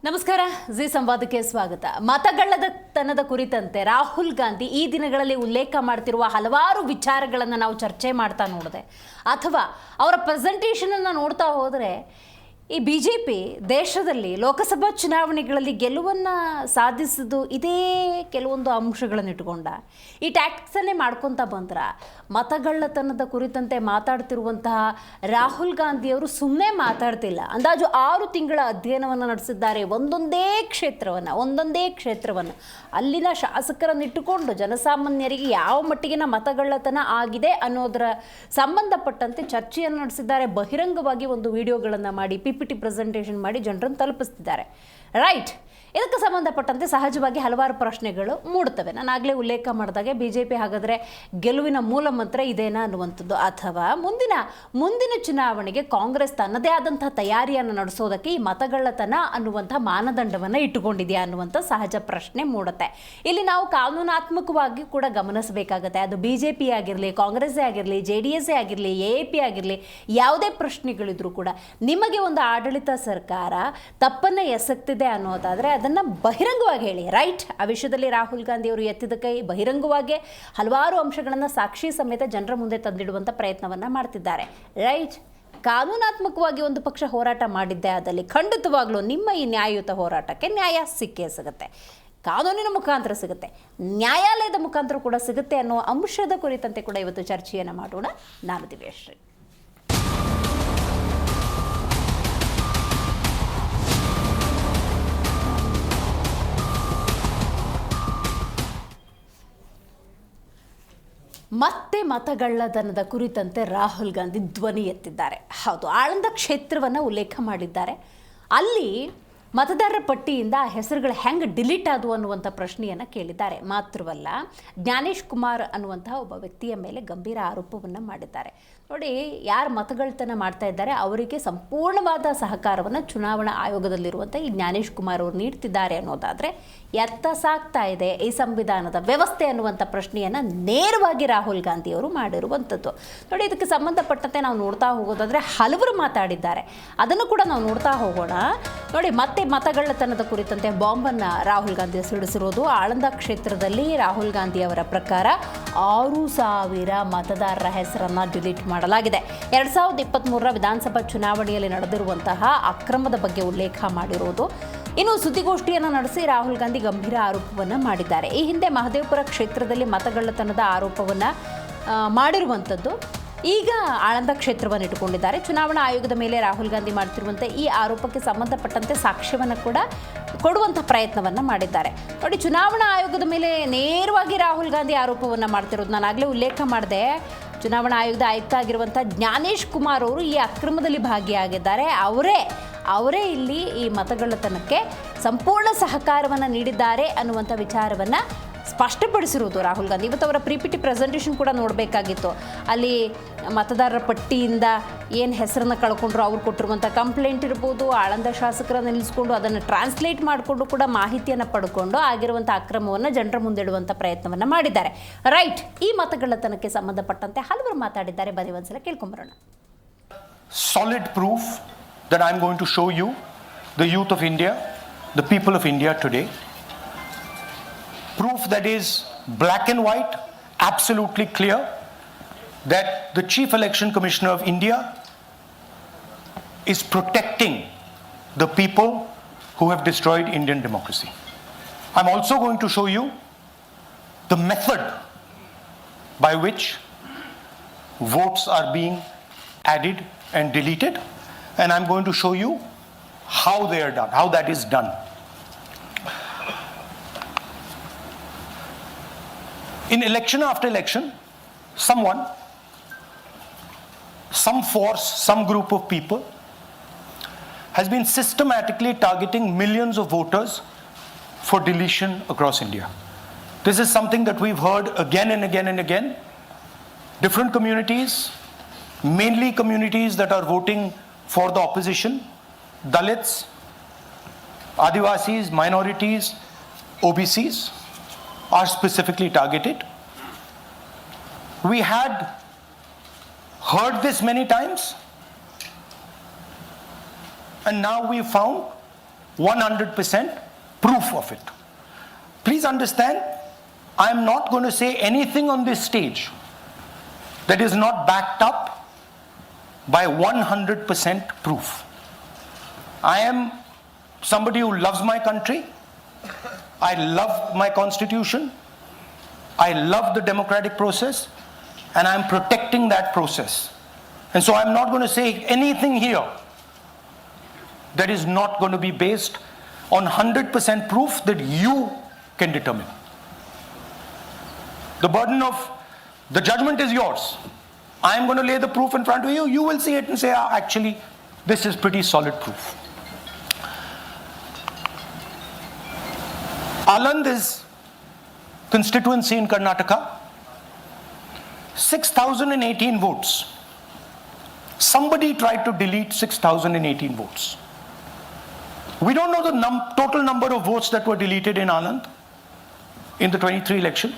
ನಮಸ್ಕಾರ ಜಿ ಸಂವಾದಕ್ಕೆ ಸ್ವಾಗತ. ಮತಗಳ್ಳತನದ ಕುರಿತಂತೆ ರಾಹುಲ್ ಗಾಂಧಿ ಈ ದಿನಗಳಲ್ಲಿ ಉಲ್ಲೇಖ ಮಾಡ್ತಿರುವ ಹಲವಾರು ವಿಚಾರಗಳನ್ನು ನಾವು ಚರ್ಚೆ ಮಾಡ್ತಾ ನೋಡಿದೆ, ಅಥವಾ ಅವರ ಪ್ರೆಸೆಂಟೇಷನ್ ಅನ್ನು ನೋಡ್ತಾ ಹೋದರೆ ಈ BJP ದೇಶದಲ್ಲಿ ಲೋಕಸಭಾ ಚುನಾವಣೆಗಳಲ್ಲಿ ಗೆಲುವನ್ನು ಸಾಧಿಸಿದ್ದು ಇದೇ ಕೆಲವೊಂದು ಅಂಶಗಳನ್ನು ಇಟ್ಕೊಂಡ ಈ ಟ್ಯಾಕ್ಸನ್ನೇ ಮಾಡ್ಕೊತ ಬಂದ್ರ ಮತಗಳ್ಳತನದ ಕುರಿತಂತೆ ಮಾತಾಡ್ತಿರುವಂತಹ ರಾಹುಲ್ ಗಾಂಧಿಯವರು ಸುಮ್ಮನೆ ಮಾತಾಡ್ತಿಲ್ಲ. ಅಂದಾಜು 6 ತಿಂಗಳ ಅಧ್ಯಯನವನ್ನು ನಡೆಸಿದ್ದಾರೆ. ಒಂದೊಂದೇ ಕ್ಷೇತ್ರವನ್ನು ಅಲ್ಲಿನ ಶಾಸಕರನ್ನಿಟ್ಟುಕೊಂಡು ಜನಸಾಮಾನ್ಯರಿಗೆ ಯಾವ ಮಟ್ಟಿಗಿನ ಮತಗಳ್ಳತನ ಆಗಿದೆ ಅನ್ನೋದರ ಸಂಬಂಧಪಟ್ಟಂತೆ ಚರ್ಚೆಯನ್ನು ನಡೆಸಿದ್ದಾರೆ. ಬಹಿರಂಗವಾಗಿ ಒಂದು ವಿಡಿಯೋಗಳನ್ನು ಮಾಡಿ PPT ಪ್ರೆಸೆಂಟೇಷನ್ ಮಾಡಿ ಜನರನ್ನು ತಲುಪಿಸ್ತಿದ್ದಾರೆ. ರೈಟ್, ಇದಕ್ಕೆ ಸಂಬಂಧಪಟ್ಟಂತೆ ಸಹಜವಾಗಿ ಹಲವಾರು ಪ್ರಶ್ನೆಗಳು ಮೂಡುತ್ತವೆ. ನಾನು ಆಗಲೇ ಉಲ್ಲೇಖ ಮಾಡಿದಾಗೆ BJP ಹಾಗಾದರೆ ಗೆಲುವಿನ ಮೂಲ ಮಂತ್ರ ಇದೇನಾ ಅನ್ನುವಂಥದ್ದು, ಅಥವಾ ಮುಂದಿನ ಚುನಾವಣೆಗೆ ಕಾಂಗ್ರೆಸ್ ತನ್ನದೇ ಆದಂತಹ ತಯಾರಿಯನ್ನು ನಡೆಸೋದಕ್ಕೆ ಈ ಮತಗಳ್ಳತನ ಅನ್ನುವಂಥ ಮಾನದಂಡವನ್ನು ಇಟ್ಟುಕೊಂಡಿದೆಯಾ ಅನ್ನುವಂಥ ಸಹಜ ಪ್ರಶ್ನೆ ಮೂಡುತ್ತೆ. ಇಲ್ಲಿ ನಾವು ಕಾನೂನಾತ್ಮಕವಾಗಿ ಕೂಡ ಗಮನಿಸಬೇಕಾಗತ್ತೆ. ಅದು BJP ಆಗಿರಲಿ, ಕಾಂಗ್ರೆಸ್ಸೇ ಆಗಿರಲಿ, JDS ಆಗಿರಲಿ, AAP ಆಗಿರಲಿ, ಯಾವುದೇ ಪ್ರಶ್ನೆಗಳಿದ್ರೂ ಕೂಡ ನಿಮಗೆ ಒಂದು ಆಡಳಿತ ಸರ್ಕಾರ ತಪ್ಪನ್ನು ಎಸಗ್ತಿದೆ ಅನ್ನೋದಾದರೆ ಅದನ್ನು ಬಹಿರಂಗವಾಗಿ ಹೇಳಿ. ರೈಟ್, ಆ ವಿಷಯದಲ್ಲಿ ರಾಹುಲ್ ಗಾಂಧಿ ಅವರು ಎತ್ತಿದ ಕೈ ಬಹಿರಂಗವಾಗಿ ಹಲವಾರು ಅಂಶಗಳನ್ನು ಸಾಕ್ಷಿ ಸಮೇತ ಜನರ ಮುಂದೆ ತಂದಿಡುವಂಥ ಪ್ರಯತ್ನವನ್ನು ಮಾಡ್ತಿದ್ದಾರೆ. ರೈಟ್, ಕಾನೂನಾತ್ಮಕವಾಗಿ ಒಂದು ಪಕ್ಷ ಹೋರಾಟ ಮಾಡಿದ್ದೇ ಆದಲ್ಲಿ ಖಂಡಿತವಾಗ್ಲೂ ನಿಮ್ಮ ಈ ನ್ಯಾಯಯುತ ಹೋರಾಟಕ್ಕೆ ನ್ಯಾಯ ಸಿಕ್ಕೇ ಸಿಗುತ್ತೆ. ಕಾನೂನಿನ ಮುಖಾಂತರ ಸಿಗುತ್ತೆ, ನ್ಯಾಯಾಲಯದ ಮುಖಾಂತರ ಕೂಡ ಸಿಗುತ್ತೆ ಅನ್ನೋ ಅಂಶದ ಕುರಿತಂತೆ ಕೂಡ ಇವತ್ತು ಚರ್ಚೆಯನ್ನು ಮಾಡೋಣ. ನಾನು ದಿವ್ಯಶ್ರೀ. ಮತ್ತೆ ಮತಗಳ್ಳತನದ ಕುರಿತಂತೆ ರಾಹುಲ್ ಗಾಂಧಿ ಧ್ವನಿ ಎತ್ತಿದ್ದಾರೆ. ಹೌದು, ಆಳಂದ ಕ್ಷೇತ್ರವನ್ನು ಉಲ್ಲೇಖ ಮಾಡಿದ್ದಾರೆ. ಅಲ್ಲಿ ಮತದಾರರ ಪಟ್ಟಿಯಿಂದ ಆ ಹೆಸರುಗಳು ಹೆಂಗೆ ಡಿಲೀಟ್ ಆದವು ಅನ್ನುವಂಥ ಪ್ರಶ್ನೆಯನ್ನು ಕೇಳಿದ್ದಾರೆ. ಮಾತ್ರವಲ್ಲ, ಜ್ಞಾನೇಶ್ ಕುಮಾರ್ ಅನ್ನುವಂತಹ ಒಬ್ಬ ವ್ಯಕ್ತಿಯ ಮೇಲೆ ಗಂಭೀರ ಆರೋಪವನ್ನು ಮಾಡಿದ್ದಾರೆ. ನೋಡಿ, ಯಾರು ಮತಗಳ್ಳತನ ಮಾಡ್ತಾ ಇದ್ದಾರೆ ಅವರಿಗೆ ಸಂಪೂರ್ಣವಾದ ಸಹಕಾರವನ್ನು ಚುನಾವಣಾ ಆಯೋಗದಲ್ಲಿರುವಂಥ ಈ ಜ್ಞಾನೇಶ್ ಕುಮಾರ್ ಅವರು ನೀಡ್ತಿದ್ದಾರೆ ಅನ್ನೋದಾದರೆ ಎತ್ತ ಸಾಗ್ತಾ ಇದೆ ಈ ಸಂವಿಧಾನದ ವ್ಯವಸ್ಥೆ ಅನ್ನುವಂಥ ಪ್ರಶ್ನೆಯನ್ನು ನೇರವಾಗಿ ರಾಹುಲ್ ಗಾಂಧಿ ಅವರು ಮಾಡಿರುವಂಥದ್ದು. ನೋಡಿ, ಇದಕ್ಕೆ ಸಂಬಂಧಪಟ್ಟಂತೆ ನಾವು ನೋಡ್ತಾ ಹೋಗೋದಾದರೆ ಹಲವರು ಮಾತಾಡಿದ್ದಾರೆ, ಅದನ್ನು ಕೂಡ ನಾವು ನೋಡ್ತಾ ಹೋಗೋಣ. ನೋಡಿ, ಮತ್ತೆ ಮತಗಳ್ಳತನದ ಕುರಿತಂತೆ ಬಾಂಬನ್ನು ರಾಹುಲ್ ಗಾಂಧಿ ಸಿಡಿಸಿರೋದು. ಆಳಂದ ಕ್ಷೇತ್ರದಲ್ಲಿ ರಾಹುಲ್ ಗಾಂಧಿ ಅವರ ಪ್ರಕಾರ 6,000 ಮತದಾರರ ಹೆಸರನ್ನು ಡಿಲೀಟ್ ಮಾಡಲಾಗಿದೆ. 2023ರ ವಿಧಾನಸಭಾ ಚುನಾವಣೆಯಲ್ಲಿ ನಡೆದಿರುವಂತಹ ಅಕ್ರಮದ ಬಗ್ಗೆ ಉಲ್ಲೇಖ ಮಾಡಿರುವುದು. ಇನ್ನು ಸುದ್ದಿಗೋಷ್ಠಿಯನ್ನು ನಡೆಸಿ ರಾಹುಲ್ ಗಾಂಧಿ ಗಂಭೀರ ಆರೋಪವನ್ನು ಮಾಡಿದ್ದಾರೆ. ಈ ಹಿಂದೆ ಮಹದೇವಪುರ ಕ್ಷೇತ್ರದಲ್ಲಿ ಮತಗಳ್ಳತನದ ಆರೋಪವನ್ನು ಮಾಡಿರುವಂಥದ್ದು. ಈಗ ಆಳಂದ ಕ್ಷೇತ್ರವನ್ನು ಇಟ್ಟುಕೊಂಡಿದ್ದಾರೆ. ಚುನಾವಣಾ ಆಯೋಗದ ಮೇಲೆ ರಾಹುಲ್ ಗಾಂಧಿ ಮಾಡ್ತಿರುವಂಥ ಈ ಆರೋಪಕ್ಕೆ ಸಂಬಂಧಪಟ್ಟಂತೆ ಸಾಕ್ಷ್ಯವನ್ನು ಕೂಡ ಕೊಡುವಂಥ ಪ್ರಯತ್ನವನ್ನು ಮಾಡಿದ್ದಾರೆ. ನೋಡಿ, ಚುನಾವಣಾ ಆಯೋಗದ ಮೇಲೆ ನೇರವಾಗಿ ರಾಹುಲ್ ಗಾಂಧಿ ಆರೋಪವನ್ನು ಮಾಡ್ತಿರೋದು. ನಾನು ಆಗಲೇ ಉಲ್ಲೇಖ ಮಾಡಿದೆ, ಚುನಾವಣಾ ಆಯೋಗದ ಆಯುಕ್ತ ಆಗಿರುವಂಥ ಜ್ಞಾನೇಶ್ ಕುಮಾರ್ ಅವರು ಈ ಅಕ್ರಮದಲ್ಲಿ ಭಾಗಿಯಾಗಿದ್ದಾರೆ. ಅವರೇ ಇಲ್ಲಿ ಈ ಮತಗಳ್ಳತನಕ್ಕೆ ಸಂಪೂರ್ಣ ಸಹಕಾರವನ್ನು ನೀಡಿದ್ದಾರೆ ಅನ್ನುವಂಥ ವಿಚಾರವನ್ನು ಸ್ಪಷ್ಟಪಡಿಸಿರುವುದು ರಾಹುಲ್ ಗಾಂಧಿ. ಇವತ್ತು ಅವರ PPT ಪ್ರೆಸೆಂಟೇಷನ್ ಕೂಡ ನೋಡಬೇಕಾಗಿತ್ತು. ಅಲ್ಲಿ ಮತದಾರರ ಪಟ್ಟಿಯಿಂದ ಏನು ಹೆಸರನ್ನು ಕಳ್ಕೊಂಡ್ರು, ಅವ್ರು ಕೊಟ್ಟಿರುವಂಥ ಕಂಪ್ಲೇಂಟ್ ಇರ್ಬೋದು, ಆಳಂದ ಶಾಸಕರನ್ನು ನಿಲ್ಲಿಸ್ಕೊಂಡು ಅದನ್ನು ಟ್ರಾನ್ಸ್ಲೇಟ್ ಮಾಡಿಕೊಂಡು ಕೂಡ ಮಾಹಿತಿಯನ್ನು ಪಡ್ಕೊಂಡು ಆಗಿರುವಂಥ ಅಕ್ರಮವನ್ನು ಜನರ ಮುಂದಿಡುವಂಥ ಪ್ರಯತ್ನವನ್ನು ಮಾಡಿದ್ದಾರೆ. ರೈಟ್, ಈ ಮತಗಳ್ಳತನಕ್ಕೆ ಸಂಬಂಧಪಟ್ಟಂತೆ ಹಲವರು ಮಾತಾಡಿದ್ದಾರೆ. ಬರೀ ಒಂದ್ಸಲ ಕೇಳ್ಕೊಂಬರೋಣ. Solid proof that I'm going to show you, the youth of India, the people of India today. Proof that is black and white, absolutely clear, that the Chief Election Commissioner of India is protecting the people who have destroyed Indian democracy. I'm also going to show you the method by which votes are being added and deleted, and I'm going to show you how they are done, how that is done. In election after election, someone, some force, some group of people has been systematically targeting millions of voters for deletion across India. This is something that we've heard again and again and again. Different communities, mainly communities that are voting for the opposition, Dalits, Adivasis, minorities, OBCs, are specifically targeted. We had heard this many times, and now we found 100% proof of it. Please understand, I am not going to say anything on this stage that is not backed up by 100% proof. I am somebody who loves my country. I love my constitution. I love the democratic process, and I am protecting that process. And so I'm not going to say anything here that is not going to be based on 100% proof that you can determine. The burden of the judgment is yours. I am going to lay the proof in front of you. You will see it and say, actually, this is pretty solid proof. Aland is constituency in Karnataka. 6,018 votes. Somebody tried to delete 6,018 votes. We don't know the total number of votes that were deleted in Aland in the 23 election.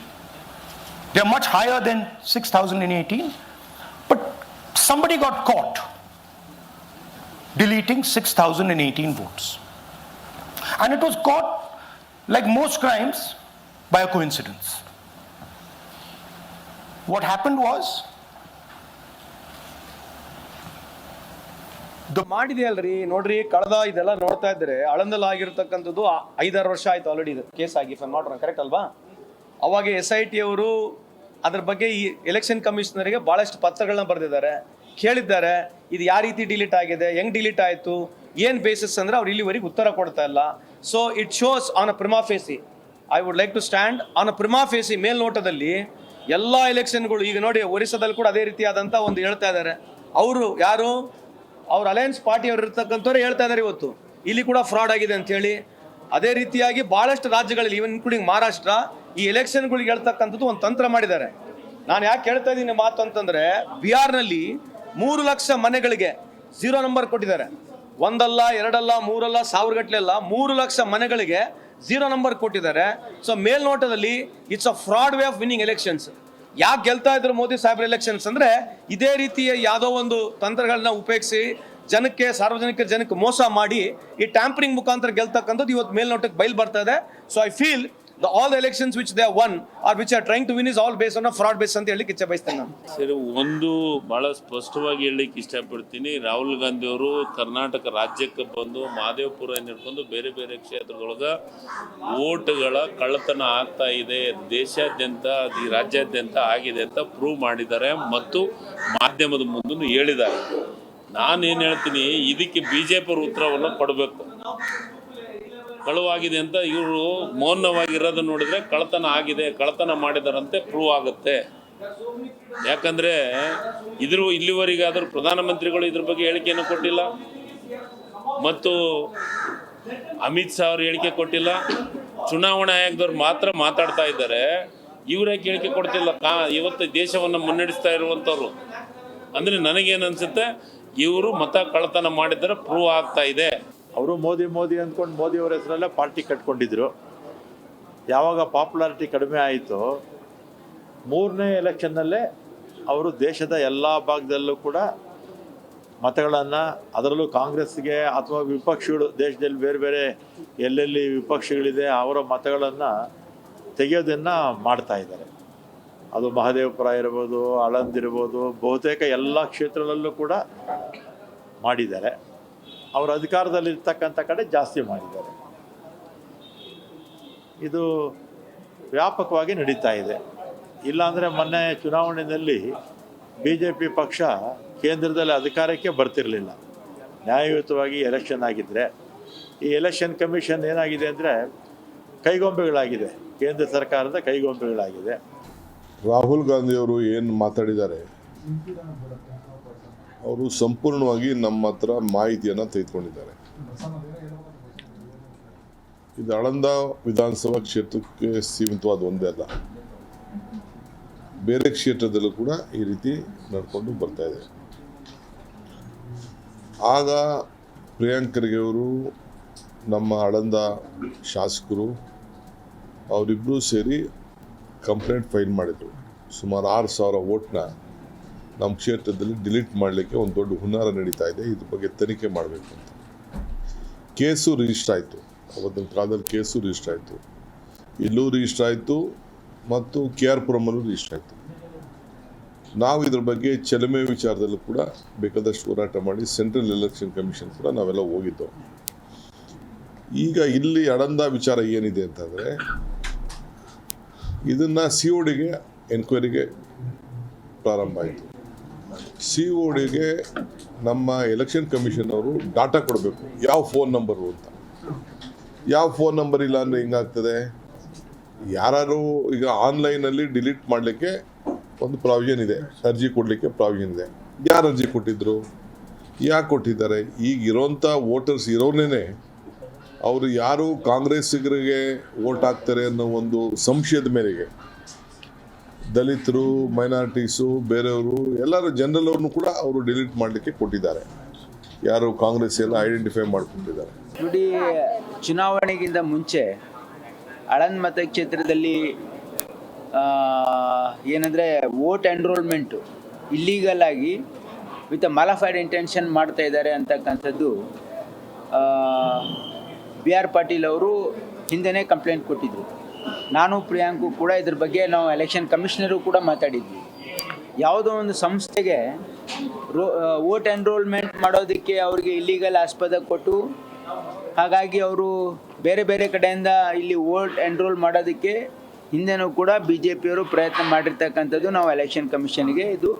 They're much higher than 6,018, but somebody got caught deleting 6,018 votes. And it was caught, like most crimes, by a coincidence. What happened was, ಮಾಡಿದೆ ಅಲ್ರಿ ನೋಡ್ರಿ, ಕಳೆದ ಇದೆಲ್ಲ ನೋಡ್ತಾ ಇದ್ರೆ ಆಳಂದಲ್ಲಿ ಆಗಿರ್ತಕ್ಕಂಥದ್ದು 5-6 ವರ್ಷ ಆಯ್ತು ಆಲ್ರೆಡಿ ಇದು ಕೇಸ್ ಆಗಿ, if I not wrong, correct ಅಲ್ವಾ? ಅವಾಗ SIT ಅವರು ಅದ್ರ ಬಗ್ಗೆ ಈ ಎಲೆಕ್ಷನ್ ಕಮಿಷನರ್ಗೆ ಬಹಳಷ್ಟು ಪತ್ರಗಳನ್ನ ಬರೆದಿದ್ದಾರೆ, ಕೇಳಿದ್ದಾರೆ ಇದು ಯಾವ ರೀತಿ ಡಿಲೀಟ್ ಆಗಿದೆ, ಹೆಂಗ್ ಡಿಲೀಟ್ ಆಯ್ತು, ಏನ್ ಬೇಸಿಸ್ ಅಂದ್ರೆ ಅವ್ರು ಇಲ್ಲಿವರೆಗೆ ಉತ್ತರ ಕೊಡ್ತಾ ಇಲ್ಲ. So it shows on a prima facie, I would like to stand on a prima facie, ಮೇಲ್ನೋಟದಲ್ಲಿ ಎಲ್ಲಾ ಎಲೆಕ್ಷನ್ಗಳು ಈಗ ನೋಡಿ ಒರಿಸ್ಸಾದಲ್ಲಿ ಕೂಡ ಅದೇ ರೀತಿಯಾದಂತ ಒಂದು ಹೇಳ್ತಾ ಇದ್ದಾರೆ. ಅವರು ಯಾರು, ಅವ್ರ ಅಲಯನ್ಸ್ ಪಾರ್ಟಿ ಅವ್ರು ಇರ್ತಕ್ಕಂಥವ್ರು ಹೇಳ್ತಾ ಇದ್ದಾರೆ ಇವತ್ತು ಇಲ್ಲಿ ಕೂಡ ಫ್ರಾಡ್ ಆಗಿದೆ ಅಂತ ಹೇಳಿ. ಅದೇ ರೀತಿಯಾಗಿ ಬಹಳಷ್ಟು ರಾಜ್ಯಗಳಲ್ಲಿ, ಇವನ್ ಇನ್ಕ್ಲೂಡಿಂಗ್ ಮಹಾರಾಷ್ಟ್ರ, ಈ ಎಲೆಕ್ಷನ್ಗಳಿಗೆ ಹೇಳ್ತಕ್ಕಂಥದ್ದು ಒಂದು ತಂತ್ರ ಮಾಡಿದ್ದಾರೆ. ನಾನು ಯಾಕೆ ಹೇಳ್ತಾ ಇದ್ದೀನಿ ಮಾತು ಅಂತಂದ್ರೆ, ಬಿಹಾರ್ನಲ್ಲಿ 3 ಲಕ್ಷ ಮನೆಗಳಿಗೆ 0 ನಂಬರ್ ಕೊಟ್ಟಿದ್ದಾರೆ. 1 ಅಲ್ಲ 2 ಅಲ್ಲ 3 ಅಲ್ಲ 1000 ಗಟ್ಟಲೆ ಅಲ್ಲ, 3 ಲಕ್ಷ ಮನೆಗಳಿಗೆ 0 ನಂಬರ್ ಕೊಟ್ಟಿದ್ದಾರೆ. ಸೊ ಮೇಲ್ನೋಟದಲ್ಲಿ it's a fraud way of winning elections. ಯಾಕೆ ಗೆಲ್ತಾ ಇದ್ರು ಮೋದಿ ಸಾಹೇಬ್ರ ಎಲೆಕ್ಷನ್ಸ್ ಅಂದ್ರೆ, ಇದೇ ರೀತಿಯ ಯಾವುದೋ ಒಂದು ತಂತ್ರಗಳನ್ನ ಉಪಯೋಗಿಸಿ ಸಾರ್ವಜನಿಕರ ಜನಕ್ಕೆ ಮೋಸ ಮಾಡಿ ಈ ಟ್ಯಾಂಪರಿಂಗ್ ಮುಖಾಂತರ ಗೆಲ್ತಕ್ಕಂಥದ್ದು ಇವತ್ತು ಮೇಲ್ನೋಟಕ್ಕೆ ಬಯಲು ಬರ್ತಾ ಇದೆ. So I feel all the elections which they have won or which are trying to win is all based on a fraud base ಅಂತ ಹೇಳಿಕ್ಕೆ ಇಚ್ಛೆ ಬಯಸ್ತೇನೆ ನಾನು. ಸರಿ, ಒಂದು ಬಹಳ ಸ್ಪಷ್ಟವಾಗಿ ಹೇಳಲಿಕ್ಕೆ ಇಷ್ಟಪಡ್ತೀನಿ. ರಾಹುಲ್ ಗಾಂಧಿ ಅವರು ಕರ್ನಾಟಕ ರಾಜ್ಯಕ್ಕೆ ಬಂದು ಮಹದೇವಪುರ ಹಿಡ್ಕೊಂಡು ಬೇರೆ ಬೇರೆ ಕ್ಷೇತ್ರದೊಳಗೆ ವೋಟ್ಗಳ ಕಳ್ಳತನ ಆಗ್ತಾ ಇದೆ, ದೇಶಾದ್ಯಂತ ಈ ರಾಜ್ಯಾದ್ಯಂತ ಆಗಿದೆ ಅಂತ ಪ್ರೂವ್ ಮಾಡಿದ್ದಾರೆ ಮತ್ತು ಮಾಧ್ಯಮದ ಮುಂದೆ ಹೇಳಿದ್ದಾರೆ. ನಾನೇನು ಹೇಳ್ತೀನಿ, ಇದಕ್ಕೆ BJP ಅವರು ಉತ್ತರವನ್ನು ಕೊಡಬೇಕು. ಕಳುವಾಗಿದೆ ಅಂತ ಇವರು ಮೌನವಾಗಿರೋದು ನೋಡಿದ್ರೆ ಕಳ್ಳತನ ಆಗಿದೆ, ಕಳ್ಳತನ ಮಾಡಿದಾರಂತೆ ಪ್ರೂವ್ ಆಗುತ್ತೆ. ಯಾಕಂದ್ರೆ ಇಲ್ಲಿವರೆಗಾದರೂ ಪ್ರಧಾನಮಂತ್ರಿಗಳು ಇದ್ರ ಬಗ್ಗೆ ಹೇಳಿಕೆಯನ್ನು ಕೊಟ್ಟಿಲ್ಲ ಮತ್ತು ಅಮಿತ್ ಶಾ ಅವರು ಹೇಳಿಕೆ ಕೊಟ್ಟಿಲ್ಲ. ಚುನಾವಣಾ ಆಯೋಗದವ್ರು ಮಾತ್ರ ಮಾತಾಡ್ತಾ ಇದ್ದಾರೆ, ಇವರೇ ಹೇಳಿಕೆ ಕೊಡ್ತಿಲ್ಲ. ಇವತ್ತು ದೇಶವನ್ನು ಮುನ್ನಡೆಸ್ತಾ ಇರುವಂಥವ್ರು ಅಂದ್ರೆ ನನಗೇನು ಅನ್ಸುತ್ತೆ, ಇವರು ಮತ ಕಳ್ಳತನ ಮಾಡಿದರೆ ಪ್ರೂವ್ ಆಗ್ತಾ ಇದೆ. ಅವರು ಮೋದಿ ಅಂದ್ಕೊಂಡು ಮೋದಿಯವರ ಹೆಸರಲ್ಲೇ ಪಾರ್ಟಿ ಕಟ್ಕೊಂಡಿದ್ರು. ಯಾವಾಗ ಪಾಪ್ಯುಲಾರಿಟಿ ಕಡಿಮೆ ಆಯಿತು, 3ನೇ ಎಲೆಕ್ಷನ್ನಲ್ಲೇ ಅವರು ದೇಶದ ಎಲ್ಲ ಭಾಗದಲ್ಲೂ ಕೂಡ ಮತಗಳನ್ನು, ಅದರಲ್ಲೂ ಕಾಂಗ್ರೆಸ್ಗೆ ಅಥವಾ ವಿಪಕ್ಷಗಳು, ದೇಶದಲ್ಲಿ ಬೇರೆ ಬೇರೆ ಎಲ್ಲೆಲ್ಲಿ ವಿಪಕ್ಷಗಳಿದೆ ಅವರ ಮತಗಳನ್ನು ತೆಗೆಯೋದನ್ನು ಮಾಡ್ತಾ ಇದ್ದಾರೆ. ಅದು ಮಹದೇವಪುರ ಇರ್ಬೋದು, ಆಳಂದ್ ಇರ್ಬೋದು, ಬಹುತೇಕ ಎಲ್ಲ ಕ್ಷೇತ್ರಗಳಲ್ಲೂ ಕೂಡ ಮಾಡಿದ್ದಾರೆ. ಅವರು ಅಧಿಕಾರದಲ್ಲಿರ್ತಕ್ಕಂಥ ಕಡೆ ಜಾಸ್ತಿ ಮಾಡಿದ್ದಾರೆ. ಇದು ವ್ಯಾಪಕವಾಗಿ ನಡೀತಾ ಇದೆ. ಇಲ್ಲಾಂದರೆ ಮೊನ್ನೆ ಚುನಾವಣೆಯಲ್ಲಿ BJP ಪಕ್ಷ ಕೇಂದ್ರದಲ್ಲಿ ಅಧಿಕಾರಕ್ಕೆ ಬರ್ತಿರಲಿಲ್ಲ. ನ್ಯಾಯಯುತವಾಗಿ ಎಲೆಕ್ಷನ್ ಆಗಿದ್ದರೆ, ಈ ಎಲೆಕ್ಷನ್ ಕಮಿಷನ್ ಏನಾಗಿದೆ ಅಂದರೆ ಕೈಗೊಂಬೆಗಳಾಗಿದೆ, ಕೇಂದ್ರ ಸರ್ಕಾರದ ಕೈಗೊಂಬೆಗಳಾಗಿದೆ. ರಾಹುಲ್ ಗಾಂಧಿಯವರು ಏನು ಮಾತಾಡಿದ್ದಾರೆ, ಅವರು ಸಂಪೂರ್ಣವಾಗಿ ನಮ್ಮ ಹತ್ರ ಮಾಹಿತಿಯನ್ನು ತೆಗೆದುಕೊಂಡಿದ್ದಾರೆ. ಇದು ಆಳಂದ ವಿಧಾನಸಭಾ ಕ್ಷೇತ್ರಕ್ಕೆ ಸೀಮಿತವಾದ ಒಂದೇ ಅಲ್ಲ, ಬೇರೆ ಕ್ಷೇತ್ರದಲ್ಲೂ ಕೂಡ ಈ ರೀತಿ ನಡ್ಕೊಂಡು ಬರ್ತಾ ಇದೆ. ಆಗ ಪ್ರಿಯಾಂಕ್ ಖರ್ಗೆ ಅವರು, ನಮ್ಮ ಆಳಂದ ಶಾಸಕರು, ಅವರಿಬ್ಬರೂ ಸೇರಿ ಕಂಪ್ಲೇಂಟ್ ಫೈಲ್ ಮಾಡಿದರು. ಸುಮಾರು 6,000 ವೋಟ್ನ ನಮ್ಮ ಕ್ಷೇತ್ರದಲ್ಲಿ ಡಿಲೀಟ್ ಮಾಡಲಿಕ್ಕೆ ಒಂದು ದೊಡ್ಡ ಹುನ್ನಾರ ನಡೀತಾ ಇದೆ, ಇದ್ರ ಬಗ್ಗೆ ತನಿಖೆ ಮಾಡಬೇಕು ಅಂತ. ಕೇಸು ರಿಜಿಸ್ಟರ್ ಆಯಿತು. ಅವತ್ತಿನ ಕಾಲದಲ್ಲಿ ಕೇಸು ರಿಜಿಸ್ಟರ್ ಆಯಿತು, ಇಲ್ಲೂ ರಿಜಿಸ್ಟರ್ ಆಯಿತು ಮತ್ತು KR ಪುರಮಲ್ಲೂ ರಿಜಿಸ್ಟರ್ ಆಯಿತು. ನಾವು ಇದ್ರ ಬಗ್ಗೆ ಚಲಮೆ ವಿಚಾರದಲ್ಲೂ ಕೂಡ ಬೇಕಾದಷ್ಟು ಹೋರಾಟ ಮಾಡಿ ಸೆಂಟ್ರಲ್ ಎಲೆಕ್ಷನ್ ಕಮಿಷನ್ ಕೂಡ ನಾವೆಲ್ಲ ಹೋಗಿದ್ದೆವು. ಈಗ ಇಲ್ಲಿ ಅಳಂದ ವಿಚಾರ ಏನಿದೆ ಅಂತಂದರೆ, ಇದನ್ನು CODಗೆ ಎನ್ಕ್ವೈರಿಗೆ ಪ್ರಾರಂಭ ಆಯಿತು. CODಗೆ ನಮ್ಮ ಎಲೆಕ್ಷನ್ ಕಮಿಷನ್ ಅವರು ಡಾಟಾ ಕೊಡಬೇಕು, ಯಾವ ಫೋನ್ ನಂಬರು ಅಂತ. ಯಾವ ಫೋನ್ ನಂಬರ್ ಇಲ್ಲ ಅಂದರೆ ಹಿಂಗಾಗ್ತದೆ. ಯಾರು ಈಗ ಆನ್ಲೈನಲ್ಲಿ ಡಿಲೀಟ್ ಮಾಡಲಿಕ್ಕೆ ಒಂದು ಪ್ರಾವಿಷನ್ ಇದೆ, ಅರ್ಜಿ ಕೊಡಲಿಕ್ಕೆ ಪ್ರಾವಿಷನ್ ಇದೆ. ಯಾರು ಅರ್ಜಿ ಕೊಟ್ಟಿದ್ರು, ಯಾಕೆ ಕೊಟ್ಟಿದ್ದಾರೆ? ಈಗ ಇರೋಂಥ ವೋಟರ್ಸ್ ಇರೋನೇ ಅವರು ಯಾರು ಕಾಂಗ್ರೆಸ್ಸಿಗರಿಗೆ ವೋಟ್ ಹಾಕ್ತಾರೆ ಅನ್ನೋ ಒಂದು ಸಂಶಯದ ಮೇರೆಗೆ ದಲಿತರು, ಮೈನಾರಿಟೀಸು, ಬೇರೆಯವರು ಎಲ್ಲರೂ ಜನರಲ್ ಅವ್ರನ್ನೂ ಕೂಡ ಅವರು ಡಿಲೀಟ್ ಮಾಡಲಿಕ್ಕೆ ಕೊಟ್ಟಿದ್ದಾರೆ. ಯಾರು ಕಾಂಗ್ರೆಸ್ ಎಲ್ಲ ಐಡೆಂಟಿಫೈ ಮಾಡಿಕೊಂಡಿದ್ದಾರೆ. ನೋಡಿ, ಚುನಾವಣೆಗಿಂತ ಮುಂಚೆ ಆಳಂದ ಮತಕ್ಷೇತ್ರದಲ್ಲಿ ಏನಂದರೆ ವೋಟ್ ಎನ್ರೋಲ್ಮೆಂಟು ಇಲ್ಲೀಗಲ್ ಆಗಿ ವಿತ್ ಮಾಲಿಫೈಡ್ ಇಂಟೆನ್ಷನ್ ಮಾಡ್ತಾ ಇದ್ದಾರೆ ಅಂತಕ್ಕಂಥದ್ದು BR ಪಾಟೀಲ್ ಅವರು ಹಿಂದೆನೇ ಕಂಪ್ಲೇಂಟ್ ಕೊಟ್ಟಿದ್ರು. ನಾನು ಪ್ರಿಯಾಂಕು ಕೂಡ ಇದ್ರ ಬಗ್ಗೆ ನಾವು ಎಲೆಕ್ಷನ್ ಕಮಿಷನರು ಕೂಡ ಮಾತಾಡಿದ್ವಿ. ಯಾವುದೋ ಒಂದು ಸಂಸ್ಥೆಗೆ ವೋಟ್ ಎನ್ರೋಲ್ಮೆಂಟ್ ಮಾಡೋದಕ್ಕೆ ಅವರಿಗೆ ಇಲ್ಲೀಗಲ್ ಆಸ್ಪದ ಕೊಟ್ಟು, ಹಾಗಾಗಿ ಅವರು ಬೇರೆ ಬೇರೆ ಕಡೆಯಿಂದ ಇಲ್ಲಿ ವೋಟ್ ಎನ್ರೋಲ್ ಮಾಡೋದಕ್ಕೆ ಹಿಂದೆನೂ ಕೂಡ BJPಯವರು ಪ್ರಯತ್ನ ಮಾಡಿರ್ತಕ್ಕಂಥದ್ದು ನಾವು ಎಲೆಕ್ಷನ್ ಕಮಿಷನ್ಗೆ ಇದು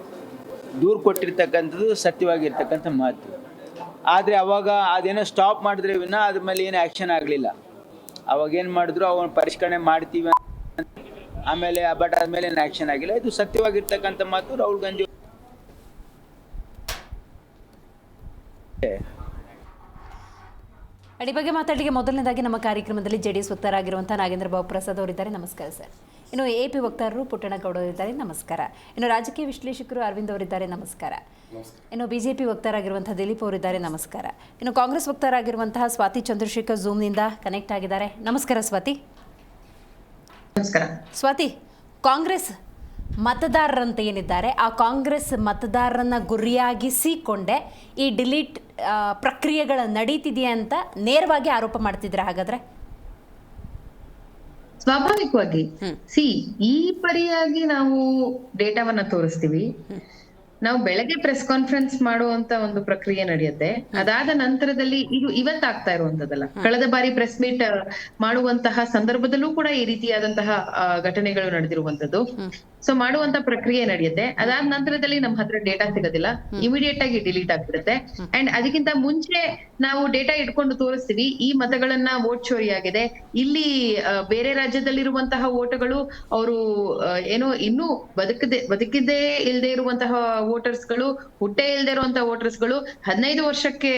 ದೂರು ಕೊಟ್ಟಿರ್ತಕ್ಕಂಥದ್ದು ಸತ್ಯವಾಗಿರ್ತಕ್ಕಂಥ ಮಾತು. ಆದರೆ ಅವಾಗ ಅದೇನೋ ಸ್ಟಾಪ್ ಮಾಡಿದ್ರೆ ವಿನ ಅದ್ರ ಮೇಲೆ ಏನು ಆ್ಯಕ್ಷನ್ ಆಗಲಿಲ್ಲ. ಅವಾಗೇನು ಮಾಡಿದ್ರು, ಅವನ್ನ ಪರಿಷ್ಕರಣೆ ಮಾಡ್ತೀವಿ ಆಮೇಲೆ, ಬಟ್ ಆದಮೇಲೆ ಏನು ಆ್ಯಕ್ಷನ್ ಆಗಿಲ್ಲ. ಇದು ಸತ್ಯವಾಗಿರ್ತಕ್ಕಂಥ ಮಾತು. ರಾಹುಲ್ ಗಾಂಧಿ ಅಡಿ ಬಗ್ಗೆ ಮಾತಾಡಲಿಕ್ಕೆ ಮೊದಲನೇದಾಗಿ ನಮ್ಮ ಕಾರ್ಯಕ್ರಮದಲ್ಲಿ JDS ವಕ್ತಾರರಾಗಿರುವಂಥ ನಾಗೇಂದ್ರ ಬಾಬು ಪ್ರಸಾದ್ ಅವರಿದ್ದಾರೆ, ನಮಸ್ಕಾರ ಸರ್. ಇನ್ನು AP ವಕ್ತಾರರು ಪುಟ್ಟಣಗೌಡ ಅವರಿದ್ದಾರೆ, ನಮಸ್ಕಾರ. ಇನ್ನು ರಾಜಕೀಯ ವಿಶ್ಲೇಷಕರು ಅರವಿಂದ್ ಅವರಿದ್ದಾರೆ, ನಮಸ್ಕಾರ. ಇನ್ನು BJP ವಕ್ತಾರರಾಗಿರುವಂಥ ದಿಲೀಪ್ ಅವರಿದ್ದಾರೆ, ನಮಸ್ಕಾರ. ಇನ್ನು ಕಾಂಗ್ರೆಸ್ ವಕ್ತಾರರಾಗಿರುವಂತಹ ಸ್ವಾತಿ ಚಂದ್ರಶೇಖರ್ ಝೂಮ್ನಿಂದ ಕನೆಕ್ಟ್ ಆಗಿದ್ದಾರೆ, ನಮಸ್ಕಾರ ಸ್ವಾತಿ. ನಮಸ್ಕಾರ. ಸ್ವಾತಿ, ಕಾಂಗ್ರೆಸ್ ಮತದಾರರಂತ ಏನಿದ್ದಾರೆ ಆ ಕಾಂಗ್ರೆಸ್ ಮತದಾರರನ್ನ ಗುರಿಯಾಗಿಸಿಕೊಂಡೆ ಈ ಡಿಲೀಟ್ ಪ್ರಕ್ರಿಯೆಗಳ ನಡೀತಿದೆಯಾ ಅಂತ ನೇರವಾಗಿ ಆರೋಪ ಮಾಡ್ತಿದ್ರೆ ಹಾಗಾದ್ರೆ? ಸ್ವಾಭಾವಿಕವಾಗಿ ಈ ಪರಿಯಾಗಿ ನಾವು ಡೇಟಾವನ್ನ ತೋರಿಸ್ತೀವಿ. ನಾವು ಬೆಳಗ್ಗೆ ಪ್ರೆಸ್ ಕಾನ್ಫರೆನ್ಸ್ ಮಾಡುವಂತ ಒಂದು ಪ್ರಕ್ರಿಯೆ ನಡೆಯುತ್ತೆ. ಅದಾದ ನಂತರದಲ್ಲಿ ಇದು ಇವತ್ತಾಗ್ತಾ ಇರುವಂತದ್ದಲ್ಲ, ಕಳೆದ ಬಾರಿ ಪ್ರೆಸ್ ಮೀಟ್ ಮಾಡುವಂತಹ ಸಂದರ್ಭದಲ್ಲೂ ಕೂಡ ಈ ರೀತಿಯಾದಂತಹ ಘಟನೆಗಳು ನಡೆದಿರುವಂತದ್ದು. ಸೊ ಮಾಡುವಂತ ಪ್ರಕ್ರಿಯೆ ನಡೆಯುತ್ತೆ. ಅದಾದ ನಂತರದಲ್ಲಿ ನಮ್ಮ ಹತ್ರ ಡೇಟಾ ಸಿಗೋದಿಲ್ಲ, ಇಮಿಡಿಯೇಟ್ ಆಗಿ ಡಿಲೀಟ್ ಆಗ್ಬಿಡುತ್ತೆ. ಅಂಡ್ ಅದಕ್ಕಿಂತ ಮುಂಚೆ ನಾವು ಡೇಟಾ ಇಟ್ಕೊಂಡು ತೋರಿಸ್ತೀವಿ, ಈ ಮತಗಳನ್ನ ವೋಟ್ ಚೋರಿ ಆಗಿದೆ, ಇಲ್ಲಿ ಬೇರೆ ರಾಜ್ಯದಲ್ಲಿರುವಂತಹ ವೋಟ್ಗಳು ಅವರು ಏನೋ ಇನ್ನೂ ಬದುಕಿದ್ದೇ ಇಲ್ಲದೆ ಇರುವಂತಹ ವೋಟರ್ಸ್ಗಳು, ಹುಟ್ಟೆ ಇಲ್ಲದೆ ಇರುವಂತಹ ವೋಟರ್ಸ್ಗಳು, 15 ವರ್ಷಕ್ಕೆ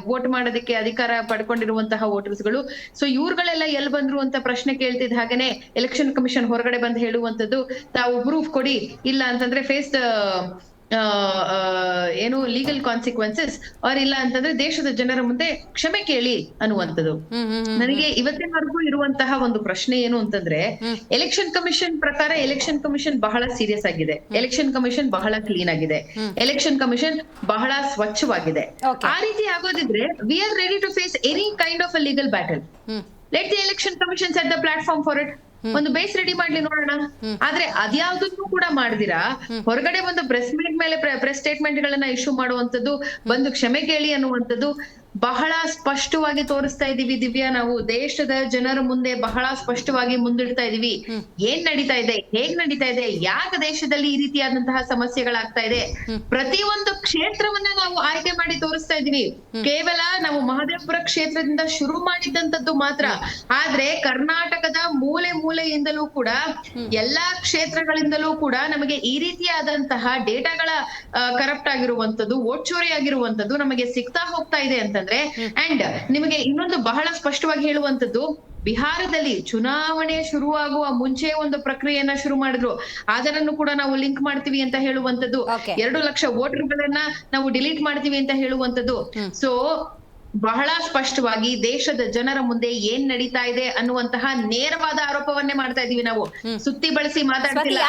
ವೋಟ್ ಮಾಡೋದಕ್ಕೆ ಅಧಿಕಾರ ಪಡ್ಕೊಂಡಿರುವಂತಹ ವೋಟರ್ಸ್ಗಳು. ಸೊ ಇವ್ರುಗಳೆಲ್ಲ ಎಲ್ಲಿ ಬಂದ್ರು ಅಂತ ಪ್ರಶ್ನೆ ಕೇಳ್ತಿದ್ದ ಹಾಗೇನೆ ಎಲೆಕ್ಷನ್ ಕಮಿಷನ್ ಹೊರಗಡೆ ಬಂದು ಹೇಳುವಂತದ್ದು, ತಾವು ಪ್ರೂಫ್ ಕೊಡಿ, ಇಲ್ಲ ಅಂತಂದ್ರೆ ಫೇಸ್ ಏನು ಲೀಗಲ್ ಕಾನ್ಸಿಕ್ವೆನ್ಸಸ್, ಆರ್ ಇಲ್ಲ ಅಂತಂದ್ರೆ ದೇಶದ ಜನರ ಮುಂದೆ ಕ್ಷಮೆ ಕೇಳಿ ಅನ್ನುವಂಥದ್ದು. ನನಗೆ ಇವತ್ತಿನವರೆಗೂ ಇರುವಂತಹ ಒಂದು ಪ್ರಶ್ನೆ ಏನು ಅಂತಂದ್ರೆ, ಎಲೆಕ್ಷನ್ ಕಮಿಷನ್ ಪ್ರಕಾರ ಎಲೆಕ್ಷನ್ ಕಮಿಷನ್ ಬಹಳ ಸೀರಿಯಸ್ ಆಗಿದೆ, ಎಲೆಕ್ಷನ್ ಕಮಿಷನ್ ಬಹಳ ಕ್ಲೀನ್ ಆಗಿದೆ, ಎಲೆಕ್ಷನ್ ಕಮಿಷನ್ ಬಹಳ ಸ್ವಚ್ಛವಾಗಿದೆ. ಆ ರೀತಿ ಆಗೋದಿದ್ರೆ we are ready to face any kind of a legal battle. Let the election commission set the platform for it. ಒಂದು ಬೇಸ್ ರೆಡಿ ಮಾಡ್ಲಿ ನೋಡೋಣ. ಆದ್ರೆ ಅದ್ಯಾವ್ದನ್ನು ಕೂಡ ಮಾಡ್ದಿರಾ ಹೊರಗಡೆ ಒಂದು ಪ್ರೆಸ್ ಮೀಟ್ ಮೇಲೆ ಪ್ರೆಸ್ ಸ್ಟೇಟ್ಮೆಂಟ್ ಗಳನ್ನ ಇಶ್ಯೂ ಮಾಡುವಂತದ್ದು, ಬಂದು ಕ್ಷಮೆ ಕೇಳಿ ಅನ್ನುವಂಥದ್ದು ಬಹಳ ಸ್ಪಷ್ಟವಾಗಿ ತೋರಿಸ್ತಾ ಇದೀವಿ ದಿವ್ಯಾ. ನಾವು ದೇಶದ ಜನರ ಮುಂದೆ ಬಹಳ ಸ್ಪಷ್ಟವಾಗಿ ಮುಂದಿಡ್ತಾ ಇದೀವಿ ಏನ್ ನಡೀತಾ ಇದೆ, ಹೇಗ್ ನಡೀತಾ ಇದೆ, ಯಾಕೆ ದೇಶದಲ್ಲಿ ಈ ರೀತಿಯಾದಂತಹ ಸಮಸ್ಯೆಗಳಾಗ್ತಾ ಇದೆ. ಪ್ರತಿಯೊಂದು ಕ್ಷೇತ್ರವನ್ನ ನಾವು ಆಯ್ಕೆ ಮಾಡಿ ತೋರಿಸ್ತಾ ಇದೀವಿ. ಕೇವಲ ನಾವು ಮಹದೇವಪುರ ಕ್ಷೇತ್ರದಿಂದ ಶುರು ಮಾಡಿದ್ದಂಥದ್ದು ಮಾತ್ರ, ಆದ್ರೆ ಕರ್ನಾಟಕದ ಮೂಲೆ ಮೂಲೆಯಿಂದಲೂ ಕೂಡ ಎಲ್ಲಾ ಕ್ಷೇತ್ರಗಳಿಂದಲೂ ಕೂಡ ನಮಗೆ ಈ ರೀತಿಯಾದಂತಹ ಡೇಟಾಗಳ ಕರಪ್ಟ್ ಆಗಿರುವಂತದ್ದು, ವೋಟ್ ಚೋರಿ ಆಗಿರುವಂತದ್ದು ನಮಗೆ ಸಿಗ್ತಾ ಹೋಗ್ತಾ ಇದೆ ಅಂತ. ಅಂಡ್ ನಿಮಗೆ ಇನ್ನೊಂದು ಬಹಳ ಸ್ಪಷ್ಟವಾಗಿ ಹೇಳುವಂತದ್ದು, ಬಿಹಾರದಲ್ಲಿ ಚುನಾವಣೆ ಶುರುವಾಗುವ ಮುಂಚೆ ಒಂದು ಪ್ರಕ್ರಿಯೆಯನ್ನ ಶುರು ಮಾಡಿದ್ರು, ಅದನ್ನು ಕೂಡ ನಾವು ಲಿಂಕ್ ಮಾಡ್ತೀವಿ ಅಂತ ಹೇಳುವಂತದ್ದು, 2 ಲಕ್ಷ ವೋಟರ್ಗಳನ್ನ ನಾವು ಡಿಲೀಟ್ ಮಾಡ್ತೀವಿ ಅಂತ ಹೇಳುವಂತದ್ದು. ಸೊ ಬಹಳ ಸ್ಪಷ್ಟವಾಗಿ ದೇಶದ ಜನರ ಮುಂದೆ ಏನ್ ನಡೀತಾ ಇದೆ ಅನ್ನುವಂತಹ ನೇರವಾದ ಆರೋಪವನ್ನೇ ಮಾಡ್ತಾ ಇದೀವಿ. ನಾವು ಸುತ್ತಿ ಬಳಸಿ ಮಾತಾಡ್ತಿಲ್ಲ.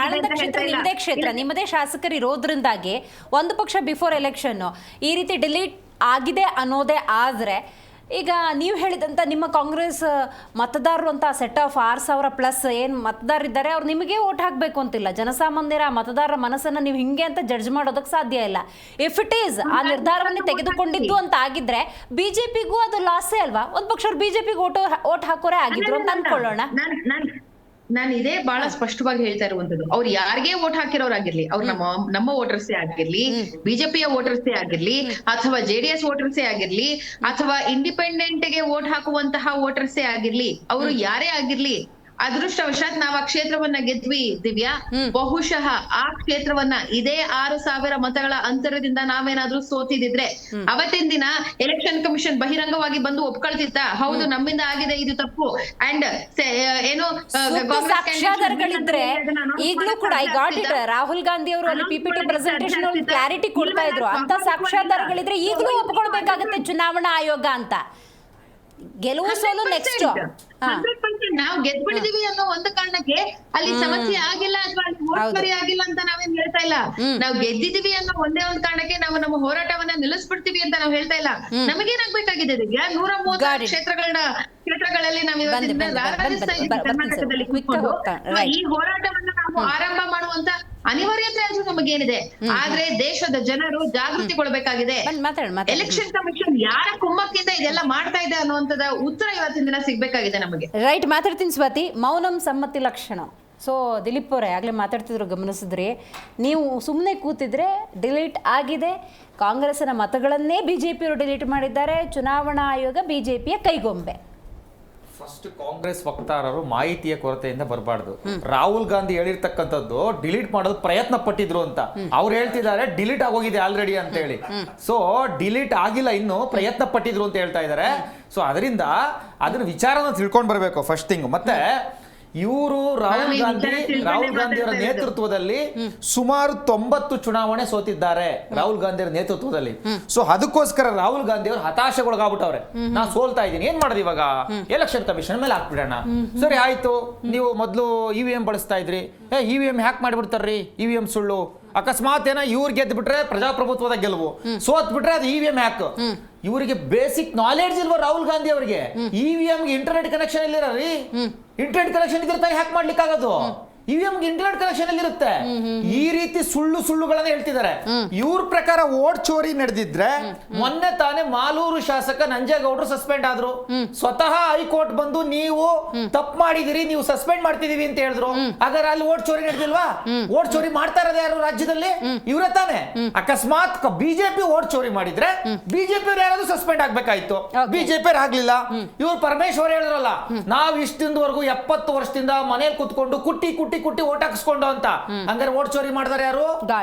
ಆಳಂದ ಕ್ಷೇತ್ರ ನಿಮ್ಮದೇ ಕ್ಷೇತ್ರ, ನಿಮ್ಮದೇ ಶಾಸಕರು ಇರೋದ್ರಿಂದಾಗಿ ಒಂದು ಪಕ್ಷ ಬಿಫೋರ್ ಎಲೆಕ್ಷನ್ ಈ ರೀತಿ ಡಿಲೀಟ್ ಆಗಿದೆ ಅನ್ನೋದೇ ಆದರೆ ಈಗ ನೀವು ಹೇಳಿದಂಥ ನಿಮ್ಮ ಕಾಂಗ್ರೆಸ್ ಮತದಾರರು ಅಂತ ಸೆಟ್ ಆಫ್ 6,000 ಪ್ಲಸ್ ಏನು ಮತದಾರರಿದ್ದಾರೆ ಅವ್ರು ನಿಮಗೆ ಓಟ್ ಹಾಕಬೇಕು ಅಂತಿಲ್ಲ. ಜನಸಾಮಾನ್ಯರ ಮತದಾರರ ಮನಸ್ಸನ್ನು ನೀವು ಹಿಂಗೆ ಅಂತ ಜಡ್ಜ್ ಮಾಡೋದಕ್ಕೆ ಸಾಧ್ಯ ಇಲ್ಲ. ಇಫ್ ಇಟ್ ಈಸ್ ಆ ನಿರ್ಧಾರವನ್ನೇ ತೆಗೆದುಕೊಂಡಿದ್ದು ಅಂತ ಆಗಿದ್ರೆ ಬಿಜೆಪಿಗೂ ಅದು ಲಾಸೇ ಅಲ್ವಾ? ಒಂದು ಪಕ್ಷ ಅವ್ರು ಬಿಜೆಪಿಗೆ ಓಟ್ ಹಾಕೋರೇ ಆಗಿದ್ರು ಅಂತ ಅನ್ಕೊಳ್ಳೋಣ. ನಾನು ಇದೇ ಬಹಳ ಸ್ಪಷ್ಟವಾಗಿ ಹೇಳ್ತಾ ಇರುವಂತದ್ದು, ಅವ್ರು ಯಾರಿಗೆ ವೋಟ್ ಹಾಕಿರೋರಾಗಿರ್ಲಿ, ಅವ್ರು ನಮ್ಮ ವೋಟರ್ಸೇ ಆಗಿರ್ಲಿ, ಬಿಜೆಪಿಯ ವೋಟರ್ಸೇ ಆಗಿರ್ಲಿ, ಅಥವಾ JDS ವೋಟರ್ಸೇ ಆಗಿರ್ಲಿ, ಅಥವಾ ಇಂಡಿಪೆಂಡೆಂಟ್ ಗೆ ವೋಟ್ ಹಾಕುವಂತಹ ವೋಟರ್ಸೇ ಆಗಿರ್ಲಿ, ಅವರು ಯಾರೇ ಆಗಿರ್ಲಿ, ಅದೃಷ್ಟವಶಾತ್ ನಾವು ಆ ಕ್ಷೇತ್ರವನ್ನ ಗೆದ್ವಿ ದಿವ್ಯಾ. ಬಹುಶಃ ಆ ಕ್ಷೇತ್ರವನ್ನ ಇದೇ 6,000 ಮತಗಳ ಅಂತರದಿಂದ ನಾವೇನಾದ್ರೂ ಸೋತಿದ್ರೆ ಅವತ್ತಿನ ದಿನ ಎಲೆಕ್ಷನ್ ಕಮಿಷನ್ ಬಹಿರಂಗವಾಗಿ ಬಂದು ಒಪ್ಕೊಳ್ತಿತ್ತ, ಹೌದು ನಮ್ಮಿಂದ ಆಗಿದೆ ಇದು ತಪ್ಪು, ಅಂಡ್ ಏನು ಸಾಕ್ಷ್ಯಾಧಾರಗಳಿದ್ರೆ ಈಗಲೂ ಕೂಡ I got it. Rahul Gandhi ಅವರು ಅಲ್ಲಿ PPT ಪ್ರೆಸೆಂಟೇಷನ್ ಅಲ್ಲಿ ಕ್ಲಾರಿಟಿ ಕೊಡ್ತಾ ಇದ್ರು. ಅಂತ ಸಾಕ್ಷ್ಯಾಧಾರಗಳಿದ್ರೆ ಈಗಲೂ ಒಪ್ಕೊಳ್ಬೇಕಾಗತ್ತೆ ಚುನಾವಣಾ ಆಯೋಗ ಅಂತ. ಗೆಲುವು ಸೋಲು ನೆಕ್ಸ್ಟ್. 100% ನಾವು ಗೆದ್ಬಿಟ್ಟಿದೀವಿ ಅನ್ನೋ ಒಂದು ಕಾರಣಕ್ಕೆ ಅಲ್ಲಿ ಸಮಸ್ಯೆ ಆಗಿಲ್ಲ ಅಥವಾ ಅಲ್ಲಿ ಆಗಿಲ್ಲ ಅಂತ ನಾವೇನ್ ಹೇಳ್ತಾ ಇಲ್ಲ. ನಾವು ಗೆದ್ದಿದೀವಿ ಅನ್ನೋ ಒಂದೇ ಒಂದು ಕಾರಣಕ್ಕೆ ನಾವು ನಮ್ಮ ಹೋರಾಟವನ್ನ ನಿಲ್ಲಿಸ್ಬಿಡ್ತೀವಿ ಅಂತ ನಾವು ಹೇಳ್ತಾ ಇಲ್ಲ. ನಮಗೇನಾಗ್ಬೇಕಾಗಿದೆ ದಿವ್ಯಾ, 130 ಕ್ಷೇತ್ರಗಳಲ್ಲಿ ನಾವು ಇವತ್ತಿನ ಕರ್ನಾಟಕದಲ್ಲಿ ಕೂತ್ಕೊಂಡು ಈ ಹೋರಾಟವನ್ನ ನಾವು ಆರಂಭ ಮಾಡುವಂತ ಅನಿವಾರ್ಯತೆ ಆದ್ರೂ ನಮಗೇನಿದೆ. ಆದ್ರೆ ದೇಶದ ಜನರು ಜಾಗೃತಿಗೊಳ್ಬೇಕಾಗಿದೆ. ಎಲೆಕ್ಷನ್ ಕಮಿಷನ್ ಯಾರ ಕುಮ್ಮಕ್ಕಿಂದ ಇದೆಲ್ಲ ಮಾಡ್ತಾ ಇದೆ ಅನ್ನುವಂಥದ ಉತ್ತರ ಇವತ್ತಿನ ದಿನ ಸಿಗ್ಬೇಕಾಗಿದೆ ನಮಗೆ. ರೈಟ್, ಮಾತಾಡ್ತೀನಿ ಸ್ವಾತಿ. ಮೌನಂ ಸಮ್ಮತಿ ಲಕ್ಷಣ. ಸೊ ದಿಲೀಪ್ ಅವರೇ ಆಗಲೇ ಮಾತಾಡ್ತಿದ್ರು, ಗಮನಿಸಿದ್ರಿ ನೀವು ಸುಮ್ಮನೆ ಕೂತಿದ್ರೆ ಡಿಲೀಟ್ ಆಗಿದೆ. ಕಾಂಗ್ರೆಸ್ನ ಮತಗಳನ್ನೇ ಬಿಜೆಪಿಯವರು ಡಿಲೀಟ್ ಮಾಡಿದ್ದಾರೆ. ಚುನಾವಣಾ ಆಯೋಗ ಬಿಜೆಪಿಯ ಕೈಗೊಂಬೆ. ಫಸ್ಟ್ ಕಾಂಗ್ರೆಸ್ ವಕ್ತಾರರು ಮಾಹಿತಿಯ ಕೊರತೆಯಿಂದ ಬರಬಾರ್ದು. ರಾಹುಲ್ ಗಾಂಧಿ ಹೇಳಿರ್ತಕ್ಕಂಥದ್ದು ಡಿಲೀಟ್ ಮಾಡೋದು ಪ್ರಯತ್ನ ಪಟ್ಟಿದ್ರು ಅಂತ. ಅವ್ರು ಹೇಳ್ತಿದ್ದಾರೆ ಡಿಲೀಟ್ ಆಗೋಗಿದೆ ಆಲ್ರೆಡಿ ಅಂತ ಹೇಳಿ. ಸೊ ಡಿಲೀಟ್ ಆಗಿಲ್ಲ, ಇನ್ನು ಪ್ರಯತ್ನ ಪಟ್ಟಿದ್ರು ಅಂತ ಹೇಳ್ತಾ ಇದ್ದಾರೆ. ಸೊ ಅದರಿಂದ ಅದನ್ನ ವಿಚಾರನ ತಿಳ್ಕೊಂಡು ಬರಬೇಕು ಫಸ್ಟ್ ಥಿಂಗ್. ಮತ್ತೆ ಇವರು ರಾಹುಲ್ ಗಾಂಧಿ ಅವರ ನೇತೃತ್ವದಲ್ಲಿ ಸುಮಾರು 90 ಚುನಾವಣೆ ಸೋತಿದ್ದಾರೆ ರಾಹುಲ್ ಗಾಂಧಿ ಅವರ ನೇತೃತ್ವದಲ್ಲಿ. ಸೊ ಅದಕ್ಕೋಸ್ಕರ ರಾಹುಲ್ ಗಾಂಧಿ ಅವರು ಹತಾಶೆಗೊಳಗಾಗ್ಬಿಟ್ಟವ್ರೆ. ನಾ ಸೋಲ್ತಾ ಇದ್ದೀನಿ, ಏನ್ ಮಾಡೋದು ಇವಾಗ, ಎಲೆಕ್ಷನ್ ಕಮಿಷನ್ ಮೇಲೆ ಹಾಕ್ಬಿಡೋಣ. ಸರಿ ಆಯ್ತು, ನೀವು ಮೊದಲು EVM ಬಳಸ್ತಾ ಇದ್ರಿ, EVM ಹ್ಯಾಕ್ ಮಾಡಿಬಿಡ್ತಾರ್ರಿ, EVM ಸುಳ್ಳು. ಅಕಸ್ಮಾತ್ ಏನೋ ಇವ್ರು ಗೆದ್ದು ಬಿಟ್ರೆ ಪ್ರಜಾಪ್ರಭುತ್ವದ ಗೆಲುವು, ಸೋತ್ ಬಿಟ್ರೆ ಅದು EVM ಹ್ಯಾಕ್. ಇವರಿಗೆ ಬೇಸಿಕ್ ನಾಲೆಡ್ಜ್ ಇಲ್ವಾ ರಾಹುಲ್ ಗಾಂಧಿ ಅವರಿಗೆ? EVM ಇಂಟರ್ನೆಟ್ ಕನೆಕ್ಷನ್ ಇಲ್ಲಿರಿ, ಇಂಟರ್ನೆಟ್ ಕನೆಕ್ಷನ್ ಇದ್ರೆ ತಾನೇ ಹ್ಯಾಕ್ ಮಾಡ್ಲಿಕ್ಕೆ ಆಗೋದು. EVM ಇಂಟರ್ನೆಟ್ ಕನೆಕ್ಷನ್ ಅಲ್ಲಿ ಇರುತ್ತೆ. ಈ ರೀತಿ ಸುಳ್ಳುಗಳನ್ನ ಹೇಳ್ತಿದ್ದಾರೆ. ಇವ್ರ ಪ್ರಕಾರ ವೋಟ್ ಚೋರಿ ನಡೆದಿದ್ರೆ ಮೊನ್ನೆ ತಾನೇ ಮಾಲೂರು ಶಾಸಕ ನಂಜೇಗೌಡರು ಸಸ್ಪೆಂಡ್ ಆದ್ರು. ಸ್ವತಃ ಹೈಕೋರ್ಟ್ ಬಂದು ನೀವು ತಪ್ಪು ಮಾಡಿದಿರಿ, ನೀವು ಸಸ್ಪೆಂಡ್ ಮಾಡ್ತಿದೀವಿ ಅಂತ ಹೇಳಿದ್ರು. ಹಾಗಾದ್ರೆ ಅಲ್ಲಿ ವೋಟ್ ಚೋರಿ ನಡೆದಿಲ್ವಾ? ವೋಟ್ ಚೋರಿ ಮಾಡ್ತಾ ಇರೋದು ಯಾರು ರಾಜ್ಯದಲ್ಲಿ? ಇವರೇ ತಾನೆ. ಅಕಸ್ಮಾತ್ ಬಿಜೆಪಿ ವೋಟ್ ಚೋರಿ ಮಾಡಿದ್ರೆ ಬಿಜೆಪಿ ಅವ್ರು ಯಾರಾದ್ರೂ ಸಸ್ಪೆಂಡ್ ಆಗ್ಬೇಕಾಯ್ತು, ಬಿಜೆಪಿ ಅವ್ರು ಆಗ್ಲಿಲ್ಲ. ಇವ್ರು ಪರಮೇಶ್ವರ್ ಹೇಳಿದ್ರಲ್ಲ, ನಾವ್ ಇಷ್ಟಿಂದವರೆಗೂ 70 ವರ್ಷದಿಂದ ಮನೇಲಿ ಕುತ್ಕೊಂಡು ಕುಟ್ಟಿ ಓಟ್ ಹಾಕಿಸ್ಕೊಂಡು ಅಂತ. ಹಂಗಾರೆ ಓಟ್ ಚೋರಿ ಮಾಡಿದಾರೆ ಯಾರು?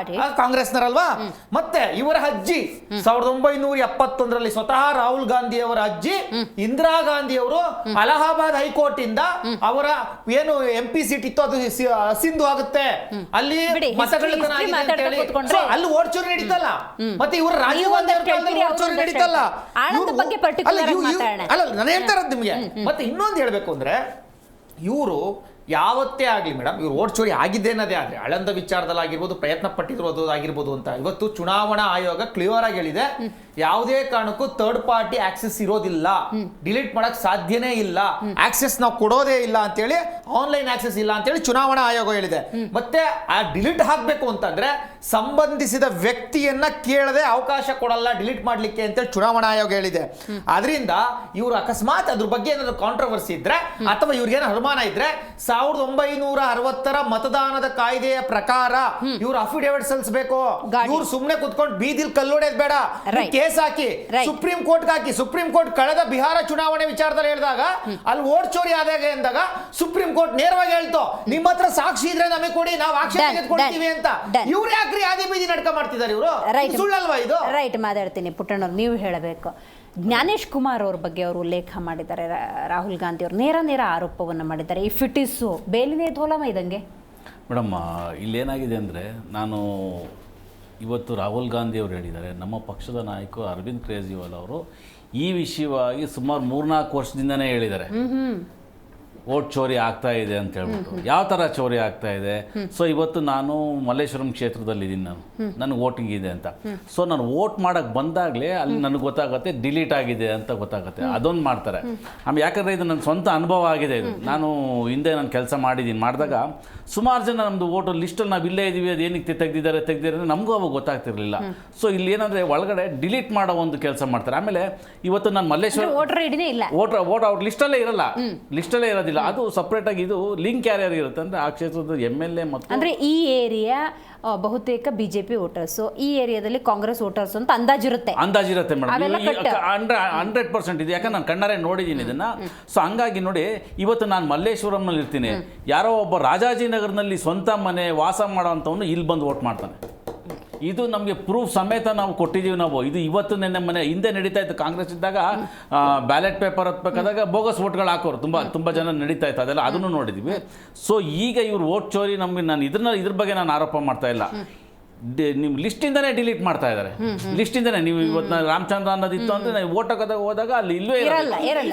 ಕಾಂಗ್ರೆಸ್ನರಲ್ವಾ? ಮತ್ತೆ ಇವರ ಅಜ್ಜಿ 1971ರಲ್ಲಿ ಸ್ವತಃ ರಾಹುಲ್ ಗಾಂಧಿ ಅವರ ಅಜ್ಜಿ ಇಂದಿರಾ ಗಾಂಧಿ ಅವರು ಅಲಹಾಬಾದ್ ಹೈಕೋರ್ಟ್ ಇಂದ ಅವರ ಏನು MP ಸೀಟ್ ಇತ್ತು ಅದು ಸಿಂಧು ಆಗುತ್ತೆ, ಅಲ್ಲಿ ಮತಗಳ್ಳತನ ಆಗಿದೆ ಅಂತ ಹೇಳಿ ಅಲ್ಲಿ ಓಟ್ ಚೋರಿ ನಡೀತಲ್ಲ. ಮತ್ತೆ ಇವರು ರಾಜೀವ್ ಗಾಂಧಿ ಅವರ ಓಟ್ ಚೋರಿ ನಡೀತಲ್ಲ. ಅಲ್ಲ ನಾನು ಹೇಳ್ತಾ ಇರೋದು ನಿಮ್ಗೆ. ಮತ್ತೆ ಇನ್ನೊಂದು ಹೇಳ್ಬೇಕು ಅಂದ್ರೆ, ಇವರು ಯಾವತ್ತೇ ಆಗಲಿ ಮೇಡಮ್, ಇವ್ರು ಓಟ್ ಚೋರಿ ಆಗಿದ್ದೇ ಅನ್ನೋದೇ ಆದರೆ ಆಳಂದ ವಿಚಾರದಲ್ಲಿ ಆಗಿರ್ಬೋದು, ಪ್ರಯತ್ನ ಪಟ್ಟಿರೋದು ಆಗಿರ್ಬೋದು ಅಂತ ಇವತ್ತು ಚುನಾವಣಾ ಆಯೋಗ ಕ್ಲಿಯರ್ ಆಗಿ ಹೇಳಿದೆ. ಯಾವುದೇ ಕಾರಣಕ್ಕೂ ಥರ್ಡ್ ಪಾರ್ಟಿ ಆಕ್ಸೆಸ್ ಇರೋದಿಲ್ಲ, ಡಿಲೀಟ್ ಮಾಡಕ್ ಸಾಧ್ಯನೇ ಇಲ್ಲ, ಆಕ್ಸೆಸ್ ನಾವು ಕೊಡೋದೇ ಇಲ್ಲ ಅಂತೇಳಿ, ಆನ್ಲೈನ್ ಆಕ್ಸೆಸ್ ಇಲ್ಲ ಅಂತೇಳಿ ಚುನಾವಣಾ ಆಯೋಗ ಹೇಳಿದೆ. ಮತ್ತೆ ಆ ಡಿಲೀಟ್ ಹಾಕ್ಬೇಕು ಅಂತಂದ್ರೆ ಸಂಬಂಧಿಸಿದ ವ್ಯಕ್ತಿಯನ್ನ ಕೇಳದೆ ಅವಕಾಶ ಕೊಡಲ್ಲ ಡಿಲೀಟ್ ಮಾಡ್ಲಿಕ್ಕೆ ಅಂತೇಳಿ ಚುನಾವಣಾ ಆಯೋಗ ಹೇಳಿದೆ. ಅದರಿಂದ ಇವರು ಅಕಸ್ಮಾತ್ ಅದ್ರ ಬಗ್ಗೆ ಏನಾದ್ರು ಕಾಂಟ್ರವರ್ಸಿ ಇದ್ರೆ ಅಥವಾ ಇವ್ರಿಗೇನೋ ಅನುಮಾನ ಇದ್ರೆ 1960ರ ಮತದಾನದ ಕಾಯ್ದೆಯ ಪ್ರಕಾರ ಇವ್ರು ಅಫಿಡೇವಿಟ್ ಸಲ್ಲಿಸಬೇಕು. ಇವ್ರು ಸುಮ್ನೆ ಕುತ್ಕೊಂಡು ಬೀದಿಲ್ ಕಲ್ಲೊಡೆದ್ ಬೇಡ, ಕೇಸ್ ಹಾಕಿ ಸುಪ್ರೀಂ ಕೋರ್ಟ್ ಹಾಕಿ. ಸುಪ್ರೀಂ ಕೋರ್ಟ್ ಕಳೆದ ಬಿಹಾರ ಚುನಾವಣೆ ವಿಚಾರದಲ್ಲಿ ಹೇಳಿದಾಗ ಅಲ್ಲಿ ವೋಟ್ ಚೋರಿ ಆದಾಗ ಎಂದಾಗ ಸುಪ್ರೀಂ ಕೋರ್ಟ್ ನೇರವಾಗಿ ಹೇಳ್ತು, ನಿಮ್ಮ ಹತ್ರ ಸಾಕ್ಷಿ ಇದ್ರೆ ನಮಗೆ ಕೊಡಿ, ನಾವು ಆಕ್ಷೇಪ ತೆಗೆದುಕೊಳ್ತೀವಿ ಅಂತ. ಇವ್ರು ಯಾಕ್ರಿ ಆದಿ ಬೀದಿ ನಡ್ಕ ಮಾಡ್ತಿದ್ದಾರೆ? ಇವರು ಸುಳ್ಳಲ್ವಾ ಇದು? ರೈಟ್, ಮಾತಾಡ್ತೀನಿ ಪುಟ್ಟಣ್ಣವ್ರು, ನೀವು ಹೇಳಬೇಕು. ಜ್ಞಾನೇಶ್ ಕುಮಾರ್ ಅವ್ರ ಬಗ್ಗೆ ಅವರು ಉಲ್ಲೇಖ ಮಾಡಿದ್ದಾರೆ. ರಾಹುಲ್ ಗಾಂಧಿ ಅವರು ನೇರ ಆರೋಪವನ್ನು ಮಾಡಿದ್ದಾರೆ. ಇಫ್ ಇಟ್ ಈಸ್ ಸೋ ಬೇಲಿನೇ ಧೋಲಮ ಇದಂಗೆ. ಮೇಡಮ್, ಇಲ್ಲೇನಾಗಿದೆ ಅಂದರೆ, ನಾನು ಇವತ್ತು ರಾಹುಲ್ ಗಾಂಧಿ ಅವರು ಹೇಳಿದ್ದಾರೆ, ನಮ್ಮ ಪಕ್ಷದ ನಾಯಕರು ಅರವಿಂದ್ ಕೇಜ್ರಿವಾಲ್ ಅವರು ಈ ವಿಷಯವಾಗಿ ಸುಮಾರು 3-4 ವರ್ಷದಿಂದನೇ ಹೇಳಿದ್ದಾರೆ. ವೋಟ್ ಚೋರಿ ಆಗ್ತಾ ಇದೆ ಅಂತ ಹೇಳ್ಬಿಟ್ಟು. ಯಾವ ಥರ ಚೋರಿ ಆಗ್ತಾ ಇದೆ? ಸೊ ಇವತ್ತು ನಾನು ಮಲ್ಲೇಶ್ವರಂ ಕ್ಷೇತ್ರದಲ್ಲಿದ್ದೀನಿ, ನನಗೆ ವೋಟಿಂಗ್ ಇದೆ ಅಂತ. ಸೊ ನಾನು ವೋಟ್ ಮಾಡೋಕ್ಕೆ ಬಂದಾಗಲೇ ಅಲ್ಲಿ ನನಗೆ ಗೊತ್ತಾಗುತ್ತೆ ಡಿಲೀಟ್ ಆಗಿದೆ ಅಂತ ಗೊತ್ತಾಗುತ್ತೆ. ಅದೊಂದು ಮಾಡ್ತಾರೆ. ಆಮೇಲೆ ಯಾಕಂದರೆ ಇದು ನನ್ನ ಸ್ವಂತ ಅನುಭವ ಆಗಿದೆ. ಇದು ನಾನು ಹಿಂದೆ ನಾನು ಕೆಲಸ ಮಾಡಿದಾಗ ಸುಮಾರು ಜನ ನಮ್ಮದು ವೋಟು ಲಿಸ್ಟಲ್ಲಿ ನಾವು ಇಲ್ಲೇ ಇದ್ದೀವಿ, ಅದು ಏನಕ್ಕೆ ತೆಗೆದಿದ್ದಾರೆ ನಮಗೂ ಅವಾಗ ಗೊತ್ತಾಗ್ತಿರ್ಲಿಲ್ಲ. ಸೊ ಇಲ್ಲಿ ಏನಂದರೆ ಒಳಗಡೆ ಡಿಲೀಟ್ ಮಾಡೋ ಒಂದು ಕೆಲಸ ಮಾಡ್ತಾರೆ. ಆಮೇಲೆ ಇವತ್ತು ನಾನು ಮಲ್ಲೇಶ್ವರ ವೋಟರ್ ಅವ್ರ ಲಿಸ್ಟಲ್ಲೇ ಇರೋದಿಲ್ಲ, ಅದು ಸಪ್ರೇಟಾಗಿ ಇದು ಲಿಂಕ್ ಯಾರ್ಯಾರು ಇರುತ್ತೆ ಅಂದರೆ ಆ ಕ್ಷೇತ್ರದ MLA ಮತ್ತು ಅಂದರೆ ಈ ಏರಿಯಾ ಬಹುತೇಕ ಬಿಜೆಪಿ ವೋಟರ್ಸು, ಈ ಏರಿಯಾದಲ್ಲಿ ಕಾಂಗ್ರೆಸ್ ವೋಟರ್ಸ್ ಅಂತ ಅಂದಾಜಿರುತ್ತೆ ಮೇಡಮ್. 100% ಇದೆ, ಯಾಕಂದ್ರೆ ನಾನು ಕಣ್ಣಾರೆ ನೋಡಿದ್ದೀನಿ ಇದನ್ನ. ಸೊ ಹಂಗಾಗಿ ನೋಡಿ, ಇವತ್ತು ನಾನು ಮಲ್ಲೇಶ್ವರಂನಲ್ಲಿ ಇರ್ತೀನಿ, ಯಾರೋ ಒಬ್ಬ ರಾಜಾಜಿನಗರ್ನಲ್ಲಿ ಸ್ವಂತ ಮನೆ ವಾಸ ಮಾಡೋವಂಥವನು ಇಲ್ಲಿ ಬಂದು ವೋಟ್ ಮಾಡ್ತಾನೆ. ಇದು ನಮಗೆ ಪ್ರೂಫ್ ಸಮೇತ ನಾವು ಕೊಟ್ಟಿದ್ದೀವಿ. ನಾವು ಇದು ಇವತ್ತು ನೆನ್ನೆ ಮನೆ ಹಿಂದೆ ನಡೀತಾ ಇತ್ತು, ಕಾಂಗ್ರೆಸ್ ಇದ್ದಾಗ ಬ್ಯಾಲೆಟ್ ಪೇಪರ್ ಹತ್ಬೇಕಾದಾಗ ಬೋಗಸ್ ವೋಟ್ಗಳು ಹಾಕೋರು ತುಂಬ ಜನ ನಡೀತಾ ಇತ್ತು, ಅದೆಲ್ಲ ಅದನ್ನು ನೋಡಿದ್ದೀವಿ. ಸೊ ಈಗ ಇವ್ರು ವೋಟ್ ಚೋರಿ ನಮಗೆ, ನಾನು ಇದ್ರ ಬಗ್ಗೆ ನಾನು ಆರೋಪ ಮಾಡ್ತಾ ಇಲ್ಲ, ನಿಮ್ಮ ಲಿಸ್ಟಿಂದನೇ ಡಿಲೀಟ್ ಮಾಡ್ತಾ ಇದ್ದಾರೆ. ಲಿಸ್ಟಿಂದನೇ ನೀವು ಇವತ್ತು ರಾಮಚಂದ್ರ ಅನ್ನೋದಿತ್ತು ಅಂದರೆ ನಾವು ವೋಟ್ ಹಾಕೋದಾಗ ಹೋದಾಗ ಅಲ್ಲಿ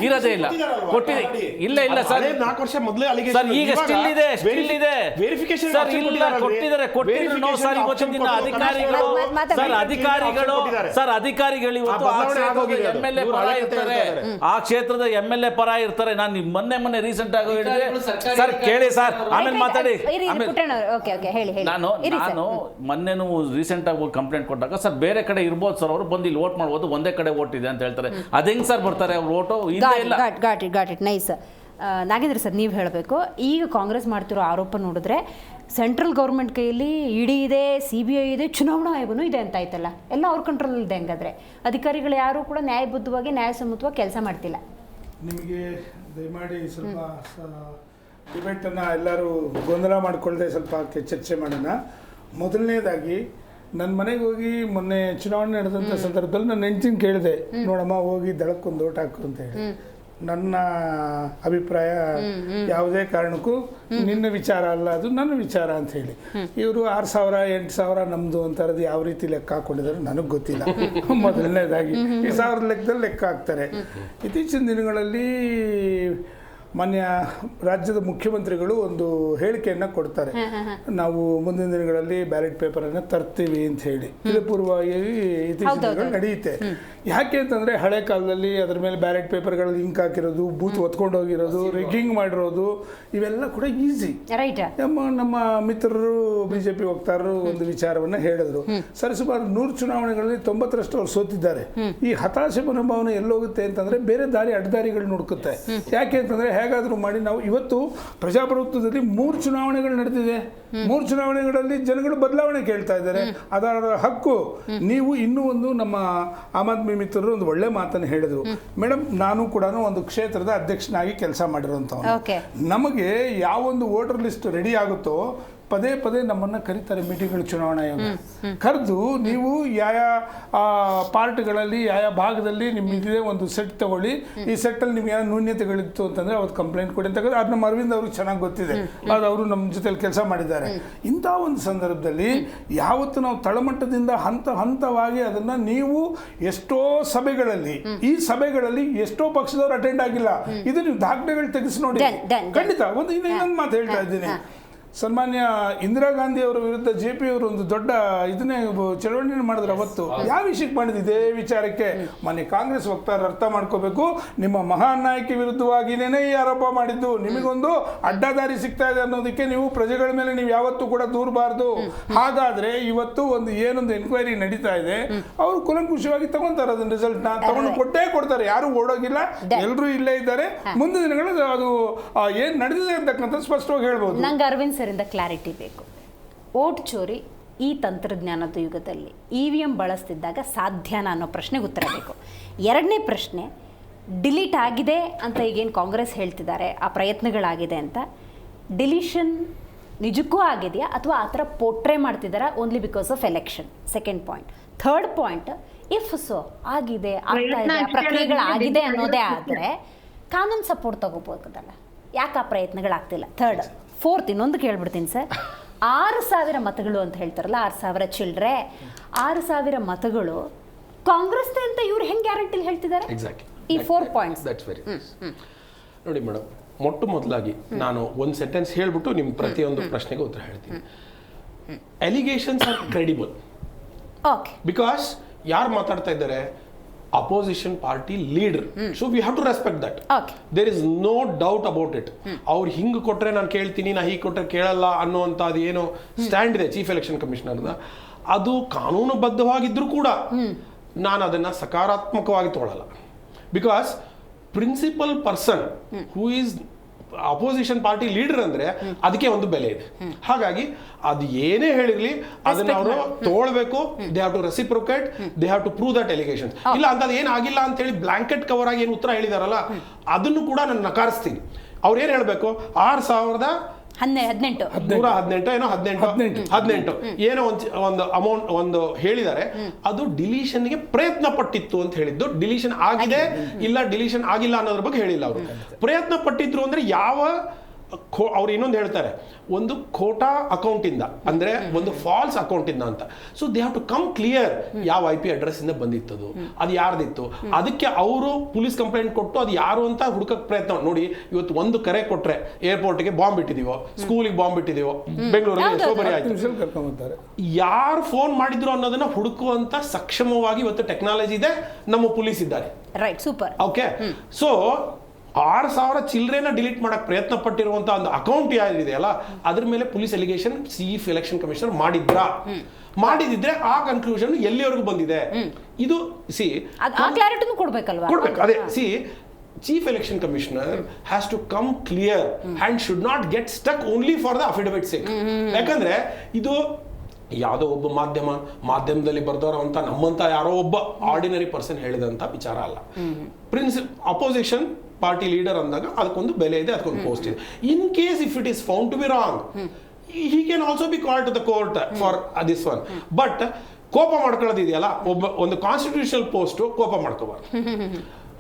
ಇರೋದೇ ಇಲ್ಲ, ಕೊಟ್ಟಿದೆ ಇಲ್ಲ ಸರ್, 4 ವರ್ಷ ಮೊದಲೇ ಅಲ್ಲಿಗೆ ಸರ್ ಈಗ ಸ್ಟಿಲ್ ಇದೆ ವೆರಿಫಿಕೇಶನ್ ಸರ್, ಇಲ್ಲ ಕೊಟ್ಟಿದ್ದಾರೆ ಸರ್. ಇವತ್ತಿನ ದಿನ ಅಧಿಕಾರಿಗಳು ಇವತ್ತು MLA ಪರ ಇರ್ತಾರೆ, ಆ ಕ್ಷೇತ್ರದ MLA ಪರ ಇರ್ತಾರೆ. ನಾನು ಮೊನ್ನೆ ರೀಸೆಂಟ್ ಆಗಿ ಹೇಳಿದ್ರೆ ಸರ್, ಕೇಳಿ ಸರ್, ಆಮೇಲೆ ಮಾತಾಡಿ. ನಾನು ಮೊನ್ನೆ ರೀಸೆಂಟ್ ಆಗಿ ಕಂಪ್ಲೇಂಟ್ ಕೊಟ್ಟಾಗ ಸರ್ ಬೇರೆ ಕಡೆ ಇರ್ಬೋದು ಸರ್, ಅವರು ಬಂದು ಇಲ್ಲಿ ವೋಟ್ ಮಾಡ್ಬೋದು, ಒಂದೇ ಕಡೆ ವೋಟ್ ಇದೆ ಅಂತ ಹೇಳ್ತಾರೆ. ಅದು ಹೆಂಗೆ ಸರ್ ಬರ್ತಾರೆ ಅವ್ರು vote? Got it nice. Nagendra sir, ನೀವು ಹೇಳಬೇಕು, ಈಗ ಕಾಂಗ್ರೆಸ್ ಮಾಡ್ತಿರೋ ಆರೋಪ ನೋಡಿದ್ರೆ ಸೆಂಟ್ರಲ್ ಗೌರ್ಮೆಂಟ್ ಕೈಯಲ್ಲಿ ಇಡಿ ಇದೆ, CBI ಇದೆ, ಚುನಾವಣಾ ಆಯೋಗನೂ ಇದೆ ಅಂತ ಆಯ್ತಲ್ಲ, ಎಲ್ಲ ಅವ್ರ ಕಂಟ್ರೋಲ್ ಇದೆ. ಹಂಗಾದ್ರೆ ಅಧಿಕಾರಿಗಳು ಯಾರು ಕೂಡ ನ್ಯಾಯಬದ್ಧವಾಗಿ ನ್ಯಾಯಸಮ್ಮತವಾಗಿ ಕೆಲಸ ಮಾಡ್ತಿಲ್ಲ. ನಿಮಗೆ ದಯಮಾಡಿ ಸ್ವಲ್ಪ ಡಿಬೇಟನ್ನು ಎಲ್ಲರೂ ಗೊಂದಲ ಮಾಡಿಕೊಳ್ಳದೆ ಸ್ವಲ್ಪ ಚರ್ಚೆ ಮಾಡೋಣ. ಮೊದಲನೇದಾಗಿ ನನ್ನ ಮನೆಗೆ ಹೋಗಿ ಮೊನ್ನೆ ಚುನಾವಣೆ ನಡೆದಂಥ ಸಂದರ್ಭದಲ್ಲಿ ನನ್ನ ಹೆಂಡತಿನ ಕೇಳಿದೆ, ನೋಡಮ್ಮ ಹೋಗಿ ದಳಕ್ಕೊಂದು ಓಟ್ ಹಾಕು ಅಂತ ಹೇಳಿ. ನನ್ನ ಅಭಿಪ್ರಾಯ ಯಾವುದೇ ಕಾರಣಕ್ಕೂ ನಿನ್ನ ವಿಚಾರ ಅಲ್ಲ, ಅದು ನನ್ನ ವಿಚಾರ ಅಂತ ಹೇಳಿ. ಇವರು 6,000 8,000 ನಮ್ಮದು ಅಂತಾರದು ಯಾವ ರೀತಿ ಲೆಕ್ಕ ಹಾಕೊಂಡಿದ್ದಾರೆ ನನಗೆ ಗೊತ್ತಿಲ್ಲ. ಮೊದಲನೇದಾಗಿ ಈ 1000 ಲೆಕ್ಕದಲ್ಲಿ ಲೆಕ್ಕ ಹಾಕ್ತಾರೆ. ಇತ್ತೀಚಿನ ದಿನಗಳಲ್ಲಿ ಮಾನ್ಯ ರಾಜ್ಯದ ಮುಖ್ಯಮಂತ್ರಿಗಳು ಒಂದು ಹೇಳಿಕೆಯನ್ನು ಕೊಡ್ತಾರೆ, ನಾವು ಮುಂದಿನ ದಿನಗಳಲ್ಲಿ ಬ್ಯಾಲೆಟ್ ಪೇಪರನ್ನು ತರ್ತೀವಿ ಅಂತ ಹೇಳಿ. ಇದು ಪೂರ್ವವಾಗಿ ಇತ್ತೀಚಿನ ದಿನಗಳು ನಡೆಯುತ್ತೆ. ಯಾಕೆ ಅಂತಂದರೆ ಹಳೆ ಕಾಲದಲ್ಲಿ ಅದರ ಮೇಲೆ ಬ್ಯಾಲೆಟ್ ಪೇಪರ್ಗಳು ಇಂಕ್ ಹಾಕಿರೋದು, ಬೂತ್ ಒತ್ಕೊಂಡು ಹೋಗಿರೋದು, ರಿಗ್ಗಿಂಗ್ ಮಾಡಿರೋದು, ಇವೆಲ್ಲ ಕೂಡ ಈಸಿ. ನಮ್ಮ ಮಿತ್ರರು BJP ವಕ್ತಾರರು ಒಂದು ವಿಚಾರವನ್ನು ಹೇಳಿದ್ರು, ಸರಿಸುಮಾರು 100 ಚುನಾವಣೆಗಳಲ್ಲಿ 90ರಷ್ಟು ಅವ್ರು ಸೋತಿದ್ದಾರೆ. ಈ ಹತಾಶೆ ಮನೋಭಾವನೆ ಎಲ್ಲೋಗುತ್ತೆ ಅಂತಂದರೆ ಬೇರೆ ದಾರಿ ಅಡ್ಡದಾರಿಗಳು ಹುಡುಕುತ್ತೆ. ಯಾಕೆ ಅಂತಂದರೆ ಹೇಗಾದರೂ ಮಾಡಿ ನಾವು ಇವತ್ತು ಪ್ರಜಾಪ್ರಭುತ್ವದಲ್ಲಿ 3 ಚುನಾವಣೆಗಳು ನಡೆದಿದೆ. 3 ಚುನಾವಣೆಗಳಲ್ಲಿ ಜನಗಳು ಬದಲಾವಣೆ ಕೇಳ್ತಾ ಇದ್ದಾರೆ, ಅದರ ಹಕ್ಕು. ನೀವು ಇನ್ನೂ ಒಂದು ನಮ್ಮ ಆಮ್ ಆದ್ಮಿ ಮಿತ್ರರು ಒಂದು ಒಳ್ಳೆ ಮಾತನ್ನು ಹೇಳಿದ್ರು, ಮೇಡಮ್ ನಾನು ಕೂಡ ಒಂದು ಕ್ಷೇತ್ರದ ಅಧ್ಯಕ್ಷನಾಗಿ ಕೆಲಸ ಮಾಡಿರುವಂಥವ್ನು. ನಮಗೆ ಯಾವೊಂದು ವೋಟರ್ ಲಿಸ್ಟ್ ರೆಡಿ ಆಗುತ್ತೋ ಪದೇ ನಮ್ಮನ್ನು ಕರೀತಾರೆ ಮೀಟಿಂಗ್ಗಳು, ಚುನಾವಣಾ ಆಯೋಗ ಕರೆದು, ನೀವು ಯಾವ ಪಾರ್ಟ್ಗಳಲ್ಲಿ ಯಾವ ಭಾಗದಲ್ಲಿ ನಿಮ್ಮಿದೆ ಒಂದು ಸೆಟ್ ತಗೊಳ್ಳಿ, ಈ ಸೆಟ್ಟಲ್ಲಿ ನಿಮ್ಗೆ ಏನೋ ನ್ಯೂನ್ಯತೆಗಳಿತ್ತು ಅಂತಂದರೆ ಅವತ್ತು ಕಂಪ್ಲೇಂಟ್ ಕೊಡಿ ಅಂತ. ಅದು ನಮ್ಮ ಅರವಿಂದ್ ಅವ್ರಿಗೆ ಚೆನ್ನಾಗಿ ಗೊತ್ತಿದೆ, ಅದು ಅವರು ನಮ್ಮ ಜೊತೆಲಿ ಕೆಲಸ ಮಾಡಿದ್ದಾರೆ. ಇಂಥ ಒಂದು ಸಂದರ್ಭದಲ್ಲಿ ಯಾವತ್ತು ನಾವು ತಳಮಟ್ಟದಿಂದ ಹಂತವಾಗಿ ಅದನ್ನು, ನೀವು ಎಷ್ಟೋ ಸಭೆಗಳಲ್ಲಿ, ಈ ಸಭೆಗಳಲ್ಲಿ ಎಷ್ಟೋ ಪಕ್ಷದವರು ಅಟೆಂಡ್ ಆಗಿಲ್ಲ, ಇದು ನೀವು ದಾಖಲೆಗಳು ತೆಗೆಸಿ ನೋಡಿ. ಖಂಡಿತ ಇನ್ನೊಂದು ಮಾತು ಹೇಳ್ತಾ ಇದ್ದೀನಿ, ಸನ್ಮಾನ್ಯ ಇಂದಿರಾ ಗಾಂಧಿ ಅವರ ವಿರುದ್ಧ JP ಅವರು ಒಂದು ದೊಡ್ಡ ಇದನ್ನೇ ಚಳವಳಿ ಮಾಡಿದ್ರು. ಅವತ್ತು ಯಾವ ವಿಷಯಕ್ಕೆ ಮಾಡಿದ್ರು? ಇದೇ ವಿಚಾರಕ್ಕೆ. ಮಾನ್ಯ ಕಾಂಗ್ರೆಸ್ ವಕ್ತಾರರು ಅರ್ಥ ಮಾಡ್ಕೋಬೇಕು, ನಿಮ್ಮ ಮಹಾನ್ ನಾಯಕಿ ವಿರುದ್ಧವಾಗಿನೇ ಈ ಆರೋಪ ಮಾಡಿದ್ದು, ನಿಮಗೊಂದು ಅಡ್ಡದಾರಿ ಸಿಗ್ತಾ ಇದೆ ಅನ್ನೋದಕ್ಕೆ ನೀವು ಪ್ರಜೆಗಳ ಮೇಲೆ ನೀವು ಯಾವತ್ತೂ ಕೂಡ ದೂರಬಾರ್ದು. ಹಾಗಾದ್ರೆ ಇವತ್ತು ಏನೊಂದು ಎನ್ಕ್ವೈರಿ ನಡೀತಾ ಇದೆ, ಅವರು ಕುಲಂಕುಷವಾಗಿ ತಗೊಂತಾರೆ ಅದನ್ನ, ರಿಸಲ್ಟ್ನ ತಗೊಂಡು ಕೊಡ್ತಾರೆ. ಯಾರು ಓಡೋಗಿಲ್ಲ, ಎಲ್ಲರೂ ಇಲ್ಲೇ ಇದ್ದಾರೆ. ಮುಂದಿನ ದಿನಗಳಲ್ಲಿ ಅದು ಏನ್ ನಡೆದಿದೆ ಅಂತಕ್ಕಂಥ ಸ್ಪಷ್ಟವಾಗಿ ಹೇಳ್ಬೋದು. ನಂಗೆ ಅರವಿಂದ್ ಸರಿಂದ ಕ್ಲಾರಿಟಿ ಬೇಕು. ವೋಟ್ ಚೋರಿ ಈ ತಂತ್ರಜ್ಞಾನದ ಯುಗದಲ್ಲಿ EVM ಬಳಸ್ತಿದ್ದಾಗ ಸಾಧ್ಯನಾ ಅನ್ನೋ ಪ್ರಶ್ನೆಗೆ ಉತ್ತರ ಬೇಕು. ಎರಡನೇ ಪ್ರಶ್ನೆ, ಡಿಲೀಟ್ ಆಗಿದೆ ಅಂತ ಈಗೇನು ಕಾಂಗ್ರೆಸ್ ಹೇಳ್ತಿದ್ದಾರೆ, ಆ ಪ್ರಯತ್ನಗಳಾಗಿದೆ ಅಂತ, ಡಿಲೀಷನ್ ನಿಜಕ್ಕೂ ಆಗಿದೆಯಾ ಅಥವಾ ಆ ಥರ ಪೋಟ್ರೆ ಮಾಡ್ತಿದ್ದಾರಾ only because of election? Second point. Third point, if so ಆಗಿದೆ, ಆಗ್ತಾ ಇದೆ, ಪ್ರಕ್ರಿಯೆಗಳಾಗಿದೆ ಅನ್ನೋದೇ ಆದರೆ ಕಾನೂನು ಸಪೋರ್ಟ್ ತಗೋಬೋದಲ್ಲ, ಯಾಕೆ ಆ ಪ್ರಯತ್ನಗಳಾಗ್ತಿಲ್ಲ? ಥರ್ಡ್. ಫೋರ್ತ್, ಇನ್ನೊಂದು ಕೇಳ್ಬಿಡ್ತೀನಿ ಸರ್, 6,000 ಮತಗಳು ಅಂತ ಹೇಳ್ತಾರಲ್ಲ, 6,000 ಚಿಲ್ಡ್ರೆ, 6,000 ಮತಗಳು ಕಾಂಗ್ರೆಸ್ ಅಂತ ಇವ್ರು ಹೆಂಗೆ ಗ್ಯಾರಂಟಿ ಹೇಳ್ತಿದ್ದಾರೆ? ಈ 4 ಪಾಯಿಂಟ್ಸ್ ದಟ್ಸ್ ವೆರಿ ನೋಡಿ ಮೇಡಮ್, ಮೊಟ್ಟ ಮೊದಲಾಗಿ ನಾನು ಒಂದು ಸೆಂಟೆನ್ಸ್ ಹೇಳ್ಬಿಟ್ಟು ನಿಮ್ಮ ಪ್ರತಿಯೊಂದು ಪ್ರಶ್ನೆಗೆ ಉತ್ತರ ಹೇಳ್ತೀನಿ. Allegations are credible okay, because ಯಾರು ಮಾತಾಡ್ತಾ ಇದ್ದಾರೆ? Opposition party leader. So we have to respect that. Okay. There is no doubt about it. ಅವ್ರು ಹಿಂಗೆ ಕೊಟ್ರೆ ನಾನು ಕೇಳ್ತೀನಿ, ನಾ ಹೀಗೆ ಕೊಟ್ರೆ ಕೇಳಲ್ಲ ಅನ್ನೋಂಥ ಅದು ಏನೋ ಸ್ಟ್ಯಾಂಡ್ ಇದೆ ಚೀಫ್ ಎಲೆಕ್ಷನ್ ಕಮಿಷನರ್ನ, ಅದು ಕಾನೂನುಬದ್ಧವಾಗಿದ್ರೂ ಕೂಡ ನಾನು ಅದನ್ನ ಸಕಾರಾತ್ಮಕವಾಗಿ ತಗೊಳ್ಳಲ್ಲ. Because principal person who is opposition party leader ಅಂದ್ರೆ ಅದಕ್ಕೆ ಒಂದು ಬೆಲೆ ಇದೆ. ಹಾಗಾಗಿ ಅದು ಏನೇ ಹೇಳಿರ್ಲಿ ಅದನ್ನ ಅವರು ತಗೊಳ್ಬೇಕು. They have to reciprocate, they have to prove that allegations. ಇಲ್ಲ ಅಂತ ಏನಾಗಿಲ್ಲ ಅಂತ ಹೇಳಿ ಬ್ಲಾಂಕೆಟ್ ಕವರ್ ಆಗಿ ಏನು ಉತ್ತರ ಹೇಳಿದಾರಲ್ಲ ಅದನ್ನು ಕೂಡ ನಾನು ನಕಾರಿಸ್ತೀನಿ. ಅವ್ರು ಏನ್ ಹೇಳ್ಬೇಕು? 6,118 ಏನೋ ಒಂದು ಅಮೌಂಟ್ ಒಂದು ಹೇಳಿದ್ದಾರೆ, ಅದು ಡಿಲೀಷನ್ಗೆ ಪ್ರಯತ್ನ ಪಟ್ಟಿತ್ತು ಅಂತ ಹೇಳಿದ್ದು. ಡಿಲೀಷನ್ ಆಗಿದೆ ಇಲ್ಲ ಡಿಲೀಷನ್ ಆಗಿಲ್ಲ ಅನ್ನೋದ್ರ ಬಗ್ಗೆ ಹೇಳಿಲ್ಲ ಅವರು. ಪ್ರಯತ್ನ ಪಟ್ಟಿದ್ರು ಅಂದ್ರೆ ಯಾವ ಅವ್ರು ಇನ್ನೊಂದು ಹೇಳ್ತಾರೆ, ಒಂದು ಖೋಟಾ ಅಕೌಂಟ್ ಇಂದ ಅಂದ್ರೆ ಒಂದು ಫಾಲ್ಸ್ ಅಕೌಂಟ್ ಇಂದ ಅಂತ. So they have to come clear ಯಾವ IP ಅಡ್ರೆಸ್ ಇಂದ ಬಂದಿತ್ತದು, ಅದು ಯಾರ್ದಿತ್ತು. ಅದಕ್ಕೆ ಅವರು ಪೊಲೀಸ್ ಕಂಪ್ಲೇಂಟ್ ಕೊಟ್ಟು ಅದು ಯಾರು ಅಂತ ಹುಡುಕಕ್ ಪ್ರಯತ್ನ ನೋಡಿ. ಇವತ್ತು ಒಂದು ಕರೆ ಕೊಟ್ರೆ ಏರ್ಪೋರ್ಟ್ಗೆ ಬಾಂಬ್ ಇಟ್ಟಿದೀವೋ, ಸ್ಕೂಲಿಗೆ ಬಾಂಬ್ ಇಟ್ಟಿದೀವೋ, ಬೆಂಗಳೂರಲ್ಲಿ ಸೋಬರಿ ಆಯ್ತು, ಯಾರು ಫೋನ್ ಮಾಡಿದ್ರು ಅನ್ನೋದನ್ನ ಹುಡುಕುವಂತ ಸಕ್ಷಮವಾಗಿ ಇವತ್ತು ಟೆಕ್ನಾಲಜಿ ಇದೆ, ನಮ್ಮ ಪೊಲೀಸ್ ಇದ್ದಾರೆ. Right, super. Okay, so 6,000 children delete ಮಾಡಕ್ ಪ್ರಯತ್ನ ಪಟ್ಟಿರುವಂತ ಒಂದು ಅಕೌಂಟ್ ಯಾರಿದೆಯಲ್ಲ ಅದ್ರ ಮೇಲೆ police allegation chief election commissioner ಮಾಡಿದಿದ್ರೆ ಆ ಕನ್ಕ್ಲೂಷನ್ ಎಲ್ಲಿವರೆಗೂ ಬಂದಿದೆ ಇದು ಕ್ಲಾರಿಟಿನೂ ಕೊಡ್ಬೇಕಲ್ವಾ? ಕೊಡ್ಬೇಕು. ಅದೇ Chief Election Commissioner has to come clear and should not get stuck only for the affidavit sake. ಯಾಕಂದ್ರೆ ಇದು ಯಾವುದೋ ಒಬ್ಬ ಮಾಧ್ಯಮದಲ್ಲಿ ಬರ್ದವ್ರ ಅಂತ ನಮ್ಮಂತ ಯಾರೋ ಒಬ್ಬ ಆರ್ಡಿನರಿ ಪರ್ಸನ್ ಹೇಳಿದಂತ ವಿಚಾರ ಅಲ್ಲ. ಅಪೋಸಿಷನ್ ಪಾರ್ಟಿ ಲೀಡರ್ ಅಂದಾಗ ಅದಕ್ಕೊಂದು ಬೆಲೆ ಇದೆ, ಅದಕ್ಕೊಂದು ಪೋಸ್ಟ್ ಇದೆ. In case if it is found to be wrong, he can also be called to the court for this one. But ಕೋಪ ಮಾಡ್ಕೊಳ್ಳೋದಿದೆಯಲ್ಲ, ಒಂದು ಕಾನ್ಸ್ಟಿಟ್ಯೂಷನಲ್ ಪೋಸ್ಟ್ ಕೋಪ ಮಾಡ್ಕೋಬಾರ್ದು.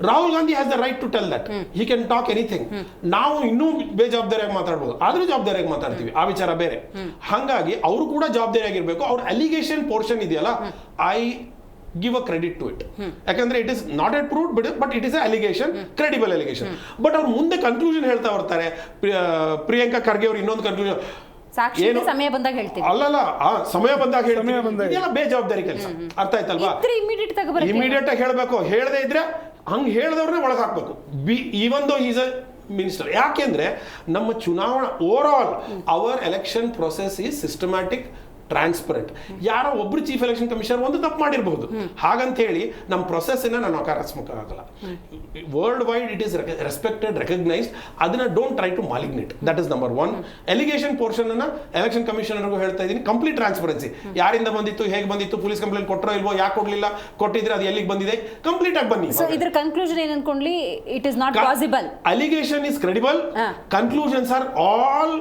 Rahul Gandhi has the right to tell that he can talk anything. ನಾವು ಇನ್ನೂ ಬೇಜವಾಬ್ದಾರಿಯಾಗಿ ಮಾತಾಡ್ಬೋದು, ಆದ್ರೂ ಜವಾಬ್ದಾರಿಯಾಗಿ ಮಾತಾಡ್ತೀವಿ, ಆ ವಿಚಾರ ಬೇರೆ. ಹಾಗಾಗಿ ಅವರು ಕೂಡ ಜವಾಬ್ದಾರಿಯಾಗಿರ್ಬೇಕು. ಅವ್ರ ಅಲಿಗೇಷನ್ ಪೋರ್ಷನ್ ಇದೆಯಲ್ಲ, I give a credit to it. ಯಾಕಂದ್ರೆ it is not at proved but it is allegation, credible allegation. But ಅವ್ರು ಮುಂದೆ ಕನ್ಕ್ಲೂಷನ್ ಹೇಳ್ತಾ ಬರ್ತಾರೆ. ಪ್ರಿಯಾಂಕಾ ಖರ್ಗೆ ಅವ್ರು ಇನ್ನೊಂದು ಕನ್ಕ್ಲೂಷನ್, ಸಮಯ ಬಂದಾಗ ಹೇಳ್ತೀವಿ, ಅಲ್ಲಲ್ಲ ಸಮಯ ಬಂದಾಗ ಹೇಳ್ತೀವಿ, ಬೇಜವಾಬ್ದಾರಿ ಕೆಲಸ. ಅರ್ಥ ಆಯ್ತಲ್ವಾ? ಇಮಿಡಿಯೇಟ್ ಆಗಿ ಹೇಳ್ಬೇಕು. ಹೇಳದೇ ಇದ್ರೆ ಹಂಗೆ ಹೇಳ್ದವ್ರನ್ನೇ ಒಳಗೆ ಹಾಕ್ಬೇಕು. Even though is a minister. ಯಾಕೆಂದ್ರೆ ನಮ್ಮ ಚುನಾವಣಾ over all our election process is systematic, transparent. ಯಾರೋ ಒಬ್ರು ಚೀಫ್ ಎಲೆಕ್ಷನ್ ಕಮಿಷನರ್ ಒಂದು ತಪ್ಪು ಮಾಡಿರಬಹುದು, ಹಾಗಂತ ಹೇಳಿ ನಮ್ಮ ಪ್ರೊಸೆಸ್ ನಾನು ನಕಾರಾತ್ಮಕ ಆಗಲ್ಲ. World wide it is respected, recognised. ಅದನ್ನ don't try to malign. That is number 1. Allegation portion ಅನ್ನ ಎಲೆಕ್ಷನ್ ಕಮಿಷನರ್ಗೂ ಹೇಳ್ತಾ ಇದ್ದೀನಿ, ಕಂಪ್ಲೀಟ್ ಟ್ರಾನ್ಸ್ಪರೆನ್ಸಿ. ಯಾರಿಂದ ಬಂದಿತ್ತು, ಹೇಗೆ ಬಂದಿತ್ತು, ಪೊಲೀಸ್ ಕಂಪ್ಲೇಂಟ್ ಕೊಟ್ಟರೋ ಇಲ್ವೋ, ಯಾಕೆ ಕೊಡ್ಲಿಲ್ಲ, ಕೊಟ್ಟಿದ್ರೆ ಅದು ಎಲ್ಲಿಗೆ ಬಂದಿದೆ, ಕಂಪ್ಲೀಟ್ ಆಗಿ ಬನ್ನಿ. ಸೊ ಇದರ ಕನ್ಕ್ಲೂಷನ್ ಏನು ಅನ್ಕೊಂಡ್ಲಿ, it is not possible. Allegation is credible, conclusions are all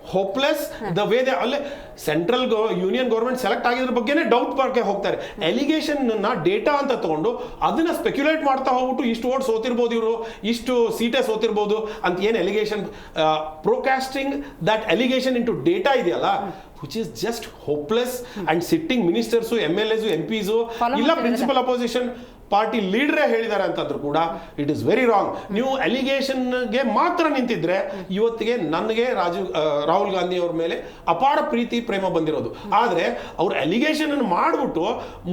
hopeless. The way they ಅಲ್ಲೇ ಸೆಂಟ್ರಲ್ ಯೂನಿಯನ್ ಗೌರ್ಮೆಂಟ್ ಸೆಲೆಕ್ಟ್ ಆಗಿದ್ರ ಬಗ್ಗೆನೇ ಡೌಟ್ ಬಗ್ಗೆ ಹೋಗ್ತಾರೆ. ಎಲಿಗೇಷನ್ ಡೇಟಾ ಅಂತ ತಗೊಂಡು ಅದನ್ನ ಸ್ಪೆಕ್ಯುಲೇಟ್ ಮಾಡ್ತಾ ಹೋಗ್ಬಿಟ್ಟು ಇಷ್ಟು ವೋಟ್ ಸೋತಿರ್ಬೋದು, ಇವರು ಇಷ್ಟು ಸೀಟೇ ಸೋತಿರ್ಬೋದು ಅಂತ ಏನು ಎಲಿಗೇಷನ್, ಪ್ರೋಕಾಸ್ಟಿಂಗ್ ದಟ್ ಎಲಿಗೇಷನ್ ಇಂಟು ಡೇಟಾ ಇದೆಯಲ್ಲ, which is just hopeless. And sitting ministers, MLAs, MPs ಇಲ್ಲ ಪ್ರಿನ್ಸಿಪಲ್ ಅಪೋಸಿಷನ್ ಪಾರ್ಟಿ ಲೀಡರೇ ಹೇಳಿದ್ದಾರೆ ಅಂತಂದ್ರು ಕೂಡ ಇಟ್ ಇಸ್ ವೆರಿ ರಾಂಗ್. ನೀವು ಅಲಿಗೇಷನ್ಗೆ ಮಾತ್ರ ನಿಂತಿದ್ರೆ ಇವತ್ತಿಗೆ ನನಗೆ ರಾಹುಲ್ ಗಾಂಧಿ ಅವ್ರ ಮೇಲೆ ಅಪಾರ ಪ್ರೀತಿ ಪ್ರೇಮ ಬಂದಿರೋದು. ಆದ್ರೆ ಅವ್ರು ಅಲಿಗೇಷನ್ ಅನ್ನು ಮಾಡ್ಬಿಟ್ಟು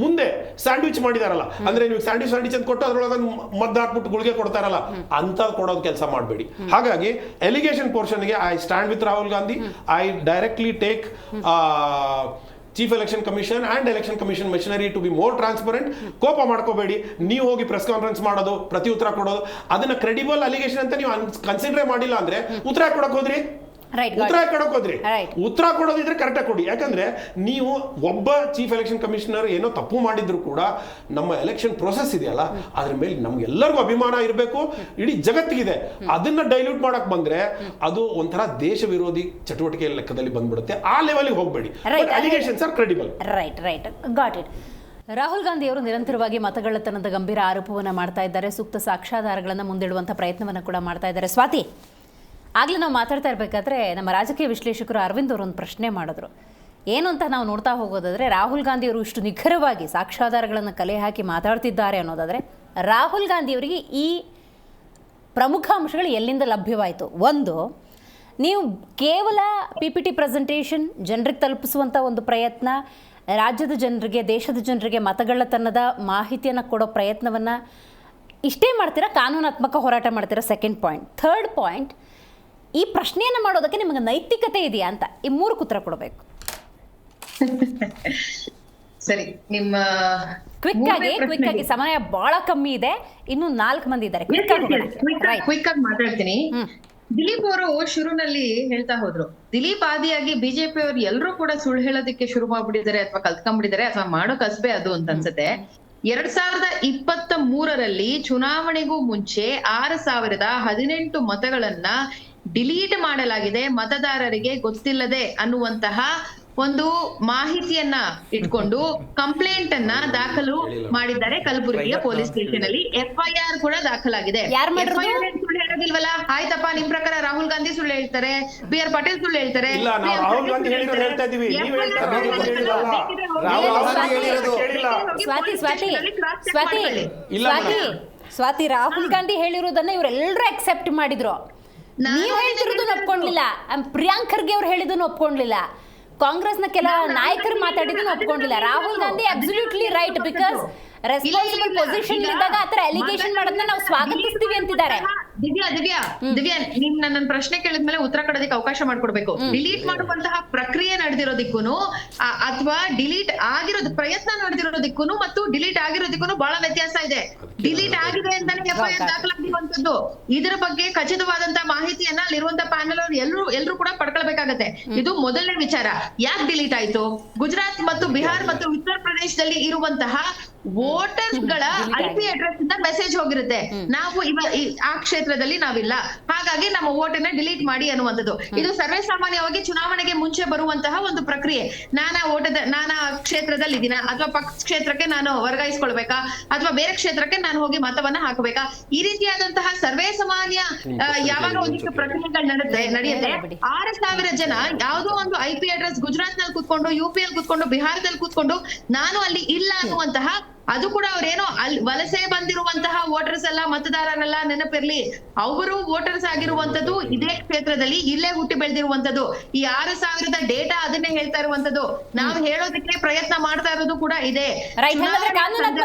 ಮುಂದೆ ಸ್ಯಾಂಡ್ವಿಚ್ ಮಾಡಿದಾರಲ್ಲ, ಅಂದ್ರೆ ನೀವು ಸ್ಯಾಂಡ್ವಿಚ್ ಅಂತ ಕೊಟ್ಟು ಅದ್ರೊಳಗೆ ಮದ್ದು ಹಾಕ್ಬಿಟ್ಟು ಗುಳಿಗೆ ಕೊಡ್ತಾರಲ್ಲ, ಅಂತ ಕೊಡೋದು ಕೆಲಸ ಮಾಡಬೇಡಿ. ಹಾಗಾಗಿ ಎಲಿಗೇಷನ್ ಪೋರ್ಷನ್ಗೆ I stand with Rahul Gandhi. I directly take Chief Election Commission and Election Commission machinery to be more transparent. ಕೋಪ ಮಾಡ್ಕೋಬೇಡಿ. ನೀವು ಹೋಗಿ ಪ್ರೆಸ್ ಕಾನ್ಫರೆನ್ಸ್ ಮಾಡೋದು, ಪ್ರತಿ ಉತ್ತರ ಕೊಡೋದು, ಅದನ್ನ ಕ್ರೆಡಿಬಲ್ ಅಲಿಗೇಷನ್ ಅಂತ ನೀವು ಕನ್ಸಿಡರ್ ಮಾಡಿಲ್ಲ ಅಂದ್ರೆ ಉತ್ತರ ಕೊಡಕ್ ಹೋದ್ರಿ, ಉತ್ತರ ಕೊಡೋದಿದ್ರೆ ಕರೆಕ್ಟಾಗಿ ಕೊಡಿ. ಯಾಕಂದ್ರೆ ನೀವು ಒಬ್ಬ ಚೀಫ್ ಎಲೆಕ್ಷನ್ ಕಮಿಷನರ್ ಏನೋ ತಪ್ಪು ಮಾಡಿದ್ರು ಕೂಡ ನಮ್ಮ ಎಲೆಕ್ಷನ್ ಪ್ರೊಸೆಸ್ ಇದೆಯಲ್ಲ ಅದ್ರ ಮೇಲೆ ನಮ್ಗೆಲ್ಲರಿಗೂ ಅಭಿಮಾನ ಇರಬೇಕು, ಇಡೀ ಜಗತ್ತಿಗಿದೆ. ಅದನ್ನ ಡೈಲ್ಯೂಟ್ ಮಾಡಕ್ ಬಂದ್ರೆ ಅದು ಒಂಥರ ದೇಶ ವಿರೋಧಿ ಚಟುವಟಿಕೆ ಲೆಕ್ಕದಲ್ಲಿ ಬಂದ್ಬಿಡುತ್ತೆ. ಆ ಲೆವೆಲ್ಗೆ ಹೋಗ್ಬೇಡಿ. Allegations are credible. Right, got it. Rahul Gandhi ಅವರು ನಿರಂತರವಾಗಿ ಮತಗಳ್ಳತನದ ಗಂಭೀರ ಆರೋಪವನ್ನು ಮಾಡ್ತಾ ಇದ್ದಾರೆ. ಸೂಕ್ತ ಸಾಕ್ಷ್ಯಾಧಾರಗಳನ್ನು ಮುಂದಿಡುವಂಥ ಪ್ರಯತ್ನವನ್ನು ಕೂಡ ಮಾಡ್ತಾ ಇದ್ದಾರೆ. ಸ್ವಾತಿ, ಆಗಲೇ ನಾವು ಮಾತಾಡ್ತಾ ಇರಬೇಕಾದ್ರೆ ನಮ್ಮ ರಾಜಕೀಯ ವಿಶ್ಲೇಷಕರು ಅರವಿಂದ್ ಅವರು ಒಂದು ಪ್ರಶ್ನೆ ಮಾಡಿದ್ರು. ಏನು ಅಂತ ನಾವು ನೋಡ್ತಾ ಹೋಗೋದಾದರೆ, ರಾಹುಲ್ ಗಾಂಧಿ ಅವರು ಇಷ್ಟು ನಿಖರವಾಗಿ ಸಾಕ್ಷ್ಯಾಧಾರಗಳನ್ನು ಕಲೆ ಹಾಕಿ ಮಾತಾಡ್ತಿದ್ದಾರೆ ಅನ್ನೋದಾದರೆ, ರಾಹುಲ್ ಗಾಂಧಿ ಅವರಿಗೆ ಈ ಪ್ರಮುಖ ಅಂಶಗಳು ಎಲ್ಲಿಂದ ಲಭ್ಯವಾಯಿತು? ಒಂದು, ನೀವು ಕೇವಲ PPT ಪ್ರೆಸೆಂಟೇಷನ್ ಜನರಿಗೆ ತಲುಪಿಸುವಂಥ ಒಂದು ಪ್ರಯತ್ನ, ರಾಜ್ಯದ ಜನರಿಗೆ, ದೇಶದ ಜನರಿಗೆ ಮತಗಳ್ಳತನದ ಮಾಹಿತಿಯನ್ನು ಕೊಡೋ ಪ್ರಯತ್ನವನ್ನು ಇಷ್ಟೇ ಮಾಡ್ತೀರಾ, ಕಾನೂನಾತ್ಮಕ ಹೋರಾಟ ಮಾಡ್ತೀರಾ? Second point. ಥರ್ಡ್ ಪಾಯಿಂಟ್, ಈ ಪ್ರಶ್ನೆಯನ್ನು ಮಾಡೋದಕ್ಕೆ ನಿಮಗೆ ನೈತಿಕತೆ ಇದೆಯಾ ಅಂತ. ಈ 3 ಉತ್ತರ ಕೊಡಬೇಕು. ಸರಿ, ನಿಮ್ಮ ಕ್ವಿಕ್ ಆಗಿ ಸಮಯ ಬಹಳ ಕಮ್ಮಿ ಇದೆ, ಇನ್ನು 4 ಮಂದಿ ಇದ್ದಾರೆ. ಕ್ವಿಕ್ ಆಗಿ ಮಾತಾಡ್ತೀನಿ. ದಿಲೀಪ್ ಅವರು ಶುರುನಲ್ಲಿ ಹೇಳ್ತಾ ಹೋದ್ರು, ದಿಲೀಪ್ ಆದಿಯಾಗಿ ಬಿಜೆಪಿ ಅವರು ಎಲ್ಲರೂ ಕೂಡ ಸುಳ್ಳು ಹೇಳೋದಕ್ಕೆ ಶುರು ಮಾಡ್ಬಿಟ್ಟಿದ್ದಾರೆ ಅಥವಾ ಕಲ್ತ್ಕೊಂಡ್ಬಿಟ್ಟಿದ್ದಾರೆ ಅಥವಾ ಮಾಡೋ ಕಸಬೆ ಅದು ಅಂತ ಅನ್ಸುತ್ತೆ. 2023ರಲ್ಲಿ ಚುನಾವಣೆಗೂ ಮುಂಚೆ 6018 ಮತಗಳನ್ನ ಡಿಲೀಟ್ ಮಾಡಲಾಗಿದೆ, ಮತದಾರರಿಗೆ ಗೊತ್ತಿಲ್ಲದೆ ಅನ್ನುವಂತಹ ಒಂದು ಮಾಹಿತಿಯನ್ನ ಇಟ್ಕೊಂಡು ಕಂಪ್ಲೇಂಟ್ ಅನ್ನ ದಾಖಲು ಮಾಡಿದ್ದಾರೆ ಕಲಬುರಗಿಯ ಪೊಲೀಸ್ ಸ್ಟೇಷನ್ ಅಲ್ಲಿ. FIR ಕೂಡ ದಾಖಲಾಗಿದೆ. ಸುಳ್ಳು ಹೇಳೋದಿಲ್ವಲ್ಲ? ಆಯ್ತಪ್ಪ, ನಿಮ್ ಪ್ರಕಾರ ರಾಹುಲ್ ಗಾಂಧಿ ಸುಳ್ಳು ಹೇಳ್ತಾರೆ, BR ಪಾಟೀಲ್ ಸುಳ್ಳು ಹೇಳ್ತಾರೆ. ಸ್ವಾತಿ, ರಾಹುಲ್ ಗಾಂಧಿ ಹೇಳಿರೋದನ್ನ ಇವರೆಲ್ಲರೂ ಅಕ್ಸೆಪ್ಟ್ ಮಾಡಿದ್ರು. ನೀವು ಹೇಳ್ತಿರೋದನ್ನ ಒಪ್ಕೊಂಡ್ಲಿಲ್ಲ. ಪ್ರಿಯಾಂಕ್ ಖರ್ಗೆ ಅವ್ರು ಹೇಳಿದನ್ನು ಒಪ್ಕೊಂಡ್ಲಿಲ್ಲ. ಕಾಂಗ್ರೆಸ್ನ ಕೆಲ ನಾಯಕರು ಮಾತಾಡಿದ್ದನ್ನು ಒಪ್ಕೊಂಡಿಲ್ಲ. Rahul Gandhi absolutely right, because responsible position ಇದ್ದಾಗ ಆತರ ಅಲಿಗೇಷನ್ ಮಾಡೋದನ್ನ ನಾವು ಸ್ವಾಗತಿಸ್ತೀವಿ ಅಂತಿದ್ದಾರೆ. ದಿವ್ಯಾ, ನೀವ್ ನನ್ನ ಪ್ರಶ್ನೆ ಕೇಳಿದ್ಮೇಲೆ ಉತ್ತರ ಕೊಡೋದಕ್ಕೆ ಅವಕಾಶ ಮಾಡ್ಕೊಡ್ಬೇಕು. ಡಿಲೀಟ್ ಮಾಡುವಂತಹ ಪ್ರಕ್ರಿಯೆ ನಡೆದಿರೋದಕ್ಕೂನು ಅಥವಾ ಡಿಲೀಟ್ ಆಗಿರೋದು ಪ್ರಯತ್ನ ನಡೆದಿರೋದಕ್ಕೂ ಮತ್ತು ಡಿಲೀಟ್ ಆಗಿರೋದಕ್ಕೂ ಬಹಳ ವ್ಯತ್ಯಾಸ ಇದೆ. ಡಿಲೀಟ್ ಆಗಿದೆ ಅಂತಾನೆ FIR ದಾಖಲಾಗಿರುವಂತದ್ದು. ಇದರ ಬಗ್ಗೆ ಖಚಿತವಾದಂತಹ ಮಾಹಿತಿಯನ್ನ ಅಲ್ಲಿರುವಂತಹ ಪ್ಯಾನೆಲ್ ಅವರು ಎಲ್ಲರೂ ಕೂಡ ಪಡ್ಕೊಳ್ಬೇಕಾಗತ್ತೆ. ಇದು ಮೊದಲನೇ ವಿಚಾರ. ಯಾಕೆ ಡಿಲೀಟ್ ಆಯ್ತು? ಗುಜರಾತ್ ಮತ್ತು ಬಿಹಾರ್ ಮತ್ತು ಉತ್ತರ ಪ್ರದೇಶದಲ್ಲಿ ಇರುವಂತಹ ವೋಟರ್ಸ್ ಗಳ IP ಅಡ್ರೆಸ್ ಇಂದ ಮೆಸೇಜ್ ಹೋಗಿರುತ್ತೆ, ನಾವು ಆ ಕ್ಷೇತ್ರದಲ್ಲಿ ನಾವಿಲ್ಲ, ಹಾಗಾಗಿ ನಮ್ಮ ವೋಟ್ ಅನ್ನ ಡಿಲೀಟ್ ಮಾಡಿ ಅನ್ನುವಂಥದ್ದು. ಇದು ಸರ್ವೇ ಸಾಮಾನ್ಯವಾಗಿ ಚುನಾವಣೆಗೆ ಮುಂಚೆ ಬರುವಂತಹ ಒಂದು ಪ್ರಕ್ರಿಯೆ. ನಾನಾ ಕ್ಷೇತ್ರದಲ್ಲಿ ಇದೀನ ಅಥವಾ ಪಕ್ಷ ಕ್ಷೇತ್ರಕ್ಕೆ ನಾನು ವರ್ಗಾಯಿಸ್ಕೊಳ್ಬೇಕಾ ಅಥವಾ ಬೇರೆ ಕ್ಷೇತ್ರಕ್ಕೆ ನಾನು ಹೋಗಿ ಮತವನ್ನ ಹಾಕಬೇಕಾ? ಈ ರೀತಿಯಾದಂತಹ ಸರ್ವೇ ಸಾಮಾನ್ಯ ಯಾವಾಗ ಒಂದಿಷ್ಟು ಪ್ರಕ್ರಿಯೆಗಳು ನಡೆಯುತ್ತೆ. 6000 ಜನ ಯಾವುದೋ ಒಂದು IP ಅಡ್ರೆಸ್ ಗುಜರಾತ್ ನಲ್ಲಿ ಕೂತ್ಕೊಂಡು, UP ಅಲ್ಲಿ ಕೂತ್ಕೊಂಡು, ಬಿಹಾರದಲ್ಲಿ ಕೂತ್ಕೊಂಡು ನಾನು ಅಲ್ಲಿ ಇಲ್ಲ ಅನ್ನುವಂತಹ, ಅದು ಕೂಡ ಅವ್ರೇನೋ ಅಲ್ಲಿ ವಲಸೆ ಬಂದಿರುವಂತಹ ವೋಟರ್ಸ್ ಅಲ್ಲ, ಮತದಾರರಲ್ಲ, ನೆನಪಿರ್ಲಿ. ಅವರು ವೋಟರ್ಸ್ ಆಗಿರುವಂತದ್ದು ಇದೇ ಕ್ಷೇತ್ರದಲ್ಲಿ, ಇಲ್ಲೇ ಹುಟ್ಟಿ ಬೆಳೆದಿರುವಂತದ್ದು. ಈ 6000 ಡೇಟಾ ಅದನ್ನೇ ಹೇಳ್ತಾ ಇರುವಂತದ್ದು. ನಾವು ಹೇಳೋದಕ್ಕೆ ಪ್ರಯತ್ನ ಮಾಡ್ತಾ ಇರೋದು ಕೂಡ ಇದೆ.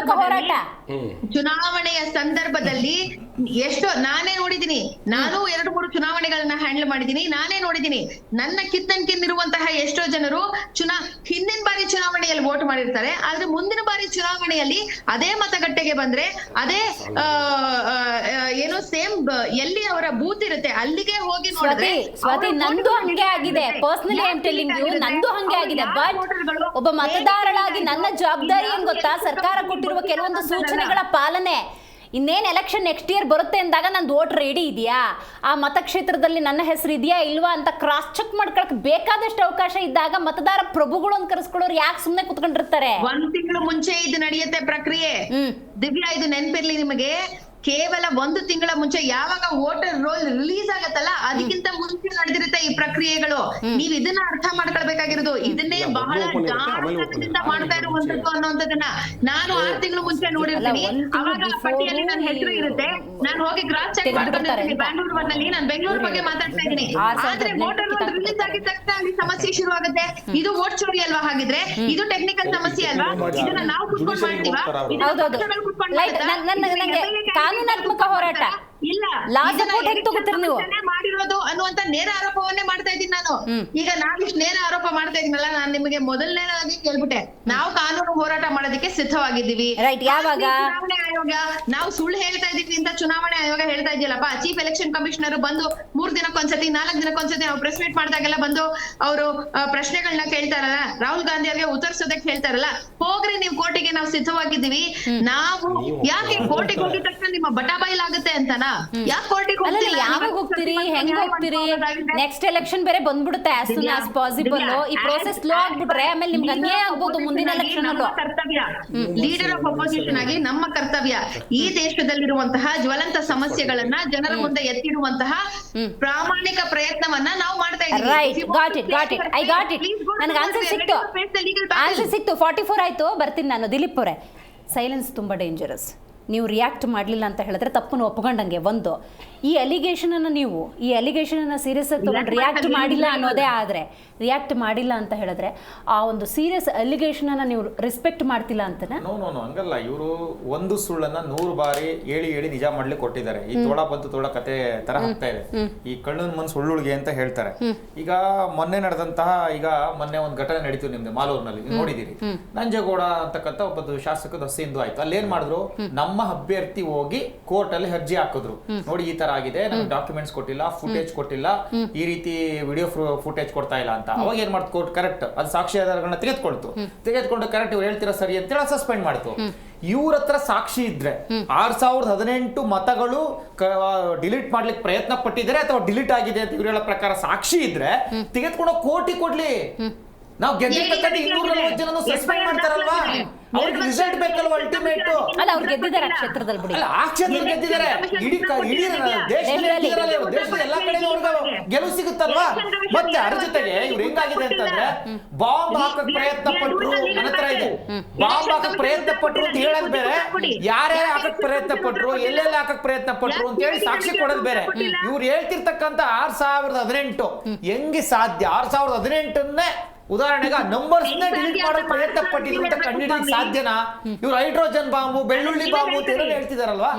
ಚುನಾವಣೆಯ ಸಂದರ್ಭದಲ್ಲಿ ಎಷ್ಟೋ ನಾನೇ ನೋಡಿದೀನಿ. ನಾನು 2-3 ಚುನಾವಣೆಗಳನ್ನ ಹ್ಯಾಂಡಲ್ ಮಾಡಿದೀನಿ. ನಾನೇ ನೋಡಿದೀನಿ. ನನ್ನ ಕಿತ್ತಂಕಿನ್ನಿರುವಂತಹ ಎಷ್ಟೋ ಜನರು ಹಿಂದಿನ ಬಾರಿ ಚುನಾವಣೆಯಲ್ಲಿ ವೋಟ್ ಮಾಡಿರ್ತಾರೆ, ಆದ್ರೆ ಮುಂದಿನ ಬಾರಿ ಚುನಾವಣೆಯಲ್ಲಿ ಅದೇ ಮತಗಟ್ಟೆಗೆ ಬಂದ್ರೆ ಅದೇ ಏನೋ ಸೇಮ್ ಎಲ್ಲಿ ಅವರ ಬೂತ್ ಇರುತ್ತೆ ಅಲ್ಲಿಗೆ ಹೋಗಿ ನೋಡಿದ್ರೆ. ಸ್ವಾತಿ, ನಂದು ಹಂಗೆ ಆಗಿದೆ. Personally I am telling you, ನಂದು ಹಂಗೆ ಆಗಿದೆ. ಬಟ್ ಒಬ್ಬ ಮತದಾರಳಾಗಿ ನನ್ನ ಜವಾಬ್ದಾರಿ ಏನ್ ಗೊತ್ತಾ? ಸರ್ಕಾರ ಕೊಟ್ಟಿರುವ ಕೆಲವೊಂದು ಸೂಚನೆಗಳ ಪಾಲನೆ. ಇನ್ನೇನು ಎಲೆಕ್ಷನ್ ನೆಕ್ಸ್ಟ್ ಇಯರ್ ಬರುತ್ತೆ ಅಂದಾಗ ನಂದು ವೋಟ್ ರೆಡಿ ಇದೆಯಾ, ಆ ಮತಕ್ಷೇತ್ರದಲ್ಲಿ ನನ್ನ ಹೆಸರು ಇದೆಯಾ ಇಲ್ವಾ ಅಂತ ಕ್ರಾಸ್ ಚೆಕ್ ಮಾಡ್ಕೊಳಕ್ ಬೇಕಾದಷ್ಟು ಅವಕಾಶ ಇದ್ದಾಗ ಮತದಾರ ಪ್ರಭುಗಳು ಅಂತ ಕರೆಸ್ಕೊಳ್ಳೋರು ಯಾಕೆ ಸುಮ್ಮನೆ ಕುತ್ಕೊಂಡಿರ್ತಾರೆ? 1 ತಿಂಗಳು ಮುಂಚೆ ಇದು ನಡೆಯುತ್ತೆ ಪ್ರಕ್ರಿಯೆ. ದಿವ್ಯಾ, ಇದು ನೆನಪಿರ್ಲಿ ನಿಮಗೆ. ಕೇವಲ 1 ತಿಂಗಳ ಮುಂಚೆ ಯಾವಾಗ ವೋಟರ್ ರೋಲ್ ರಿಲೀಸ್ ಆಗತ್ತಲ್ಲ, ಅದಕ್ಕಿಂತ ಮುಂಚೆ ನಡೆದಿರುತ್ತೆ ಈ ಪ್ರಕ್ರಿಯೆಗಳು. ನೀವ್ ಇದನ್ನ ಅರ್ಥ ಮಾಡ್ಕೊಳ್ಬೇಕಾಗಿರೋದು. ಇದನ್ನೇ ಬಹಳ ಜಾಗೃತಿಯಿಂದ ಮಾಡ್ತಾ ಇರುವಂತದ್ದು ಅನ್ನೋದನ್ನ ನಾನು 6 ತಿಂಗಳು ಮುಂಚೆ ನೋಡಿರ್ತೀನಿ. ಅವಾಗ ಪಟ್ಟಿಯಲ್ಲಿ ನನ್ನ ಹೆಸರು ಇರುತ್ತೆ, ನಾನು ಹೋಗಿ ಕ್ರಾಸ್ ಚೆಕ್ ಮಾಡ್ಕೊಂಡಿರ್ತೀನಿ ಬ್ಯಾಂಗ್ಳೂರ್ನಲ್ಲಿ. ನಾನು ಬೆಂಗಳೂರು ಬಗ್ಗೆ ಮಾತಾಡ್ತಾ ಇದ್ದೀನಿ. ಆದ್ರೆ ವೋಟರ್ ರೋಲ್ ರಿಲೀಸ್ ಆಗಿದ ತಕ್ಷಣ ಅಲ್ಲಿ ಸಮಸ್ಯೆ ಶುರು ಆಗುತ್ತೆ. ಇದು ವೋಟ್ ಚೋರಿ ಅಲ್ವಾ? ಹಾಗಿದ್ರೆ ಇದು ಟೆಕ್ನಿಕಲ್ ಸಮಸ್ಯೆ ಅಲ್ವಾ? ಇದನ್ನ ನಾವು ಕುತ್ಕೊಂಡು ಮಾಡ್ತೀವಾ? ಕಾನೂನಾತ್ಮಕ ಹೋರಾಟ ಇಲ್ಲ, ಮಾಡಿರೋದು ಅನ್ನುವಂತ ನೇರ ಆರೋಪವನ್ನೇ ಮಾಡ್ತಾ ಇದ್ದೀನಿ ನಾನು. ಈಗ ನಾವಿಷ್ಟು ನೇರ ಆರೋಪ ಮಾಡ್ತಾ ಇದೀನಲ್ಲ, ನಾನು ನಿಮಗೆ ಮೊದಲನೇದಾಗಿ ಕೇಳ್ಬಿಟ್ಟೆ, ನಾವು ಕಾನೂನು ಹೋರಾಟ ಮಾಡೋದಕ್ಕೆ ಸಿದ್ಧವಾಗಿದ್ದೀವಿ. ಚುನಾವಣೆ ಆಯೋಗ ನಾವು ಸುಳ್ಳು ಹೇಳ್ತಾ ಇದೀವಿ ಅಂತ ಚುನಾವಣೆ ಆಯೋಗ ಹೇಳ್ತಾ ಇದೆಯಲ್ಲಪ್ಪ. ಚೀಫ್ ಎಲೆಕ್ಷನ್ ಕಮಿಷನರ್ ಬಂದು 3 ದಿನಕ್ಕೊಂದ್ಸತಿ 4 ದಿನಕ್ಕೊಂದ್ಸತಿ ನಾವು ಪ್ರೆಸ್ ಮೀಟ್ ಮಾಡಿದಾಗೆಲ್ಲ ಬಂದು ಅವರು ಪ್ರಶ್ನೆಗಳನ್ನ ಕೇಳ್ತಾರಲ್ಲ, ರಾಹುಲ್ ಗಾಂಧಿ ಅವರಿಗೆ ಉತ್ತರಿಸೋದಕ್ಕೆ ಹೇಳ್ತಾರಲ್ಲ, ಹೋಗ್ರಿ ನೀವು ಕೋರ್ಟಿಗೆ, ನಾವು ಸಿದ್ಧವಾಗಿದ್ದೀವಿ. ನಾವು ಯಾಕೆ ಕೋರ್ಟಿಗೆ ಹೋಗಿದ ತಕ್ಷಣ ನಿಮ್ಮ ಬಟಾಬೈಲಾಗುತ್ತೆ ಅಂತನಾ? ಯಾವಾಗ ಹೋಗ್ತೀರಿ, ಹೆಂಗ್ ಹೋಗ್ತೀರಿ? ನೆಕ್ಸ್ಟ್ ಎಲೆಕ್ಷನ್ ಬೇರೆ ಬಂದ್ಬಿಡುತ್ತೆ ಆಸ್ ಸೂನ್ ಆಸ್ ಪಾಸಿಬಲ್. ಈ ಪ್ರೋಸೆಸ್ ಸ್ಲೋ ಆಗ್ಬಿಟ್ರೆ ಆಮೇಲೆ ನಿಮ್ಗೆ ಅನ್ಯಾಯ ಆಗ್ಬೋದು ಮುಂದಿನ ಎಲೆಕ್ಷನ್ ಅಲ್ಲೂ. ಕರ್ತವ್ಯ, ಲೀಡರ್ ಆಫ್ ಅಪೋಸಿಷನ್ ಆಗಿ ನಮ್ಮ ಕರ್ತವ್ಯ ಈ ದೇಶದಲ್ಲಿರುವಂತಹ ಜ್ವಲಂತ ಸಮಸ್ಯೆಗಳನ್ನ ಜನರ ಮುಂದೆ ಎತ್ತಿಡುವಂತಹ ಪ್ರಾಮಾಣಿಕ ಪ್ರಯತ್ನವನ್ನ ನಾವು ಮಾಡ್ತಾ ಇದ್ದೀವಿ. Right, got it, I got it. ನನಗೆ ಆನ್ಸರ್ ಸಿಕ್ತು. 44 ಆಯ್ತು, ಬರ್ತೀನಿ ನಾನು. ದಿಲೀಪ್ ಅವರೇ, ಸೈಲೆನ್ಸ್ ತುಂಬಾ ಡೇಂಜರಸ್. ನೀವು ರಿಯಾಕ್ಟ್ ಮಾಡಲಿಲ್ಲ ಅಂತ ಹೇಳಿದ್ರೆ ತಪ್ಪನ್ನು ಒಪ್ಕೊಂಡಂಗೆ. ಒಂದು, ಈ ಅಲಿಗೇಷನನ್ನು ಸೀರಿಯಸ್ ಆಗಿ ತೊಗೊಂಡು ರಿಯಾಕ್ಟ್ ಮಾಡಿಲ್ಲ ಅನ್ನೋದೇ ಆದರೆ, ರಿಯಾಕ್ಟ್ ಮಾಡಿಲ್ಲ ಅಂತ ಹೇಳಿದ್ರೆ ಆ ಒಂದು ಸೀರಿಯಸ್ ಅಲಿಗೇಷನನ್ನು ನೀವು ರೆಸ್ಪೆಕ್ಟ್ ಮಾಡ್ತಿಲ್ಲ ಅಂತನಾ? ನೋ ಹಂಗಲ್ಲ. ಇವರು ಒಂದು ಸುಳ್ಳನ್ನ 100 ಬಾರಿ ಹೇಳಿ ನಿಜ ಮಾಡ್ಲಿಕ್ಕೆ ಕೊಟ್ಟಿದ್ದಾರೆ. ಈ ತೋಳ ಬಂತು ತೋಳ ಕತೆ ತರ ಆಗ್ತಾ ಇದೆ. ಈ ಕಳ್ಳನ ಮನ್ ಸುಳ್ಳುಳ್ಗೆ ಅಂತ ಹೇಳ್ತಾರೆ. ಈಗ ಮೊನ್ನೆ ನಡೆದಂತಹ ಮೊನ್ನೆ ಒಂದು ಘಟನೆ ನಡೀತು ನಿಮ್ದು ಮಾಲೂರಿನಲ್ಲಿ, ನೋಡಿದಿರಿ. ನಂಜೇಗೌಡ ಅಂತಕ್ಕಂಥ ಒಬ್ಬ ಶಾಸಕದ ಹಸಿಂದು ಆಯ್ತು. ಅಲ್ಲೇನ್ ಮಾಡಿದ್ರು, ನಮ್ಮ ಅಭ್ಯರ್ಥಿ ಹೋಗಿ ಕೋರ್ಟ್ ಅಲ್ಲಿ ಅರ್ಜಿ ಹಾಕಿದ್ರು. ನೋಡಿ ಈ ತರ ಆಗಿದೆ, ನಮ್ಗೆ ಡಾಕ್ಯುಮೆಂಟ್ಸ್ ಕೊಟ್ಟಿಲ್ಲ, ಫುಟೇಜ್ ಕೊಟ್ಟಿಲ್ಲ, ಈ ರೀತಿ ವಿಡಿಯೋ ಫುಟೇಜ್ ಕೊಡ್ತಾ ಇಲ್ಲ ಅಂತ. ಅವಾಗ ಏನ್ ಮಾಡ್ತು ಕೋರ್ಟ್, ಕರೆಕ್ಟ್ ಅದು ಸಾಕ್ಷಿ ಆಧಾರಗಳನ್ನ ತೆಗೆದುಕೊಂಡು ಕರೆಕ್ಟ್ ಇವ್ರು ಹೇಳ್ತೀರಾ ಸರಿ ಅಂತೇಳಿ ಸಸ್ಪೆಂಡ್ ಮಾಡ್ತು. ಇವ್ರ ಹತ್ರ ಸಾಕ್ಷಿ ಇದ್ರೆ 6018 ಮತಗಳು ಡಿಲೀಟ್ ಮಾಡ್ಲಿಕ್ಕೆ ಪ್ರಯತ್ನ ಪಟ್ಟಿದ್ದಾರೆ ಅಥವಾ ಡಿಲೀಟ್ ಆಗಿದೆ ಅಂತ ಇವ್ರ ಹೇಳೋ ಪ್ರಕಾರ ಸಾಕ್ಷಿ ಇದ್ರೆ ತೆಗೆದುಕೊಂಡು ಕೋರ್ಟಿಗೆ ಕೊಡ್ಲಿ. ನಾವು ಗೆದ್ದಿರ್ತಕ್ಕಂಥ 240 ಜನನು ಸಸ್ಪೆಂಡ್ ಮಾಡ್ತಾರಲ್ವಾ, ಅವ್ರಿಗೆ ರಿಸಲ್ಟ್ ಬೇಕಲ್ವಾ ಅಲ್ಟಿಮೇಟ್. ಅಲ್ಲ, ಅವ್ರು ಗೆದ್ದಿದ್ದಾರೆ ಆ ಕ್ಷೇತ್ರದಲ್ಲಿ ಬಿಡಿ. ಆ ಕ್ಷೇತ್ರದಲ್ಲಿ ಗೆದ್ದಿದ್ದಾರೆ, ಇಡೀ ದೇಶದಲ್ಲಿ ದೇಶದ ಎಲ್ಲಾ ಕಡೆ ಗೆಲುವು ಸಿಗುತ್ತಲ್ವಾ. ಮತ್ತೆ ಅದ್ರ ಜೊತೆಗೆ ಇವ್ರು ಹೆಂಗಾಗಿದೆ ಅಂತಂದ್ರೆ, ಬಾಂಬ್ ಹಾಕಕ್ ಪ್ರಯತ್ನ ಪಟ್ರು, ನನ್ನ ಹತ್ರ ಇದೆ, ಬಾಂಬ್ ಹಾಕಕ್ ಪ್ರಯತ್ನ ಪಟ್ರು ಅಂತ ಹೇಳೋದ್ ಬೇರೆ, ಯಾರ್ಯಾರು ಹಾಕಕ್ ಪ್ರಯತ್ನ ಪಟ್ರು, ಎಲ್ಲೆಲ್ಲ ಹಾಕಕ್ ಪ್ರಯತ್ನ ಪಟ್ರು ಅಂತ ಹೇಳಿ ಸಾಕ್ಷಿ ಕೊಡೋದ್ ಬೇರೆ. ಇವ್ರು ಹೇಳ್ತಿರ್ತಕ್ಕಂಥ 6018 ಹೆಂಗೆ ಸಾಧ್ಯ? 6018 ಉದಾಹರಣೆಗೆ ನಂಬರ್ಸ್ ಡಿಲೀಟ್ ಮಾಡೋ ಪ್ರಯತ್ನ ಪಟ್ಟಿದ್ರು ಅಂತ ಕಂಡಿಡಿಯಕ್ಕೆ ಸಾಧ್ಯನಾ? ಇವ್ರು ಹೈಡ್ರೋಜನ್ ಬಾಂಬು, ಬೆಳ್ಳುಳ್ಳಿ ಬಾಂಬು ಅಂತ ಏನೋ ಹೇಳ್ತಿದಾರಲ್ವಾ,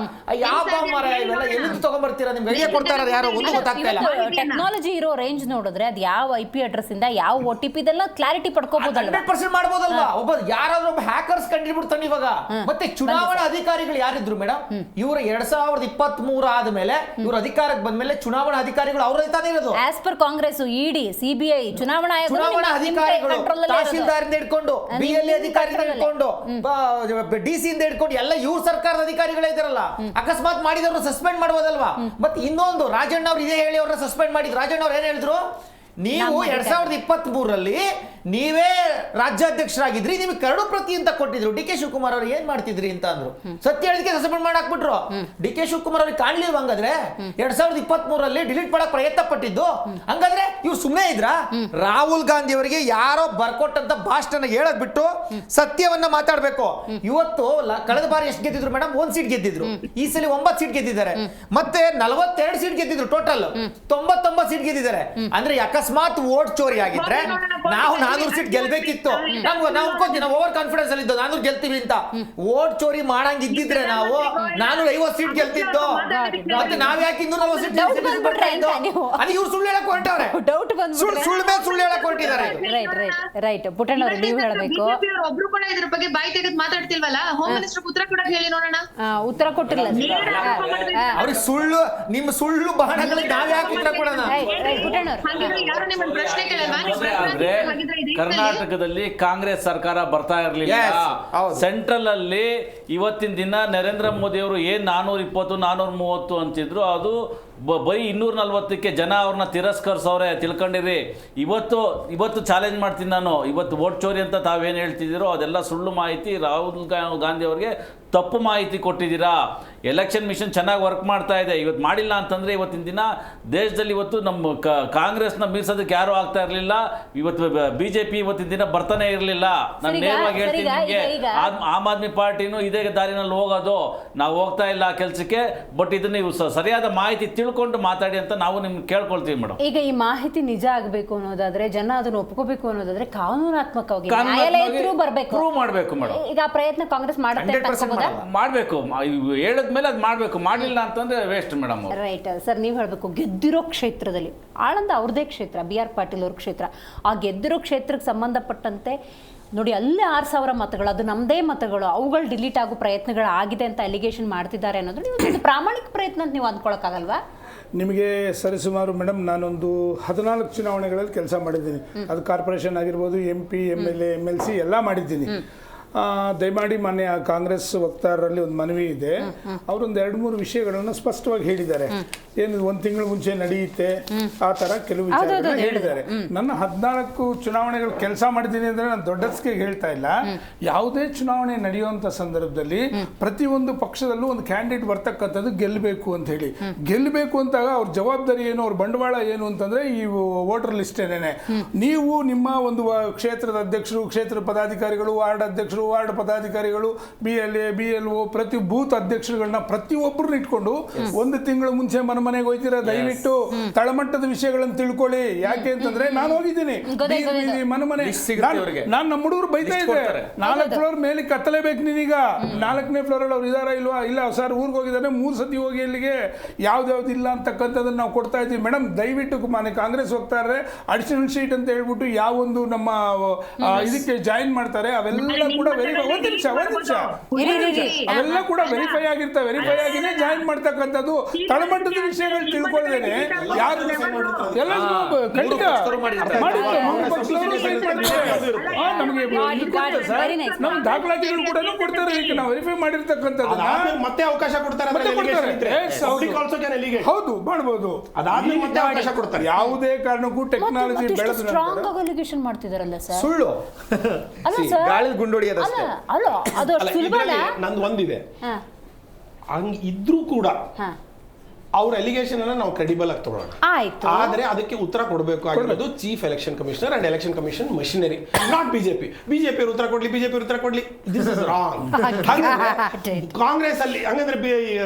ಯಾವ ಬಾಂಬ್ ಮಾರ ಇವೆಲ್ಲ ಎಲ್ಲಿಂದ ತಗೊಂಡ್ಬರ್ತೀರಾ? ನಿಮ್ಗೆ ಐಡಿಯಾ ಕೊಡ್ತಾರ ಯಾರೋ ಒಂದು ಗೊತ್ತಾಗ್ತಾ ಇಲ್ಲ. ಟೆಕ್ನಾಲಜಿ ಇರೋ ರೇಂಜ್ ನೋಡಿದ್ರೆ ಅದು ಯಾವ IP ಅಡ್ರೆಸ್ ಇಂದ ಯಾವ OTP ಇದೆಲ್ಲ ಕ್ಲಾರಿಟಿ ಪಡ್ಕೋಬಹುದಲ್ವಾ? 100% ಮಾಡ್ಬೋದಲ್ವಾ? ಒಬ್ಬ ಯಾರಾದ್ರೂ ಒಬ್ಬ ಹ್ಯಾಕರ್ಸ್ ಕಂಡಿಡ್ಬಿಡ್ತಾನೆ ಇವಾಗ. ಮತ್ತೆ ಚುನಾವಣಾ ಅಧಿಕಾರಿಗಳು ಯಾರಿದ್ರು ಮೇಡಮ್? ಇವ್ರ 2023 ಆದ್ಮೇಲೆ ಇವ್ರ ಅಧಿಕಾರಕ್ಕೆ ಬಂದ್ಮೇಲೆ ಚುನಾವಣಾ ಅಧಿಕಾರಿಗಳು ಅವ್ರ ತಾನೇ ಇರೋದು. As per Congress, ED, CBI, ಚುನಾವಣಾ ಆಯೋಗ, ತಹಶೀಲ್ದಾರಿಂದ ಹಿಡ್ಕೊಂಡು BLA ಅಧಿಕಾರಿಯಿಂದ ಹಿಡ್ಕೊಂಡು DC ಇಂದ ಹಿಡ್ಕೊಂಡು ಎಲ್ಲ ಇವ್ರ ಸರ್ಕಾರದ ಅಧಿಕಾರಿಗಳೇ ಇದಾರಲ್ಲ. ಅಕಸ್ಮಾತ್ ಮಾಡಿದವ್ರನ್ನ ಸಸ್ಪೆಂಡ್ ಮಾಡ್ಬೋದಲ್ವಾ? ಮತ್ತೆ ಇನ್ನೊಂದು, ರಾಜಣ್ಣ ಅವ್ರು ಇದೇ ಹೇಳಿ ಅವ್ರನ್ನ ಸಸ್ಪೆಂಡ್ ಮಾಡಿದ್ರು. ರಾಜಣ್ಣ ಅವ್ರು ಏನ್ ಹೇಳಿದ್ರು, ನೀವು 2023 ನೀವೇ ರಾಜ್ಯಾಧ್ಯಕ್ಷರಾಗಿದ್ರಿ, ನಿಮಗೆ ಕರಡು ಪ್ರತಿ ಅಂತ ಕೊಟ್ಟಿದ್ರು. DK ಶಿವಕುಮಾರ್ ಅವ್ರು ಏನ್ ಮಾಡ್ತಿದ್ರಿ ಅಂತ ಅಂದ್ರು. ಸತ್ಯ ಹೇಳಿದಕ್ಕೆ ಸಸ್ಪೆಂಡ್ ಮಾಡಾಕ್ಬಿಟ್ರು. DK ಶಿವಕುಮಾರ್ ಅವ್ರಿಗೆ ಕಾಣ್ಲಿಲ್ವ ಹಂಗಾದ್ರೆ 2023 ಡಿಲೀಟ್ ಮಾಡಕ್ ಪ್ರಯತ್ನ ಪಟ್ಟಿದ್ದು? ಹಂಗಾದ್ರೆ ಇವ್ರು ಸುಮ್ಮನೆ ಇದ್ರ? ರಾಹುಲ್ ಗಾಂಧಿ ಅವರಿಗೆ ಯಾರೋ ಬರ್ಕೊಟ್ಟಂತ ಭಾಷಣ ಹೇಳಕ್ ಬಿಟ್ಟು ಸತ್ಯವನ್ನ ಮಾತಾಡ್ಬೇಕು. ಇವತ್ತು ಕಳೆದ ಬಾರಿ ಎಷ್ಟು ಗೆದ್ದಿದ್ರು ಮೇಡಮ್? 1 ಸೀಟ್ ಗೆದ್ದಿದ್ರು. ಈ ಸಲ 9 ಸೀಟ್ ಗೆದ್ದಿದ್ದಾರೆ. ಮತ್ತೆ 42 ಸೀಟ್ ಗೆದ್ದಿದ್ರು. ಟೋಟಲ್ 99 ಸೀಟ್ ಗೆದ್ದಿದ್ದಾರೆ. ಅಂದ್ರೆ ಅಕಸ್ಮಾತ್ ವೋಟ್ ಚೋರಿ ಆಗಿದ್ರೆ ನಾವು 400 ಸೀಟ್ ಗೆಲ್ಬೇಕಿತ್ತು. ನಾವು ಅನ್ಕೊಂತೀವಿ, ನಾವು ಓವರ್ ಕಾನ್ಫಿಡೆನ್ಸ್ ಅಲ್ಲಿ ಇದ್ದು 400 ಗೆಲ್ತೀವಿ ಅಂತ. ವೋಟ್ ಚೋರಿ ಮಾಡಂಗ್ ಇದ್ದಿದ್ರೆ ನಾವು 450 ಸೀಟ್ ಗೆಲ್ತಿದ್ದು. ಮತ್ತೆ ನಾವ್ ಯಾಕೆ 240 ಸೀಟ್ ಅದು ಇವ್ರು ಸುಳ್ಳು ಹೇಳಕ್ ಹೊರಟವ್ರೆ. ಸುಳ್ಳು ಹೇಳಕ್ ಹೊರಟಿದ್ದಾರೆ. ರೈಟ್ ಪುಟ್ಟಣ್ಣ ಅವರು ನೀವು ಹೇಳಬೇಕು. ಒಬ್ರು ಕೂಡ ಇದ್ರ ಬಗ್ಗೆ ಬಾಯಿ ತೆಗೆದು ಮಾತಾಡ್ತಿಲ್ವಲ್ಲ? ಹೋಮ್ ಮಿನಿಸ್ಟರ್ ಉತ್ತರ ಕೊಡಕ್ ಹೇಳಿ ನೋಡೋಣ. ಉತ್ತರ ಕೊಟ್ಟಿಲ್ಲ ಅವ್ರಿಗೆ ಸುಳ್ಳು, ನಿಮ್ಮ ಸುಳ್ಳು ಬಾಣಗಳಿಗೆ ನಾವ್ ಯಾಕೆ ಉತ್ತರ ಕೊಡೋಣ? ಪುಟ್ಟಣ್ಣ ಯಾರು ನಿಮ್ಮನ್ನ ಪ್ರಶ್ನೆ ಕೇಳಲ್ವಾ? ಕರ್ನಾಟಕದಲ್ಲಿ ಕಾಂಗ್ರೆಸ್ ಸರ್ಕಾರ ಬರ್ತಾ ಇರಲಿಲ್ಲ. ಸೆಂಟ್ರಲ್ ಅಲ್ಲಿ ಇವತ್ತಿನ ದಿನ ನರೇಂದ್ರ ಮೋದಿ ಅವರು ಏನ್ 420 430 ಅಂತಿದ್ರು, ಅದು ಬರೀ 240ಕ್ಕೆ ಜನ ಅವ್ರನ್ನ ತಿರಸ್ಕರಿಸವ್ರೆ. ತಿಳ್ಕೊಂಡಿರಿ. ಇವತ್ತು ಚಾಲೆಂಜ್ ಮಾಡ್ತೀನಿ ನಾನು. ಇವತ್ತು ವೋಟ್ ಚೋರಿ ಅಂತ ತಾವೇನು ಹೇಳ್ತಿದ್ದೀರೋ ಅದೆಲ್ಲ ಸುಳ್ಳು ಮಾಹಿತಿ. ರಾಹುಲ್ ಗಾಂಧಿ ಅವ್ರಿಗೆ ತಪ್ಪು ಮಾಹಿತಿ ಕೊಟ್ಟಿದ್ದೀರಾ. ಎಲೆಕ್ಷನ್ ಮಿಷನ್ ಚೆನ್ನಾಗಿ ವರ್ಕ್ ಮಾಡ್ತಾ ಇದೆ. ಇವತ್ತು ಮಾಡಿಲ್ಲ ಅಂತಂದ್ರೆ ಇವತ್ತಿನ ದಿನ ದೇಶದಲ್ಲಿ ಇವತ್ತು ನಮ್ಮ ಕಾಂಗ್ರೆಸ್ನ ಮೀರ್ಸೋದಕ್ಕೆ ಯಾರು ಆಗ್ತಾ ಇರಲಿಲ್ಲ. ಇವತ್ತು BJP ಇವತ್ತಿನ ದಿನ ಬರ್ತಾನೆ ಇರಲಿಲ್ಲ. ನಾನು ನೇರವಾಗಿ ಹೇಳ್ತೀನಿ ನಿಮಗೆ, ಆಮ್ ಆದ್ಮಿ ಪಾರ್ಟಿನೂ ಇದೇ ದಾರಿನಲ್ಲಿ ಹೋಗೋದು. ನಾವು ಹೋಗ್ತಾ ಇಲ್ಲ ಆ ಕೆಲಸಕ್ಕೆ. ಬಟ್ ಇದನ್ನ ನೀವು ಸರಿಯಾದ ಮಾಹಿತಿ ತಿಳ್ಕೊಂಡು ಮಾತಾಡಿ ಅಂತ ನಾವು ನಿಮ್ಗೆ ಕೇಳ್ಕೊಳ್ತೀವಿ ಮೇಡಮ್. ಈಗ ಈ ಮಾಹಿತಿ ನಿಜ ಆಗಬೇಕು ಅನ್ನೋದಾದ್ರೆ, ಜನ ಅದನ್ನು ಒಪ್ಕೋಬೇಕು ಅನ್ನೋದಾದ್ರೆ ಕಾನೂನಾತ್ಮಕವಾಗಿ ನ್ಯಾಯಾಲಯಕ್ಕೂ ಬರಬೇಕು, ಪ್ರೂವ್ ಮಾಡಬೇಕು ಮೇಡಮ್. ಈಗ ಆ ಪ್ರಯತ್ನ ಕಾಂಗ್ರೆಸ್ ಮಾಡುತ್ತೆ, ಮಾಡಬೇಕು. ಹೇಳಿದ್ಮೇಲೆ ಅದು ಮಾಡಬೇಕು. ಮಾಡಲಿಲ್ಲ ಅಂತಂದ್ರೆ ವೇಸ್ಟ್ ಮೇಡಮ್. ರೈಟ್ ಸರ್, ನೀವು ಹೇಳಬೇಕು. ಗೆದ್ದಿರೋ ಕ್ಷೇತ್ರದಲ್ಲಿ ಆಳಂದ ಅವ್ರದೇ ಕ್ಷೇತ್ರ, BR ಪಾಟೀಲ್ ಅವ್ರ ಕ್ಷೇತ್ರ. ಆ ಗೆದ್ದಿರೋ ಕ್ಷೇತ್ರಕ್ಕೆ ಸಂಬಂಧಪಟ್ಟಂತೆ ನೋಡಿ, ಅಲ್ಲೇ 6000 ಮತಗಳು, ಅದು ನಮ್ಮದೇ ಮತಗಳು, ಅವುಗಳು ಡಿಲೀಟ್ ಆಗೋ ಪ್ರಯತ್ನಗಳು ಆಗಿದೆ ಅಂತ ಅಲಿಗೇಷನ್ ಮಾಡ್ತಿದ್ದಾರೆ ಅನ್ನೋದು ಇದು ಪ್ರಾಮಾಣಿಕ ಪ್ರಯತ್ನ ಅಂತ ನೀವು ಅಂದ್ಕೊಳಕ್ಕಾಗಲ್ವಾ? ನಿಮಗೆ ಸರಿಸುಮಾರು ಮೇಡಮ್, ನಾನೊಂದು 14 ಚುನಾವಣೆಗಳಲ್ಲಿ ಕೆಲಸ ಮಾಡಿದ್ದೀನಿ. ಅದು ಕಾರ್ಪೊರೇಷನ್ ಆಗಿರ್ಬೋದು, MP, MLA, MLC ಎಲ್ಲ ಮಾಡಿದ್ದೀನಿ. ದಯಮಾಡಿ ಮಾನ್ಯ ಕಾಂಗ್ರೆಸ್ ವಕ್ತಾರರಲ್ಲಿ ಒಂದು ಮನವಿ ಇದೆ. ಅವರೊಂದು 2-3 ವಿಷಯಗಳನ್ನು ಸ್ಪಷ್ಟವಾಗಿ ಹೇಳಿದ್ದಾರೆ. ಏನು 1 ತಿಂಗಳು ಮುಂಚೆ ನಡೆಯುತ್ತೆ ಆ ತರ ಕೆಲವು ವಿಚಾರಗಳನ್ನ ಹೇಳಿದ್ದಾರೆ. ನನ್ನ 14 ಚುನಾವಣೆಗಳು ಕೆಲಸ ಮಾಡಿದ್ದೀನಿ ಅಂದ್ರೆ ನಾನು ದೊಡ್ಡಸ್ಗೆ ಹೇಳ್ತಾ ಇಲ್ಲ. ಯಾವುದೇ ಚುನಾವಣೆ ನಡೆಯುವಂತ ಸಂದರ್ಭದಲ್ಲಿ ಪ್ರತಿಯೊಂದು ಪಕ್ಷದಲ್ಲೂ ಒಂದು ಕ್ಯಾಂಡಿಡೇಟ್ ಬರ್ತಕ್ಕಂಥದ್ದು ಗೆಲ್ಲಬೇಕು ಅಂತ ಹೇಳಿ. ಗೆಲ್ಲಬೇಕು ಅಂತಾಗ ಅವ್ರ ಜವಾಬ್ದಾರಿ ಏನು, ಅವ್ರ ಬಂಡವಾಳ ಏನು ಅಂತಂದ್ರೆ ಈ ವೋಟರ್ ಲಿಸ್ಟೇನೆ. ನೀವು ನಿಮ್ಮ ಒಂದು ಕ್ಷೇತ್ರದ ಅಧ್ಯಕ್ಷರು, ಕ್ಷೇತ್ರ ಪದಾಧಿಕಾರಿಗಳು, ವಾರ್ಡ್ ಅಧ್ಯಕ್ಷರು, ಅಧ್ಯಕ್ಷರು, ವಾರ್ಡ್ ಪದಾಧಿಕಾರಿಗಳು, BLA, BLO, ಪ್ರತಿ ಬೂತ್ ಅಧ್ಯಕ್ಷರುಗಳನ್ನ ಪ್ರತಿಯೊಬ್ಬರನ್ನ ಇಟ್ಕೊಂಡು ಒಂದು ತಿಂಗಳು ಮುಂಚೆ ಮನೆಗೆ ಹೋಗ್ತೀರಾ, ದಯವಿಟ್ಟು ತಳಮಟ್ಟದ ವಿಷಯಗಳನ್ನು ತಿಳ್ಕೊಳ್ಳಿ. ಯಾಕೆ ಅಂತಂದ್ರೆ ನಾನು ಹೋಗಿದ್ದೀನಿ ಮನೆ ನಾನು ನಮ್ಮ ಹುಡುಗರು ಬೈತಾ ಇದ್ದೆ, 4 ಫ್ಲೋರ್ ಮೇಲೆ ಕತ್ತಲೇಬೇಕು ನೀನೀಗ, 4ನೇ ಫ್ಲೋರ್ ಅಲ್ಲಿ ಅವ್ರು ಇದಾರ ಇಲ್ವಾ, ಇಲ್ಲ ಸರ್ ಊರಿಗೆ ಹೋಗಿದ್ದಾನೆ 3 ಸತಿ ಹೋಗಿ ಇಲ್ಲಿಗೆ ಯಾವ್ದು ಇಲ್ಲ ಅಂತಕ್ಕಂಥದ್ದನ್ನ ನಾವು ಕೊಡ್ತಾ ಇದ್ದೀವಿ. ಮೇಡಮ್ ದಯವಿಟ್ಟು ಮನೆ ಕಾಂಗ್ರೆಸ್ ಹೋಗ್ತಾರೆ ಅಡಿಷನಲ್ ಶೀಟ್ ಅಂತ ಹೇಳ್ಬಿಟ್ಟು ಯಾವೊಂದು ನಮ್ಮ ಇದಕ್ಕೆ ಜಾಯಿನ್ ಮಾಡ್ತಾರೆ ಅವೆಲ್ಲ ಕೂಡ ಒಂದ್ ನಿಮಿಷ ಅವೆಲ್ಲ ಕೂಡ ವೆರಿಫೈ ಆಗಿರ್ತವೆ, ವೆರಿಫೈ ಆಗಿನೇ ಜಾಯಿನ್ ಮಾಡ್ತಕ್ಕಂಥದ್ದು. ತಳಮಟ್ಟದ ವಿಷಯಗಳು ತಿಳ್ಕೊಳ್ಳದೇನೆ ಯಾರು ಎಲ್ಲ ಖಂಡಿತ ನಮಗೆ ನಮ್ಮ ದಾಖಲಾತಿಗಳು ಕೂಡ ಕೊಡ್ತಾರೆ, ಈಗ ನಾವು ವೆರಿಫೈ ಮಾಡಿರ್ತಕ್ಕಂಥದ್ದು ಮತ್ತೆ ಅವಕಾಶ ಕೊಡ್ತಾರೆ. ಹೌದು ಮಾಡಬಹುದು, ಅದಾದ್ಮೇಲೆ ಮತ್ತೆ ಅವಕಾಶ ಕೊಡ್ತಾರೆ. ಯಾವುದೇ ಕಾರಣಕ್ಕೂ ಟೆಕ್ನಾಲಜಿ ಬೆಳೆದ ಸ್ಟ್ರಾಂಗ್ ಆಗಿ ಅಲಿಗೇಷನ್ ಮಾಡ್ತಿದಾರಲ್ಲ ಸರ್. ಸುಳ್ಳು ಗಾಳಿ ಗುಂಡೊಡಿಯೋದಷ್ಟೇ. ಅಲ್ಲ ಅದು ನಂದು ಒಂದಿದೆ, ಹಂಗ ಇದ್ರೂ ಕೂಡ ಅವ್ರ ಅಲಿಗೇಷನ್ ಅನ್ನ ನಾವು ಕ್ರೆಡಿಬಲ್ ಆಗಿ ತಗೊಳ್ಳೋಣ. ಆದ್ರೆ ಅದಕ್ಕೆ ಉತ್ತರ ಕೊಡಬೇಕು ಆಗಿರೋದು chief election commissioner and election commission machinery, not BJP. BJP ಉತ್ತರ ಕೊಡ್ಲಿ, ದಿಸ್ ಇಸ್ ರಾಂಗ್. ಕಾಂಗ್ರೆಸ್ ಅಲ್ಲಿ ಹಂಗಂದ್ರೆ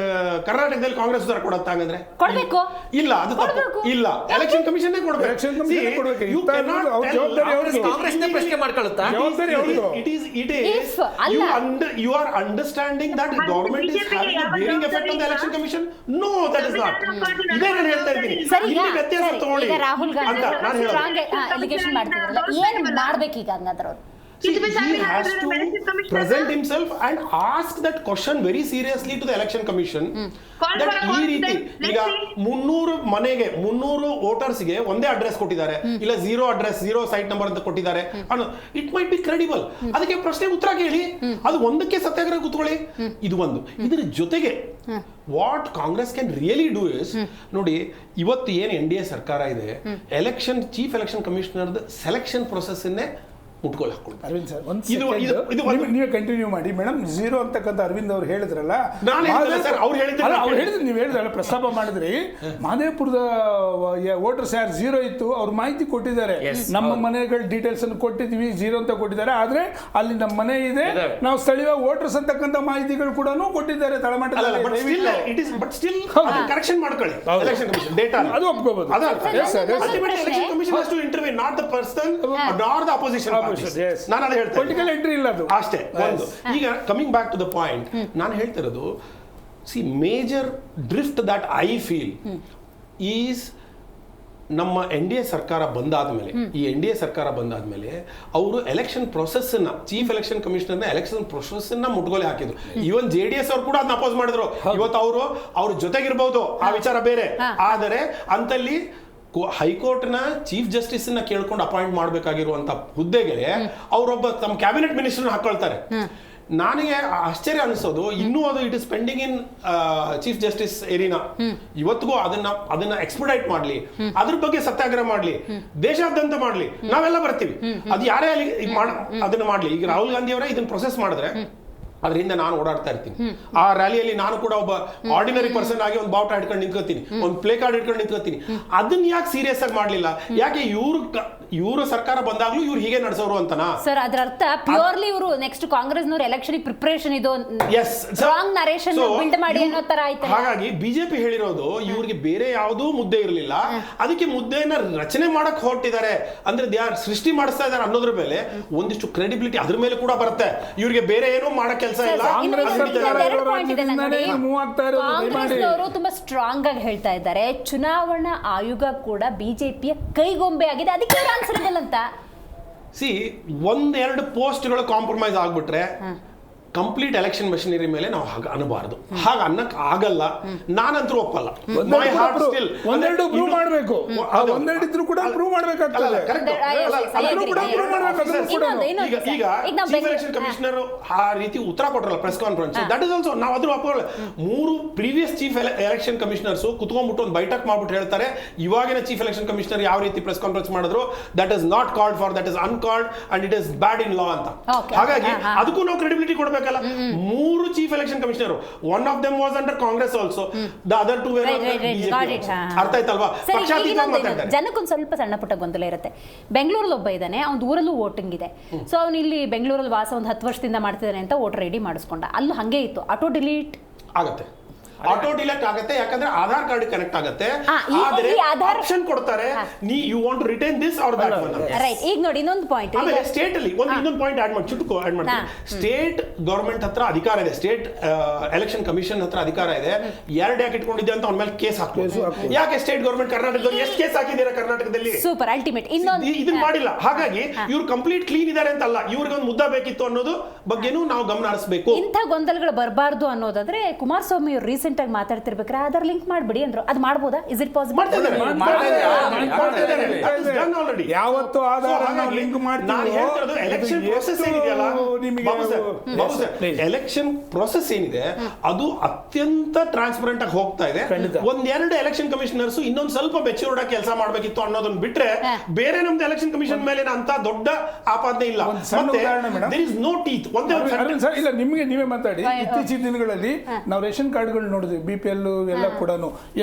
ಕರ್ನಾಟಕದಲ್ಲಿ ಕಾಂಗ್ರೆಸ್ ಉತ್ತರ ಕೊಡುತ್ತಾ? ಹಂಗಂದ್ರೆ ಇಲ್ಲ, ಅದು ತಪ್ಪು. ಇಲ್ಲ, ಎಲೆಕ್ಷನ್ ಕಮಿಷನ್ ಕೊಡಬೇಕು. You are understanding that government is having a bearing effect on the election commission? No, that is not. ಇದೇ ನಾನು ಹೇಳ್ತಾ ಇದ್ದೀನಿ. ಇಲ್ಲಿ ವ್ಯತ್ಯಾಸ ತಗೊಳ್ಳಿ. ರಾಹುಲ್ ಗಾಂಧಿ ಸ್ಟ್ರಾಂಗ್ ಅಲಿಗೇಷನ್ ಮಾಡ್ತಿದ್ರಲ್ಲ, ಏನ್ ಮಾಡ್ಬೇಕು ಈಗ ಹಂಗಾದ್ರೆ ಅವರು? He has to present himself and ask that question very seriously to the election commission. That ಈ ರೀತಿ ಈಗ 300 ಮನೆಗೆ 300 ವೋಟರ್ಸ್ಗೆ ಒಂದೇ ಅಡ್ರೆಸ್ ಕೊಟ್ಟಿದ್ದಾರೆ, ಇಲ್ಲ 0 ಅಡ್ರೆಸ್ 0 ಸೈಟ್ ನಂಬರ್ ಅಂತ ಕೊಟ್ಟಿದ್ದಾರೆ, ಇಟ್ ಮೈಟ್ ಬಿ ಕ್ರೆಡಿಬಲ್. ಅದಕ್ಕೆ ಪ್ರಶ್ನೆ ಉತ್ತರ ಕೇಳಿ, ಅದು ಒಂದಕ್ಕೆ ಸತ್ಯಾಗ್ರಹ ಕೂತ್ಕೊಳ್ಳಿ. ಇದು ಒಂದು. ಇದರ ಜೊತೆಗೆ what Congress can really do is, ನೋಡಿ ಇವತ್ತು ಏನು NDA ಸರ್ಕಾರ ಇದೆ, chief election commissioner selection process ಅನ್ನೇ ಮುಟ್ಕೊಳ್ಳಿ ಹಾಕೊಳ್ಳಿ. ಅರವಿಂದ್ ಸರ್ ನೀವೇ ಕಂಟಿನ್ಯೂ ಮಾಡಿ. ಮೇಡಮ್ 0 ಅಂತಕ್ಕಂಥ ಅರವಿಂದ್ ಅವ್ರು ಹೇಳಿದ್ರಲ್ಲ, ಅವ್ರು ಹೇಳಿದ್ರು ನೀವು ಹೇಳಿದ್ರಲ್ಲ, ಪ್ರಸ್ತಾಪ ಮಾಡಿದ್ರಿ, ಮಹದೇವಪುರದ ವೋಟರ್ಸ್ ಯಾರು 0 ಇತ್ತು ಅವ್ರ ಮಾಹಿತಿ ಕೊಟ್ಟಿದ್ದಾರೆ, ನಮ್ಮ ಮನೆಗಳ ಡೀಟೇಲ್ಸ್ ಅನ್ನು ಕೊಟ್ಟಿದ್ವಿ, 0 ಅಂತ ಕೊಟ್ಟಿದ್ದಾರೆ, ಆದ್ರೆ ಅಲ್ಲಿ ನಮ್ಮ ಮನೆ ಇದೆ, ನಾವು ಸ್ಥಳೀಯ ವೋಟರ್ಸ್ ಅಂತಕ್ಕಂಥ ಮಾಹಿತಿಗಳು ಕೂಡ ಕೊಟ್ಟಿದ್ದಾರೆ ತಳಮಟ್ಟದಲ್ಲಿ. ಕರೆಕ್ಷನ್ ಮಾಡ್ಕೊಳ್ಳಿ ಎಲೆಕ್ಷನ್ ಕಮಿಷನ್ ಡೇಟಾ, ಅದು ಒಪ್ಕೋಬಹುದು. Election commission has to interview, not the person not the opposition. ನಾನು ಅದು ಹೇಳ್ತೇನೆ, ಪೊಲಿಟಿಕಲ್ ಎಂಟ್ರಿ ಇಲ್ಲ ಅದು ಅಷ್ಟೇ. ಒಂದು ಈಗ coming back to the point, ನಾನು ಹೇಳ್ತಿರೋದು major drift that I feel is ನಮ್ಮ NDA ಸರ್ಕಾರ ಬಂದಾದ್ಮೇಲೆ, ಈ NDA ಸರ್ಕಾರ ಬಂದಾದ್ಮೇಲೆ ಅವರು ಎಲೆಕ್ಷನ್ ಪ್ರೊಸೆಸ್ ಅನ್ನ, chief election commissioner election process ಅನ್ನ ಮುಟ್ಗೋಲೆ ಹಾಕಿದ್ರು. ಈವನ್ JDS ಅವ್ರು ಕೂಡ ಅದನ್ನ ಅಪೋಸ್ ಮಾಡಿದ್ರು. ಇವತ್ತು ಅವ್ರ ಜೊತೆಗಿರ್ಬಹುದು, ಆ ವಿಚಾರ ಬೇರೆ. ಆದರೆ ಅಂತಲ್ಲಿ ಹೈಕೋರ್ಟ್ ನ ಚೀಫ್ ಜಸ್ಟಿಸ್ ನ ಕೇಳ್ಕೊಂಡು ಅಪಾಯಿಂಟ್ ಮಾಡಬೇಕಾಗಿರುವಂತ ಹುದ್ದೆಗೆ ಅವರೊಬ್ಬ ತಮ್ಮ ಕ್ಯಾಬಿನೆಟ್ ಮಿನಿಸ್ಟರ್ ಹಾಕೊಳ್ತಾರೆ. ನನಗೆ ಆಶ್ಚರ್ಯ ಅನಿಸೋದು, ಇನ್ನೂ ಅದು it is pending in chief justice Erina. ಇವತ್ತಿಗೂ ಅದನ್ನ ಎಕ್ಸ್ಪೆಡೈಟ್ ಮಾಡ್ಲಿ, ಅದ್ರ ಬಗ್ಗೆ ಸತ್ಯಾಗ್ರಹ ಮಾಡ್ಲಿ, ದೇಶಾದ್ಯಂತ ಮಾಡ್ಲಿ, ನಾವೆಲ್ಲ ಬರ್ತೀವಿ. ಅದು ಯಾರೇ ಅಲ್ಲಿ ಅದನ್ನ ಮಾಡ್ಲಿ. ಈಗ ರಾಹುಲ್ ಗಾಂಧಿ ಅವರೇ ಇದನ್ನ ಪ್ರೊಸೆಸ್ ಮಾಡಿದ್ರೆ ಅದರಿಂದ ನಾನು ಓಡಾಡ್ತಾ ಇರ್ತೀನಿ. ಆ ರ್ಯಾಲಿಯಲ್ಲಿ ನಾನು ಕೂಡ ಒಬ್ಬ ಆರ್ಡಿನರಿ ಪರ್ಸನ್ ಆಗಿ ಒಂದು ಬಾವುಟ ಹಿಡ್ಕೊಂಡು ನಿಂತ್ಕೋತೀನಿ, ಒಂದು ಪ್ಲೇ ಕಾರ್ಡ್ ಹಿಡ್ಕೊಂಡು ನಿಂತ್ಕೋತೀನಿ. ಅದನ್ನ ಯಾಕೆ ಸೀರಿಯಸ್ ಆಗಿ ಮಾಡ್ಲಿಲ್ಲ? ಯಾಕೆ ಇವ್ರ ಸರ್ಕಾರ ಬಂದಾಗ್ಲೂ ಇವ್ರು ಹೀಗೆ ನಡೆಸೋರು ಅಂತನಾ ಸರ್? ಅದರ ಅರ್ಥ ಪ್ಯೂರ್ಲಿ ಇವರು ನೆಕ್ಸ್ಟ್ ಕಾಂಗ್ರೆಸ್ನವ್ರ ಎಲೆಕ್ಷನ್ ಪ್ರಿಪರೇಷನ್ ಇದು ರಾಂಗ್ ನರೇಷನ್ ಬಿಲ್ಡ್ ಮಾಡಿ ಅನ್ನೋ ತರ ಆಯ್ತು. ಹಾಗಾಗಿ ಬಿಜೆಪಿ ಹೇಳಿರೋದು ಇವ್ರಿಗೆ ಬೇರೆ ಯಾವುದೂ ಮುದ್ದೆ ಇರಲಿಲ್ಲ, ಅದಕ್ಕೆ ಮುದ್ದೆಯನ್ನ ರಚನೆ ಮಾಡಕ್ ಹೊರಟಿದ್ದಾರೆ, ಅಂದ್ರೆ ಸೃಷ್ಟಿ ಮಾಡಿಸ್ತಾ ಇದ್ದಾರೆ ಅನ್ನೋದ್ರ ಮೇಲೆ ಒಂದಿಷ್ಟು ಕ್ರೆಡಿಬಿಲಿಟಿ ಅದ್ರ ಮೇಲೆ ಕೂಡ ಬರುತ್ತೆ. ಇವ್ರಿಗೆ ಬೇರೆ ಏನೋ ಮಾಡಕ್ ಕೆಲಸ ಇಲ್ಲ. ಕಾಂಗ್ರೆಸ್ನವರು ತುಂಬಾ ಸ್ಟ್ರಾಂಗ್ ಆಗಿ ಹೇಳ್ತಾ ಇದ್ದಾರೆ, ಚುನಾವಣಾ ಆಯೋಗ ಕೂಡ ಬಿಜೆಪಿಯ ಕೈಗೊಂಬೆ ಆಗಿದೆ, ಅದಕ್ಕೆ ಆನ್ಸರ್ ಅಂತ. ಒಂದೆರಡು ಪೋಸ್ಟ್ಗಳು ಕಾಂಪ್ರಮೈಸ್ ಆಗ್ಬಿಟ್ರೆ ಕಂಪ್ಲೀಟ್ ಎಲೆಕ್ಷನ್ ಮಷಿನರಿ ಮೇಲೆ ನಾವು ಹಾಗೆ ಅನ್ನಬಾರದು, ಹಾಗೆ ಅನ್ನಕ್ ಆಗಲ್ಲ. ನಾನಂತೂ ಒಪ್ಪಲ್ಲ. ಒಂದೆರಡು ಪ್ರೂವ್ ಮಾಡಬೇಕು, ಒಂದೆರಡು ಇದ್ರೂ ಕೂಡ ಪ್ರೂವ್ ಮಾಡಬೇಕಾಗ್ತದೆ. ಈಗ ಚೀಫ್ ಎಲೆಕ್ಷನ್ ಕಮಿಷನರ್ ಆ ರೀತಿ ಉತ್ತರ ಕೊಟ್ಟರಲ್ಲ press conference, that is also ನಾವು ಅದ್ರ ಒಪ್ಪಲ್ಲ. 3 ಪ್ರೀವಿಯಸ್ ಚೀಫ್ ಎಲೆಕ್ಷನ್ ಕಮಿಷನರ್ಸ್ ಕುತ್ಕೊಂಡ್ಬಿಟ್ಟು ಒಂದು ಬೈಠಕ್ ಮಾಡ್ಬಿಟ್ಟು ಹೇಳ್ತಾರೆ, ಇವಾಗಿನ ಚೀಫ್ ಎಲೆಕ್ಷನ್ ಕಮಿಷನರ್ ಯಾವ ರೀತಿ ಪ್ರೆಸ್ ಕಾನ್ಫರೆನ್ಸ್ ಮಾಡಿದ್ರು, that is not called for, that is uncalled and it is bad in law ಅಂತ. ಹಾಗಾಗಿ ಅದಕ್ಕೂ ನಾವು ಕ್ರೆಡಿಬಿಲಿಟಿ ಕೊಡಬೇಕು. ಇರ್ಬೇಕಲ್ಲ. 3 chief election commissioner, one of them was under Congress also, the other 2 were ಅರ್ಥ ಆಯ್ತಲ್ವಾ? ಪಕ್ಷಾತೀತವಾಗಿ ಮಾತಾಡ್ತಾರೆ. ಜನಕ್ಕೊಂದು ಸ್ವಲ್ಪ ಸಣ್ಣ ಪುಟ್ಟ ಗೊಂದಲ ಇರುತ್ತೆ. ಬೆಂಗಳೂರಲ್ಲಿ ಒಬ್ಬ ಇದ್ದಾನೆ, ಅವ್ನ ಊರಲ್ಲೂ ವೋಟಿಂಗ್ ಇದೆ. ಸೊ ಅವ್ನು ಇಲ್ಲಿ ಬೆಂಗಳೂರಲ್ಲಿ ವಾಸ ಒಂದು 10 ವರ್ಷದಿಂದ ಮಾಡ್ತಿದ್ದಾನೆ ಅಂತ ವೋಟರ್ ಐಡಿ ಮಾಡಿಸ್ಕೊಂಡ. ಅಲ್ಲೂ ಹಂಗೆ ಇತ್ತು, ಆಟೋ ಡಿಲೀಟ್ ಆಗುತ್ತೆ, ಆಟೋ ಡಿಲೆಕ್ಟ್ ಆಗುತ್ತೆ, ಯಾಕಂದ್ರೆ ಆಧಾರ್ ಕಾರ್ಡ್ ಕನೆಕ್ಟ್ ಆಗುತ್ತೆ. ಆದ್ರೆ ಆಪ್ಷನ್ ಕೊಡ್ತಾರೆ, you want to retain this or that one. Right. ಈಗ ನೋಡಿ ಇನ್ನೊಂದು ಪಾಯಿಂಟ್, ಆಮೇಲೆ ಸ್ಟೇಟ್ ಅಲ್ಲಿ ಇನ್ನೊಂದು ಪಾಯಿಂಟ್ ಆಡ್ ಮಾಡ್ತೀನಿ. ಸ್ಟೇಟ್ ಗವರ್ಮೆಂಟ್ ಹತ್ರ ಅಧಿಕಾರ ಇದೆ, ಸ್ಟೇಟ್ ಎಲೆಕ್ಷನ್ ಕಮಿಷನ್ ಹತ್ರ ಅಧಿಕಾರ ಇದೆ. 2 ಯಾಕೆ ಇಟ್ಕೊಂಡಿದ್ದೆ ಅಂತ ಅವ್ನ ಮೇಲೆ ಕೇಸ್ ಹಾಕ್ಬೋದು. ಯಾಕೆ ಸ್ಟೇಟ್ ಗವರ್ಮೆಂಟ್ ಕರ್ನಾಟಕದಲ್ಲಿ ಎಷ್ಟು ಕೇಸ್ ಹಾಕಿದ್ದೀರಾ ಕರ್ನಾಟಕದಲ್ಲಿ? Super ultimate. ಇನ್ನೊಂದು ಇದನ್ನ ಮಾಡಿಲ್ಲ. ಹಾಗಾಗಿ ಇವ್ರು ಕಂಪ್ಲೀಟ್ ಕ್ಲೀನ್ ಇದಾರೆ ಅಂತಲ್ಲ, ಇವ್ರಿಗೆ ಒಂದು ಮುದ್ದ ಬೇಕಿತ್ತು ಅನ್ನೋದು ಬಗ್ಗೆನೂ ನಾವು ಗಮನ ಹರಿಸಬೇಕು. ಇಂಥ ಗೊಂದಲಗಳು ಬರಬಾರ್ದು ಅನ್ನೋದಾದ್ರೆ ಕುಮಾರಸ್ವಾಮಿ ಅವರು ರೀಸೆಂಟ್ ಆಗಿ ಮಾತಾಡ್ತಿರ್ಬೇಕಾದ್ರೆ ಆಧಾರ್ ಲಿಂಕ್ ಮಾಡ್ಬಿಡಿ ಅಂದ್ರು. ಅದು ಮಾಡ್ಬೋದಾ? Is it possible? ಯಾವತ್ತು ಆಧಾರ್ ಲಿಂಕ್ ಎಲೆಕ್ಷನ್ ಪ್ರೋಸೆಸ್ ಏನಿದೆಯಲ್ಲ, ಎಲೆಕ್ಷನ್ ಪ್ರೋಸೆಸ್ ಏನಿದೆ ಅದು ಅತ್ಯಂತ ಟ್ರಾನ್ಸ್ಪರೆಂಟ್ ಆಗಿ ಹೋಗ್ತಾ ಇದೆ. 1-2 ಎಲೆಕ್ಷನ್ ಕಮಿಷನರ್ಸ್ ಇನ್ನೊಂದು ಸ್ವಲ್ಪ ಮೆಚೂರ್ಡ್ ಆಗಿ ಕೆಲಸ ಮಾಡಬೇಕಿತ್ತು ಅನ್ನೋದನ್ನ ಬಿಟ್ರೆ ಬೇರೆ ನಮ್ದು ಎಲೆಕ್ಷನ್ ಕಮಿಷನ್ ಮೇಲೆ ಅಂತ ದೊಡ್ಡ ಆಪಾದನೆ ಇಲ್ಲ. There is no teeth. ಇಲ್ಲ, ನಿಮಗೆ ನೀವೇ ಮಾತಾಡಿ. ಇತ್ತೀಚಿನ ದಿನಗಳಲ್ಲಿ ನಾವು ರೇಷನ್ ಕಾರ್ಡ್ಗಳು ನೋಡಿದ್ವಿ, BPL ಎಲ್ಲ ಕೂಡ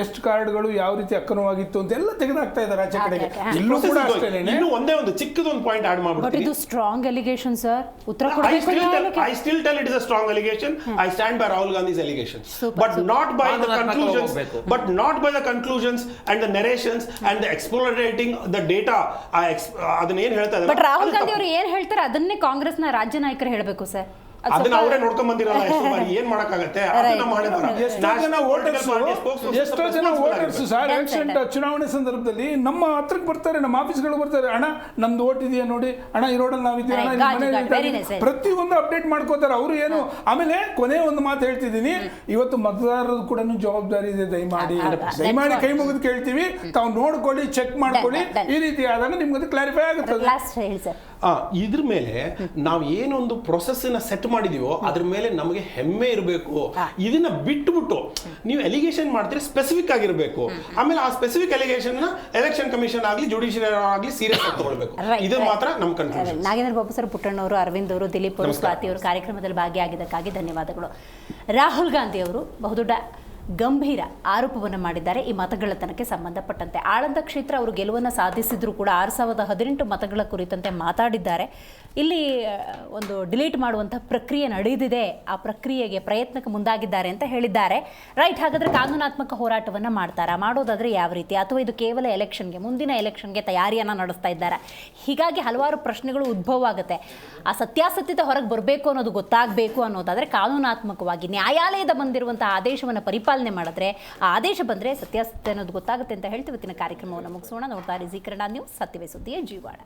ಎಷ್ಟು ಕಾರ್ಡ್ಗಳು ಯಾವ ರೀತಿ ಅಕ್ರಮವಾಗಿತ್ತು ಅಂತ ಎಲ್ಲ ತೆಗೆದಾಕ್ತಾ ಇದ್ದಾರೆ ಆಚೆ ಕಡೆಗೆ. ಇಲ್ಲೂ ಕೂಡ ಅಷ್ಟೇನೆ. ಇನ್ನು ಒಂದೇ ಚಿಕ್ಕದೊಂದು ಪಾಯಿಂಟ್ ಆಡ್ ಮಾಡ್ಬಿಡ್ತೀನಿ. ಇದು ಸ್ಟ್ರಾಂಗ್ ಅಲಿಗೇಷನ್ ಸರ್. ಉತ್ತರ I still tell it is a strong allegation. I stand by Rahul Gandhi's allegations, but not by the conclusions. But not by the conclusions and the narrations and the exploiting the data. ಅದನ್ನ ಏನ್ ಹೇಳ್ತಾ ಇದ್ದಾರೆ. But Rahul Gandhi ಅವರು ಏನ್ ಹೇಳ್ತಾರೆ ಅದನ್ನೇ ಕಾಂಗ್ರೆಸ್ನ ರಾಜ್ಯ ನಾಯಕರು ಹೇಳಬೇಕು ಸರ್. ಅದನ್ನ ಅವರೇ ನೋಡ್ಕೊಂಡ್ ಬಂದಿರಲ್ಲ. ಎಷ್ಟು ಬಾರಿ ಏನ್ ಮಾಡಕ್ಕಾಗತ್ತೆ? ಎಷ್ಟೋ ಜನ ವೋಟರ್ಸ್ ಸರ್ ಎಲೆಕ್ಷನ್ ಚುನಾವಣೆ ಸಂದರ್ಭದಲ್ಲಿ ನಮ್ಮ ಹತ್ರಕ್ಕೆ ಬರ್ತಾರೆ, ನಮ್ಮ ಆಫೀಸ್ಗಳು ಬರ್ತಾರೆ. ಅಣ್ಣ ನಮ್ದು ಓಟ್ ಇದೆಯಾ ನೋಡಿ, ಅಣ್ಣ ಈ ರೋಡಲ್ಲಿ ನಾವಿದ್ದೀವಿ, ಪ್ರತಿಯೊಂದು ಅಪ್ಡೇಟ್ ಮಾಡ್ಕೋತಾರೆ ಅವರು. ಏನು ಆಮೇಲೆ ಕೊನೆ ಒಂದು ಮಾತು ಹೇಳ್ತಿದ್ದೀನಿ, ಇವತ್ತು ಮತದಾರರು ಕೂಡ ಜವಾಬ್ದಾರಿ ಇದೆ. ದಯಮಾಡಿ ಕೈ ಮುಗಿದು ಕೇಳ್ತೀವಿ, ತಾವು ನೋಡ್ಕೊಳ್ಳಿ, ಚೆಕ್ ಮಾಡ್ಕೊಳ್ಳಿ. ಈ ರೀತಿ ಆದಾಗ ನಿಮ್ಗೆ ಅದು ಕ್ಲಾರಿಫೈ ಆಗುತ್ತೆ. ಇದ್ರ ಮೇಲೆ ನಾವು ಏನೊಂದು ಪ್ರೊಸೆಸ್ ಸೆಟ್ ಮಾಡಿದೀವೋ ಅದ್ರ ಮೇಲೆ ನಮಗೆ ಹೆಮ್ಮೆ ಇರಬೇಕು. ಇದನ್ನ ಬಿಟ್ಬಿಟ್ಟು ನೀವು ಎಲಿಗೇಷನ್ ಮಾಡ್ತೀರಿ, ಸ್ಪೆಸಿಫಿಕ್ ಆಗಿರ್ಬೇಕು. ಆಮೇಲೆ ಆ ಸ್ಪೆಸಿಫಿಕ್ ಎಲಿಗೇಷನ್ ಎಲೆಕ್ಷನ್ ಕಮಿಷನ್ ಆಗಲಿ ಜುಡಿಷಿಯರಿ ಆಗಲಿ ಸೀರಿಯಸ್ ಆಗಿ ತಗೊಳ್ಬೇಕು. ಇದು ಮಾತ್ರ ನಮ್ಮ ಕನ್ಫ್ಯೂಷನ್. ನಾಗೇಂದ್ರ ಬಾಬು ಸರ್, ಪುಟ್ಟಣ್ಣವರು, ಅರವಿಂದ್ ಅವರು, ದಿಲೀಪ್ ಅವರು, ಸ್ವಾತಿ ಅವರು ಕಾರ್ಯಕ್ರಮದಲ್ಲಿ ಭಾಗಿಯಾಗಿದ್ದಕ್ಕಾಗಿ ಧನ್ಯವಾದಗಳು. ರಾಹುಲ್ ಗಾಂಧಿ ಅವರು ಬಹುದೊಡ್ಡ ಗಂಭೀರ ಆರೋಪವನ್ನು ಮಾಡಿದ್ದಾರೆ ಈ ಮತಗಳ್ಳತನಕ್ಕೆ ಸಂಬಂಧಪಟ್ಟಂತೆ. ಆಳಂದ ಕ್ಷೇತ್ರ ಅವರು ಗೆಲುವನ್ನು ಸಾಧಿಸಿದ್ರು ಕೂಡ 6018 ಮತಗಳ ಕುರಿತಂತೆ ಮಾತಾಡಿದ್ದಾರೆ. ಇಲ್ಲಿ ಒಂದು ಡಿಲೀಟ್ ಮಾಡುವಂಥ ಪ್ರಕ್ರಿಯೆ ನಡೆದಿದೆ, ಆ ಪ್ರಕ್ರಿಯೆಗೆ ಪ್ರಯತ್ನಕ್ಕೆ ಮುಂದಾಗಿದ್ದಾರೆ ಅಂತ ಹೇಳಿದ್ದಾರೆ. ರೈಟ್. ಹಾಗಾದರೆ ಕಾನೂನಾತ್ಮಕ ಹೋರಾಟವನ್ನು ಮಾಡ್ತಾರಾ? ಮಾಡೋದಾದರೆ ಯಾವ ರೀತಿ? ಅಥವಾ ಇದು ಕೇವಲ ಎಲೆಕ್ಷನ್ಗೆ, ಮುಂದಿನ ಎಲೆಕ್ಷನ್ಗೆ ತಯಾರಿಯನ್ನು ನಡೆಸ್ತಾ ಇದ್ದಾರೆ? ಹೀಗಾಗಿ ಹಲವಾರು ಪ್ರಶ್ನೆಗಳು ಉದ್ಭವ ಆಗುತ್ತೆ. ಆ ಸತ್ಯಾಸತ್ಯತೆ ಹೊರಗೆ ಬರಬೇಕು ಅನ್ನೋದು ಗೊತ್ತಾಗಬೇಕು ಅನ್ನೋದಾದರೆ ಕಾನೂನಾತ್ಮಕವಾಗಿ ನ್ಯಾಯಾಲಯದ ಬಂದಿರುವಂಥ ಆದೇಶವನ್ನು ಪರಿಪಾಲನೆ ಮಾಡಿದ್ರೆ, ಆ ಆದೇಶ ಬಂದರೆ ಸತ್ಯಾಸತ್ಯತೆ ಅನ್ನೋದು ಗೊತ್ತಾಗುತ್ತೆ ಅಂತ ಹೇಳ್ತೀವಿ. ಇವತ್ತಿನ ಕಾರ್ಯಕ್ರಮವನ್ನು ಮುಗಿಸೋಣ. ನೋಡ್ತಾ ಇರಿ ಜೀ ಕನ್ನಡ ನ್ಯೂಸ್, ಸತ್ಯವೇ ಸುದ್ದಿಯ ಜೀವಾಳ.